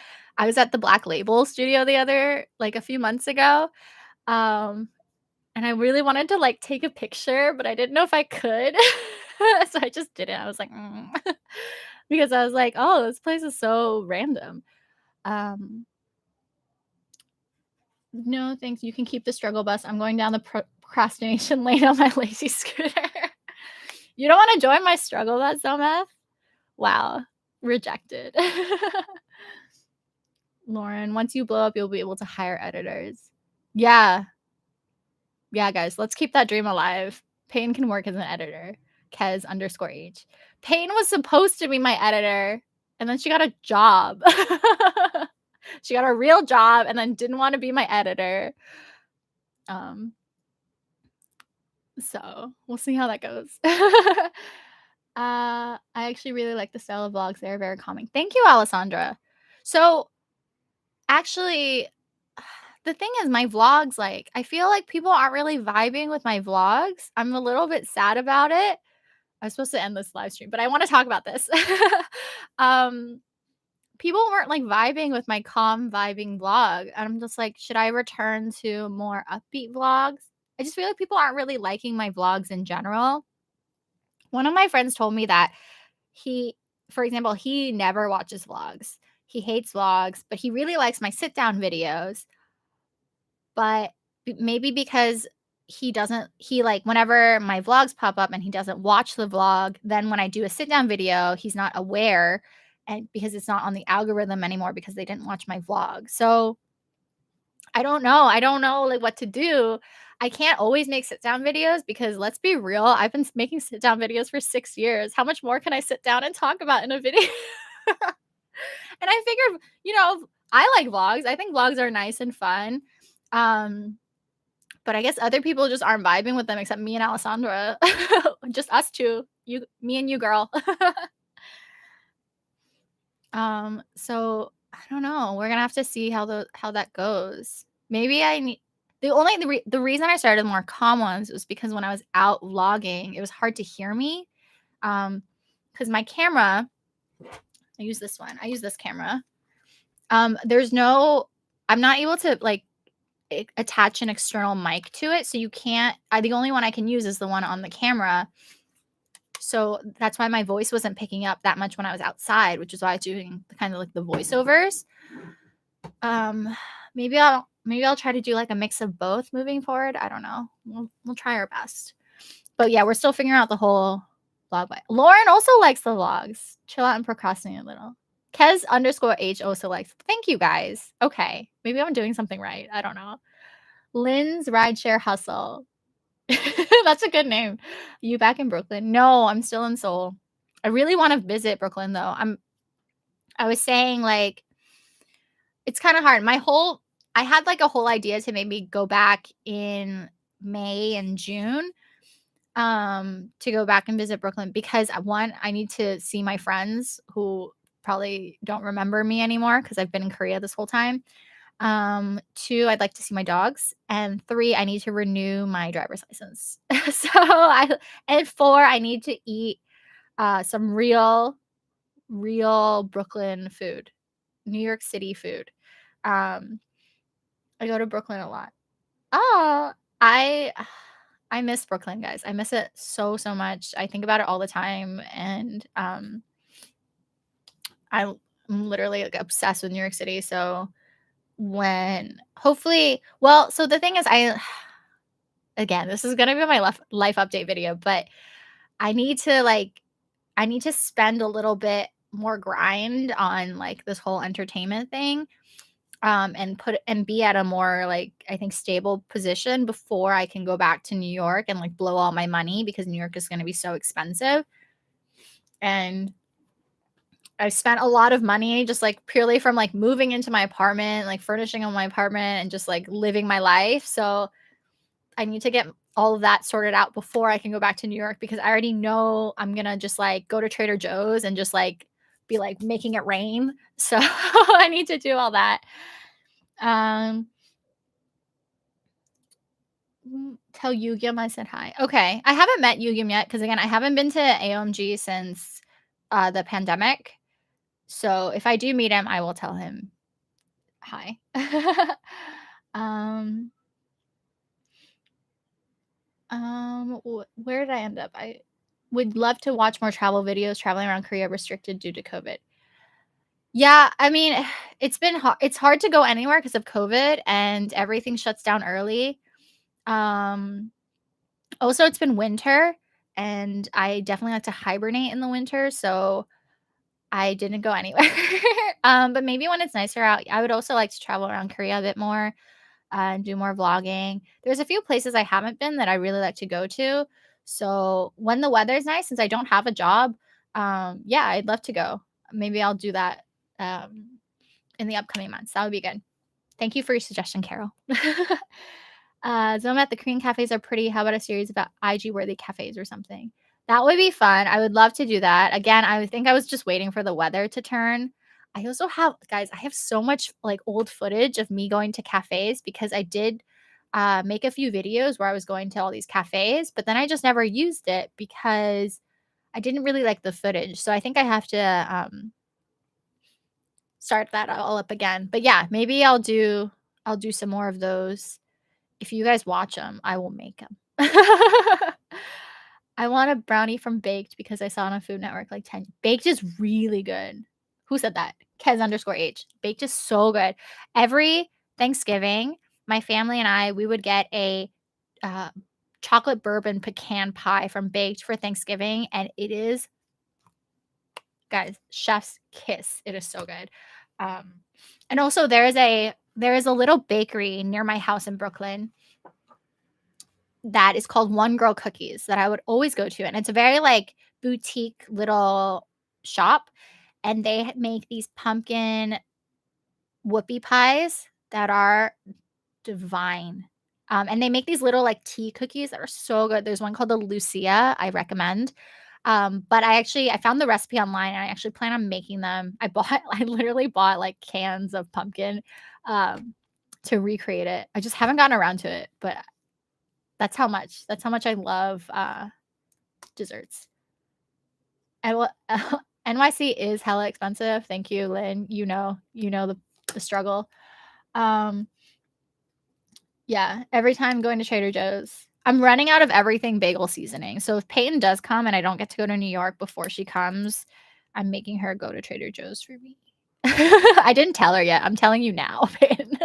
was at the Black Label studio the other like a few months ago. Um and I really wanted to, like, take a picture, but I didn't know if I could. So I just didn't. I was like, "Mm." Because I was like, "Oh, this place is so random." Um, "No, thanks. You can keep the struggle bus. I'm going down the procrastination lane on my lazy scooter." You don't wanna join my struggle bus, dumbass? Wow. Rejected. Lauren, once you blow up, you'll be able to hire editors. Yeah. Yeah, guys, let's keep that dream alive. Payne can work as an editor. Kez_H. Payne was supposed to be my editor, and then she got a job. She got a real job and then didn't want to be my editor. Um, so we'll see how that goes. I actually really like the style of vlogs. They're very calming. Thank you, Alessandra. So actually, the thing is my vlogs, like, I feel like people aren't really vibing with my vlogs. I'm a little bit sad about it. I was supposed to end this live stream, but I wanna talk about this. Um, people weren't, like, vibing with my calm vibing vlog. I'm just like, should I return to more upbeat vlogs? I just feel like people aren't really liking my vlogs in general. One of my friends told me that he for example, he never watches vlogs. He hates vlogs, but he really likes my sit down videos. But maybe because he like whenever my vlogs pop up and he doesn't watch the vlog, then when I do a sit down video, he's not aware and because it's not on the algorithm anymore because they didn't watch my vlog. So I don't know. I don't know like what to do. I can't always make sit down videos because let's be real, I've been making sit down videos for 6 years. How much more can I sit down and talk about in a video? And I figured, I like vlogs. I think vlogs are nice and fun. Um but I guess other people just aren't vibing with them except me and Alessandra. Just us 2. Me and you, girl. So I don't know. We're gonna have to see how that goes. Maybe I need the reason I started more calm ones was because when I was out vlogging, it was hard to hear me. Because my camera, I use this one. I use this camera. There's no I'm not able to like attach an external mic to it, so you can't the only one I can use is the one on the camera. So that's why my voice wasn't picking up that much when I was outside, which is why I was doing kind of like the voiceovers. Maybe maybe I'll try to do, like, a mix of both moving forward. I don't know. We'll try our best. But, yeah, we're still figuring out the whole vlog way. Lauren also likes the vlogs. Chill out and procrastinate a little. Kez_H also likes. Thank you, guys. Okay. Maybe I'm doing something right. I don't know. Lynn's Rideshare Hustle. That's a good name. You back in Brooklyn? No, I'm still in Seoul. I really wanna visit Brooklyn, though. I was saying, like, it's kinda hard. I had, like, a whole idea to maybe go back in May and June, to go back and visit Brooklyn because, 1, I need to see my friends who probably don't remember me anymore because 'cause I've been in Korea this whole time. 2, I'd like to see my dogs, and 3, I need to renew my driver's license. And 4, I need to eat, some real Brooklyn food, New York City food. Um, I go to Brooklyn a lot. Oh, I I miss Brooklyn, guys. I miss it so, so much. I think about it all the time, and, I'm literally, like, obsessed with New York City, so when hopefully well, so the thing is again, this is gonna be my life update video, but I need to, like I need to spend a little bit more grind on, like, this whole entertainment thing, and be at a more, like, I think, stable position before I can go back to New York and, like, blow all my money because New York is gonna be so expensive, and I spent a lot of money just, like, purely from, like, moving into my apartment, like, furnishing on my apartment and just, like, living my life, so I need to get all of that sorted out before I can go back to New York because I already know I'm gonna just, like, go to Trader Joe's and just, like, be, like, making it rain, so I need to do all that. Um, tell Yugyeom I said hi. Okay, I haven't met Yugyeom yet because again, I haven't been to AOMG since, the pandemic, so if I do meet him, I will tell him hi. Um, where did I end up? I would love to watch more travel videos traveling around Korea restricted due to COVID. Yeah, I mean, it's hard to go anywhere because of COVID and everything shuts down early. Um, Also, it's been winter, and I definitely like to hibernate in the winter, so I didn't go anywhere. But maybe when it's nicer out, I would also like to travel around Korea a bit more, and do more vlogging. There's a few places I haven't been that I really like to go to. So when the weather's nice, since I don't have a job, yeah, I'd love to go. Maybe I'll do that in the upcoming months. That would be good. Thank you for your suggestion, Carol. Zoma at the Korean cafes are pretty. How about a series about IG worthy cafes or something? That would be fun. I would love to do that. Again, I would think I was just waiting for the weather to turn. I also have guys, I have so much like old footage of me going to cafes because I did make a few videos where I was going to all these cafes, but then I just never used it because I didn't really like the footage. So I think I have to start that all up again. But yeah, maybe I'll do some more of those. If you guys watch them, I will make them. I want a brownie from Baked because I saw it on Food Network like 10. Baked is really good. Who said that? Kez_H. Baked is so good. Every Thanksgiving, my family and I, we would get a uh, chocolate bourbon pecan pie from Baked for Thanksgiving, and it is, guys, chef's kiss. It is so good. Um, and also there is a little bakery near my house in Brooklyn that is called One Girl Cookies that I would always go to, and it's a very, like, boutique little shop, and they make these pumpkin whoopie pies that are divine. And they make these little, like, tea cookies that are so good. There's one called the Lucia, I recommend. But I found the recipe online, and I actually plan on making them. I literally bought, like, cans of pumpkin, to recreate it. I just haven't gotten around to it, but that's how much I love, desserts. And what NYC is hella expensive. Thank you, Lynn. You know the struggle. Um, yeah, every time going to Trader Joe's, I'm running out of everything bagel seasoning. So if Peyton does come and I don't get to go to New York before she comes, I'm making her go to Trader Joe's for me. I didn't tell her yet. I'm telling you now, Peyton.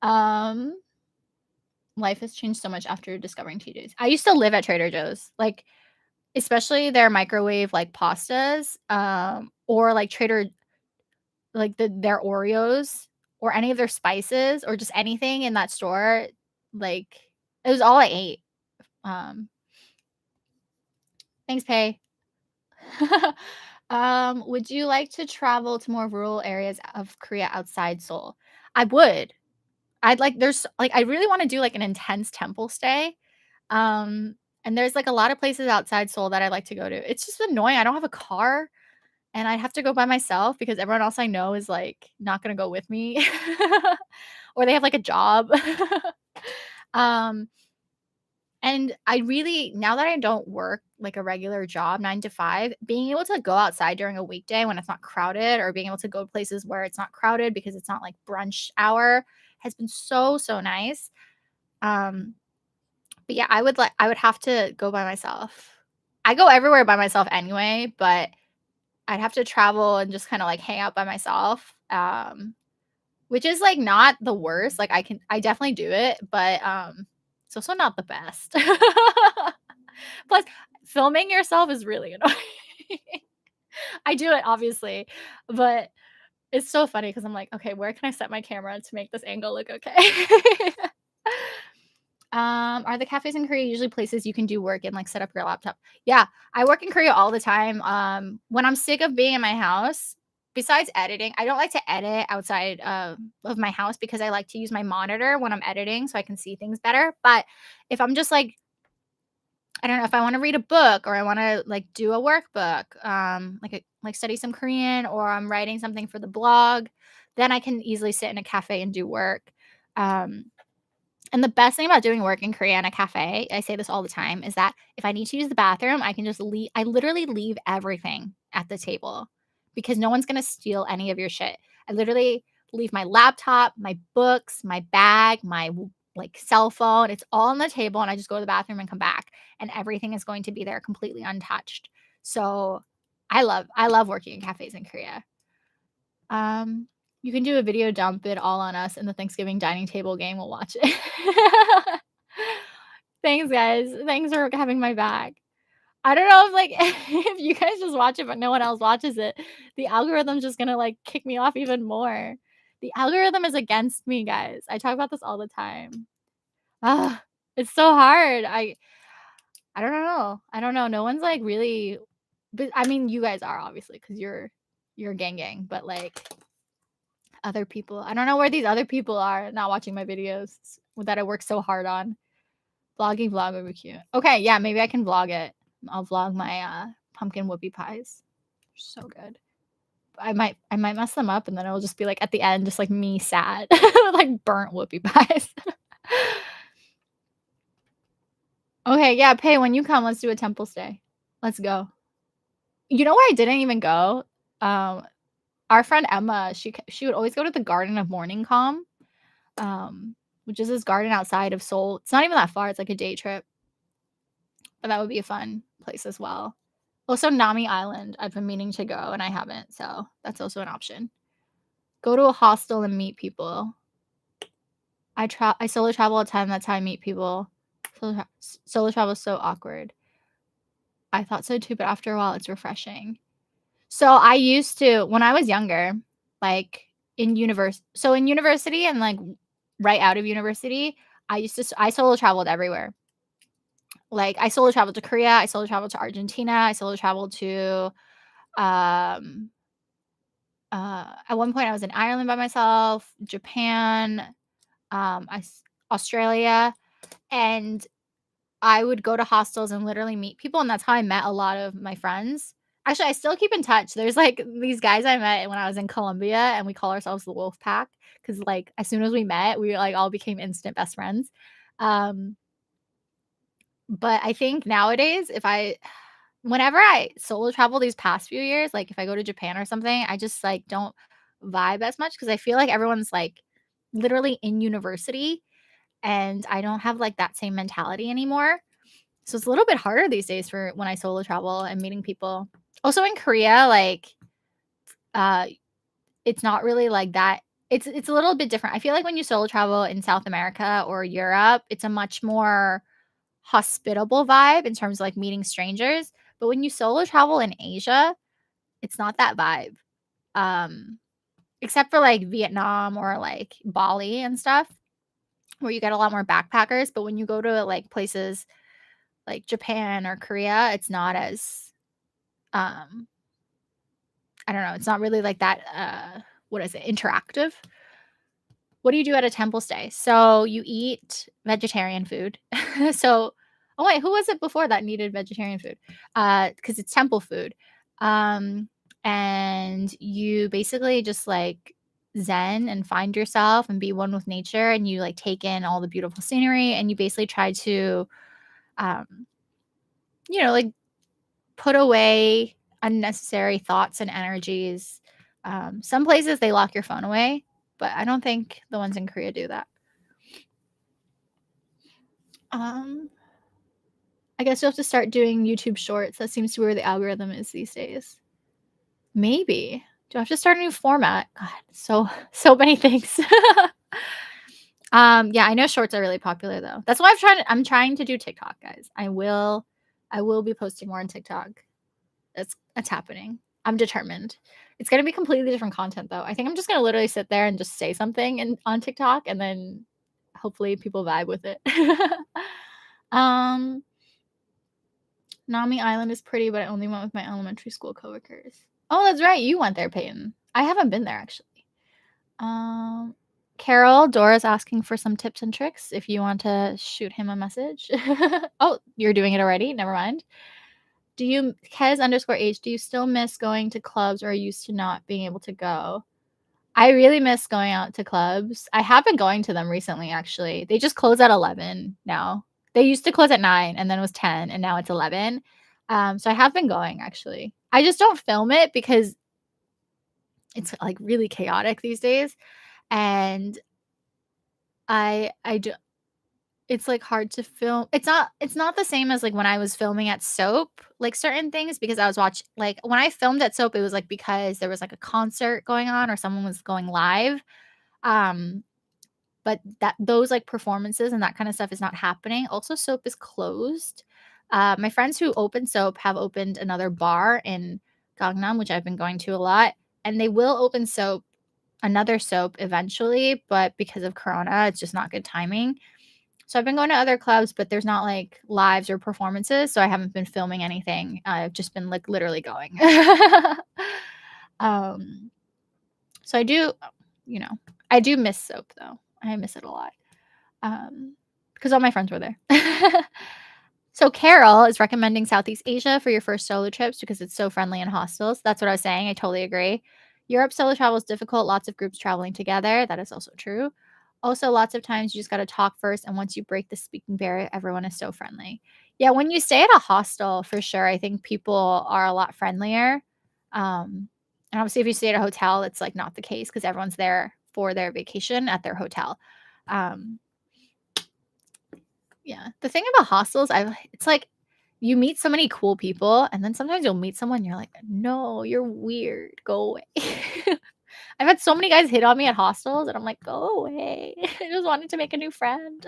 Um, life has changed so much after discovering TJ's. I used to live at Trader Joe's, like, especially their microwave, like, pastas, or, like, their Oreos or any of their spices or just anything in that store, like, it was all I ate. Um, thanks, Pay. Would you like to travel to more rural areas of Korea outside Seoul? I would. I really wanna do, like, an intense temple stay. Um, and there's, like, a lot of places outside Seoul that I like to go to. It's just annoying, I don't have a car, and I have to go by myself because everyone else I know is, like, not gonna go with me. Or they have, like, a job. Um, and I really now that I don't work, like, a regular job, 9 to 5, being able to go outside during a weekday when it's not crowded or being able to go places where it's not crowded because it's not, like, brunch hour has been so, so nice. Um, but yeah, I would have to go by myself. I go everywhere by myself anyway, but I'd have to travel and just kinda, like, hang out by myself, which is, like, not the worst, like, I definitely do it, but, it's also not the best. Plus, filming yourself is really annoying. I do it, obviously, but it's so funny because 'cause I'm like, "Okay, where can I set my camera to make this angle look okay?" Are the cafes in Korea usually places you can do work and, like, set up your laptop? Yeah, I work in Korea all the time. When I'm sick of being in my house, besides editing, I don't like to edit outside of my house because I like to use my monitor when I'm editing so I can see things better. But if I'm just like, I don't know, if I wanna read a book or I wanna, like, do a workbook, like study some Korean or I'm writing something for the blog, then I can easily sit in a cafe and do work. Um and the best thing about doing work in Korea in a cafe, I say this all the time, is that if I need to use the bathroom, I can just I literally leave everything at the table because no one's gonna steal any of your shit. I literally leave my laptop, my books, my bag, like cell phone. It's all on the table, and I just go to the bathroom and come back, and everything is going to be there completely untouched. So I love working in cafes in Korea. Um, you can do a video, dump it all on us in the Thanksgiving dining table game, we'll watch it. Thanks, guys. Thanks for having my back. I don't know if, like, if you guys just watch it, but no one else watches it, the algorithm's just gonna, like, kick me off even more. The algorithm is against me, guys. I talk about this all the time. Ugh, it's so hard. I don't know. I don't know. No one's, like, really but, I mean, you guys are obviously because you're gang, but, like, other people. I don't know where these other people are not watching my videos that I work so hard on. Vlogging vlog would be cute. Okay, yeah, maybe I can vlog it. I'll vlog my, pumpkin whoopie pies. They're so good. I might mess them up and then it'll just be, like, at the end, just, like, me sad, like, burnt whoopie pies. Okay, yeah, Pay, when you come, let's do a temple stay. Let's go. You know where I didn't even go? Um, our friend Emma, she would always go to the Garden of Morning Calm, which is this garden outside of Seoul. It's not even that far, it's like a day trip, but that would be a fun place as well. Also, Nami Island, I've been meaning to go and I haven't, so that's also an option. Go to a hostel and meet people. I solo travel all the time, that's how I meet people. Solo travel is so awkward. I thought so too, but after a while, it's refreshing. So, I used to when I was younger, like, in university and, like, right out of university, I solo traveled everywhere. Like, I solo traveled to Korea, I solo traveled to Argentina, I solo traveled to, um, at one point, I was in Ireland by myself, Japan, I s Australia, and I would go to hostels and literally meet people, and that's how I met a lot of my friends. Actually, I still keep in touch. There's, like, these guys I met when I was in Colombia, and we call ourselves the Wolf Pack because, like, as soon as we met, we, like, all became instant best friends. Um, but I think nowadays, if I whenever I solo travel these past few years, like, if I go to Japan or something, I just, like, don't vibe as much because I feel like everyone's, like, literally in university, and I don't have, like, that same mentality anymore. So it's a little bit harder these days for when I solo travel and meeting people. Also in Korea, like, uh, it's not really like that It's a little bit different. I feel like when you solo travel in South America or Europe, it's a much more hospitable vibe in terms of, like, meeting strangers, but when you solo travel in Asia, it's not that vibe. Um, Except for, like, Vietnam or, like, Bali and stuff, where you get a lot more backpackers, but when you go to, like, places like Japan or Korea, it's not as, um I don't know, it's not really like that, what is it, interactive. What do you do at a temple stay? So you eat vegetarian food. So oh wait, who was it before that needed vegetarian food? Because it's temple food. Um, and you basically just like zen and find yourself and be one with nature, and you like take in all the beautiful scenery, and you basically try to um, like put away unnecessary thoughts and energies. Some places they lock your phone away, but I don't think the ones in Korea do that. Um, I guess you'll have to start doing YouTube Shorts. That seems to be where the algorithm is these days. Maybe. Do I have to start a new format? God, so many things. Yeah, I know shorts are really popular though. That's why I'm trying to do TikTok, guys. I will be posting more on TikTok. That's happening. I'm determined. It's gonna be completely different content though. I think I'm just gonna literally sit there and just say something on TikTok and then hopefully people vibe with it. um Nami Island is pretty, but I only went with my elementary school coworkers. Oh, that's right. You went there, Peyton. I haven't been there actually. Um, Carol, Dora's asking for some tips and tricks if you want to shoot him a message. Oh, you're doing it already? Never mind. Do you, Kez_H, do you still miss going to clubs or are you used to not being able to go? I really miss going out to clubs. I have been going to them recently, actually. They just close at 11 now. They used to close at 9 and then it was 10 and now it's 11. So I have been going actually. I just don't film it because it's like really chaotic these days. And I do, it's like hard to film. It's not the same as like when I was filming at Soap, like certain things because I was watching like when I filmed at Soap, it was like because there was like a concert going on or someone was going live. Um, but that those like performances and that kind of stuff is not happening. Also, Soap is closed. My friends who open Soap have opened another bar in Gangnam, which I've been going to a lot, and they will open another Soap eventually, but because of Corona, it's just not good timing. So I've been going to other clubs, but there's not like lives or performances, so I haven't been filming anything. I've just been like literally going. um, so I do miss Soap though. I miss it a lot. Because all my friends were there. So Carol is recommending Southeast Asia for your first solo trips because it's so friendly in hostels. That's what I was saying. I totally agree. Europe solo travel is difficult. Lots of groups traveling together. That is also true. Also, lots of times you just got to talk first, and once you break the speaking barrier, everyone is so friendly. Yeah, when you stay at a hostel, for sure, I think people are a lot friendlier. And obviously, if you stay at a hotel, it's like not the case because everyone's there for their vacation at their hotel. Um, yeah. The thing about hostels, it's like you meet so many cool people, and then sometimes you'll meet someone, you're like, "No, you're weird. Go away." I've had so many guys hit on me at hostels, and I'm like, "Go away. I just wanted to make a new friend."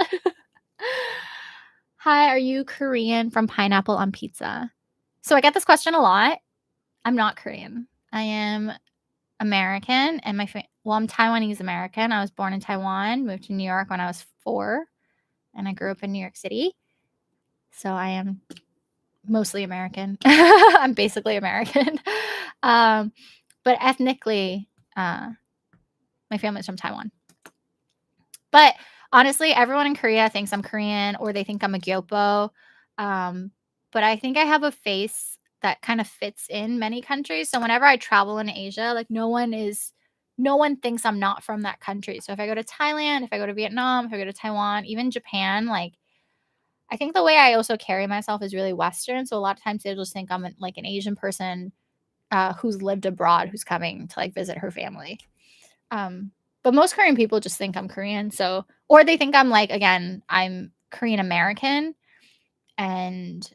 Hi, are you Korean from Pineapple on Pizza? So I get this question a lot. I'm not Korean. I am American, and I'm Taiwanese American. I was born in Taiwan, moved to New York when I was 4, and I grew up in New York City. So I am mostly American. I'm basically American. Um, but ethnically, my family's from Taiwan. But honestly, everyone in Korea thinks I'm Korean or they think I'm a Gyopo. But I think I have a face that kind of fits in many countries. So whenever I travel in Asia, like no one thinks I'm not from that country. So if I go to Thailand, if I go to Vietnam, if I go to Taiwan, even Japan, like I think the way I also carry myself is really Western. So a lot of times they just think I'm like an Asian person who's lived abroad, who's coming to like visit her family. Um, but most Korean people just think I'm Korean. So, or they think I'm like, again, I'm Korean American. And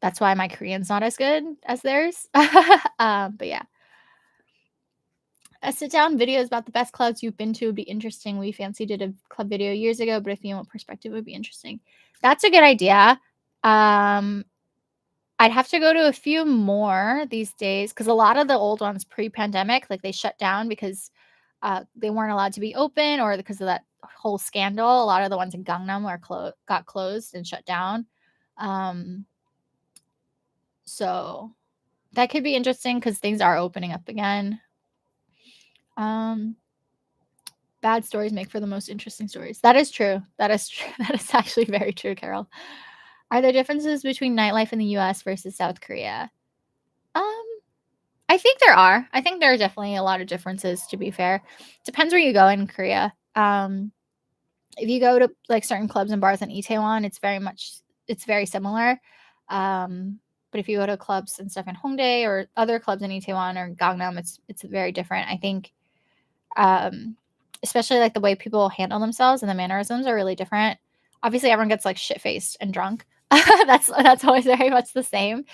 that's why my Korean's not as good as theirs. But yeah. A sit-down videos about the best clubs you've been to would be interesting. We fancy did a club video years ago, but a female perspective would be interesting. That's a good idea. Um, I'd have to go to a few more these days because a lot of the old ones pre-pandemic, like, they shut down because, they weren't allowed to be open or because of that whole scandal. A lot of the ones in Gangnam got closed and shut down. Um, so that could be interesting because things are opening up again. Um, Bad stories make for the most interesting stories. That is true. That is true. That is actually very true, Carol. Are there differences between nightlife in the US versus South Korea? Um, I think there are. I think there are definitely a lot of differences, to be fair. Depends where you go in Korea. If you go to, like, certain clubs and bars in Itaewon, it's very similar. But if you go to clubs and stuff in Hongdae or other clubs in Itaewon or Gangnam, it's very different. I think, um, especially, like, the way people handle themselves and the mannerisms are really different. Obviously, everyone gets, like, shit-faced and drunk. That's always very much the same.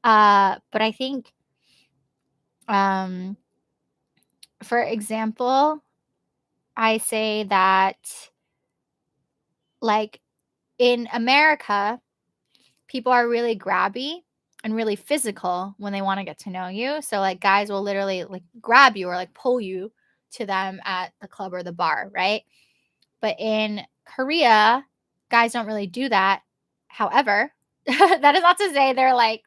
But I think, um, for example, I say that, like, in America, people are really grabby and really physical when they wanna get to know you. So, like, guys will literally, like, grab you or, like, pull you to them at the club or the bar, right? But in Korea, guys don't really do that. However, that is not to say they're, like,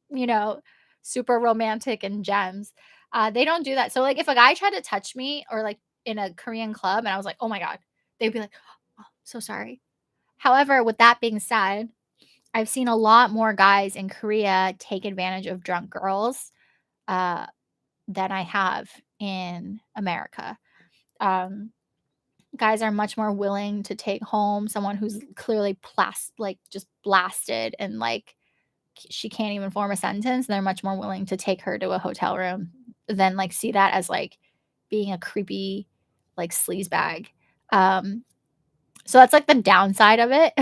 you know, super romantic and gems. They don't do that. So, like, if a guy tried to touch me or, like, in a Korean club and I was like, "Oh my god," they'd be like, "Oh, so sorry." However, with that being said, I've seen a lot more guys in Korea take advantage of drunk girls, uh, than I have in America. Um, Guys are much more willing to take home someone who's clearly just blasted and, like, she can't even form a sentence. They're much more willing to take her to a hotel room than, like, see that as, like, being a creepy, like, sleaze bag. Um, so that's, like, the downside of it.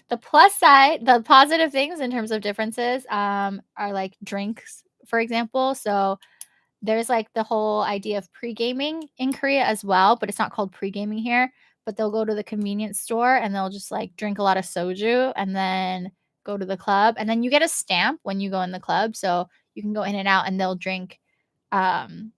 The plus side, the positive things in terms of differences, are, like, drinks, for example. So there's, like, the whole idea of pre-gaming in Korea as well, but it's not called pre-gaming here, but they'll go to the convenience store and they'll just, like, drink a lot of soju and then go to the club, and then you get a stamp when you go in the club, so you can go in and out, and they'll drink, um,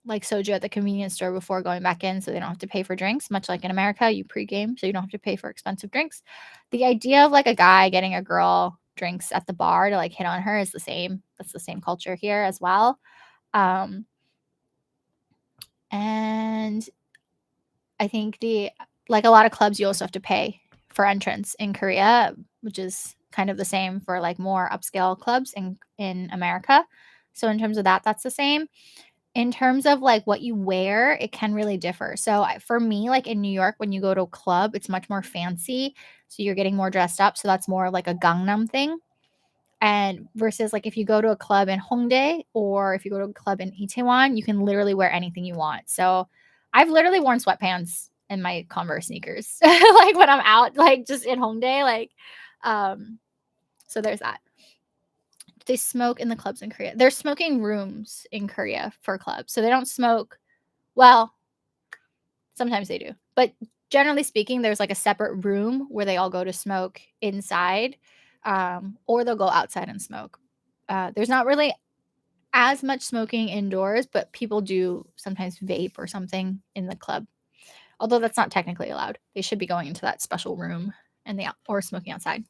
like, soju at the convenience store before going back in so they don't have to pay for drinks, much like in America, you pre-game so you don't have to pay for expensive drinks. The idea of, like, a guy getting a girl drinks at the bar to, like, hit on her is the same. That's the same culture here as well. Um And I think a lot of clubs, you also have to pay for entrance in Korea, which is kind of the same for, like, more upscale clubs in America. So in terms of that, that's the same. In terms of, like, what you wear, it can really differ. So for me, like, in New York, when you go to a club, it's much more fancy. So you're getting more dressed up. So that's more like a Gangnam thing. And versus, like, if you go to a club in Hongdae or if you go to a club in Itaewon, you can literally wear anything you want. So I've literally worn sweatpants and my Converse sneakers, like, when I'm out, like, just in Hongdae, like, um, so there's that. They smoke in the clubs in Korea. There's smoking rooms in Korea for clubs. So they don't smoke, well, sometimes they do. But generally speaking, there's, like, a separate room where they all go to smoke inside, or they'll go outside and smoke. There's not really as much smoking indoors, but people do sometimes vape or something in the club. Although that's not technically allowed. They should be going into that special room and or smoking outside.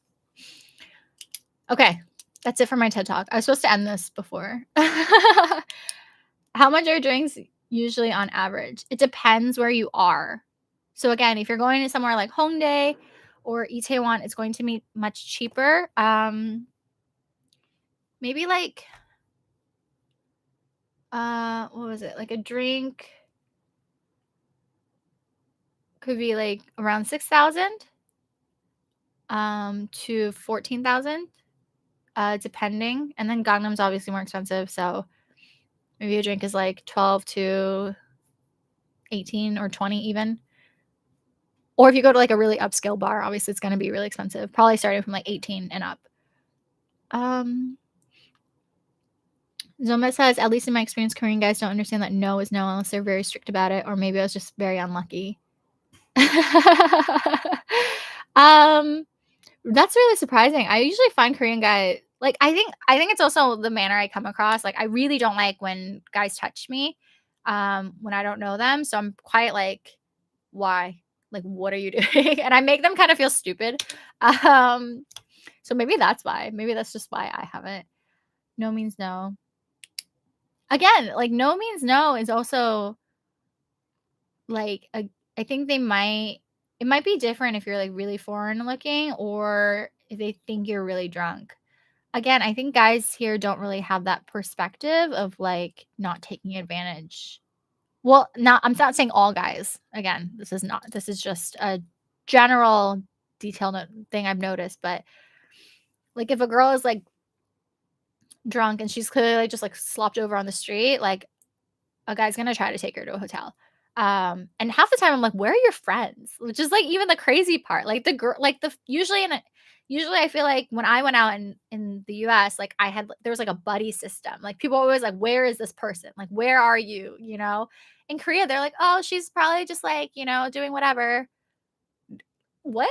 Okay, that's it for my TED Talk. I was supposed to end this before. How much are drinks usually on average? It depends where you are. So again, if you're going to somewhere like Hongdae or Itaewon, it's going to be much cheaper. Maybe like what was it? Like a drink could be like around 6,000 to 14,000 depending. And then Gangnam's obviously more expensive, so maybe a drink is like 12 to 18 or 20 even. Or if you go to, like, a really upscale bar, obviously it's gonna be really expensive, probably starting from, like, 18 and up. Um, Zoma says, "At least in my experience, Korean guys don't understand that no is no unless they're very strict about it, or maybe I was just very unlucky." Um, that's really surprising. I usually find Korean guy like, I think it's also the manner I come across. Like, I really don't like when guys touch me, when I don't know them, so I'm quite like, "Why? Like, what are you doing?" And I make them kind of feel stupid. Um, so maybe that's why. Maybe that's just why I haven't. No means no. Again, like, no means no is also, like, a I think it might be different if you're, like, really foreign looking or if they think you're really drunk. Again, I think guys here don't really have that perspective of, like, not taking advantage. Well, I'm not saying all guys. Again, this is just a general detail thing I've noticed, but, like, if a girl is, like, drunk and she's clearly, like, just, like, slopped over on the street, like, a guy's gonna try to take her to a hotel. And half the time I'm like, "Where are your friends?" Which is, like, even the crazy part. Like, the girl like, the usually I feel like when I went out in the US, like, there was, like, a buddy system. Like, people were always like, "Where is this person? Like, where are you?" You know? In Korea, they're like, "Oh, she's probably just, like, doing whatever." What?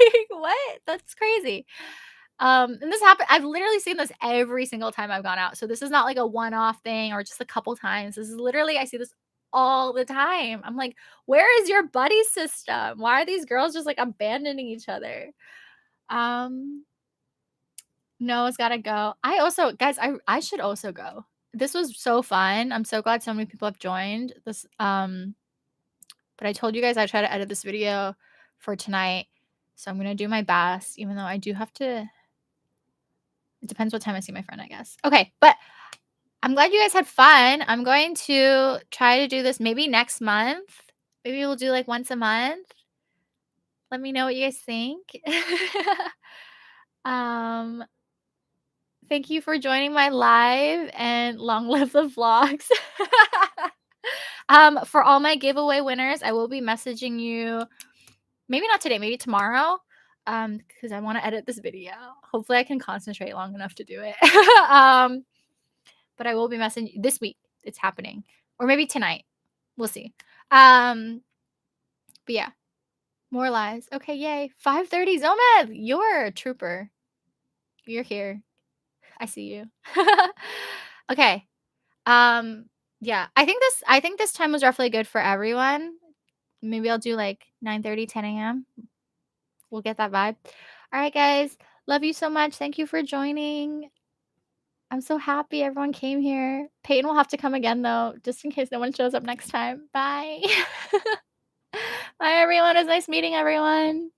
Like, what? That's crazy. And this happened I've literally seen this every single time I've gone out. So this is not like a one-off thing or just a couple times. This is literally I see this all the time. I'm like, "Where is your buddy system? Why are these girls just, like, abandoning each other?" Um, Noah's gotta go. I also guys, I should also go. This was so fun. I'm so glad so many people have joined this, but I told you guys I try to edit this video for tonight, so I'm gonna do my best, even though I do have to it depends what time I see my friend, I guess. Okay, but I'm glad you guys had fun. I'm going to try to do this maybe next month. Maybe we'll do, like, once a month. Let me know what you guys think. Um, Thank you for joining my live, and long live the vlogs. For all my giveaway winners, I will be messaging you maybe not today, maybe tomorrow, because I wanna edit this video. Hopefully, I can concentrate long enough to do it. Um, but I will be messaging this week. It's happening, or maybe tonight. We'll see. Um, but yeah, more lives. Okay, yay! 5:30. Zomed, you're a trooper. You're here. I see you. Okay. Um, yeah, I think this time was roughly good for everyone. Maybe I'll do like 9:30, 10 a.m. We'll get that vibe. All right, guys. Love you so much. Thank you for joining. I'm so happy everyone came here. Peyton will have to come again though, just in case no one shows up next time. Bye. Bye, everyone. It was nice meeting everyone.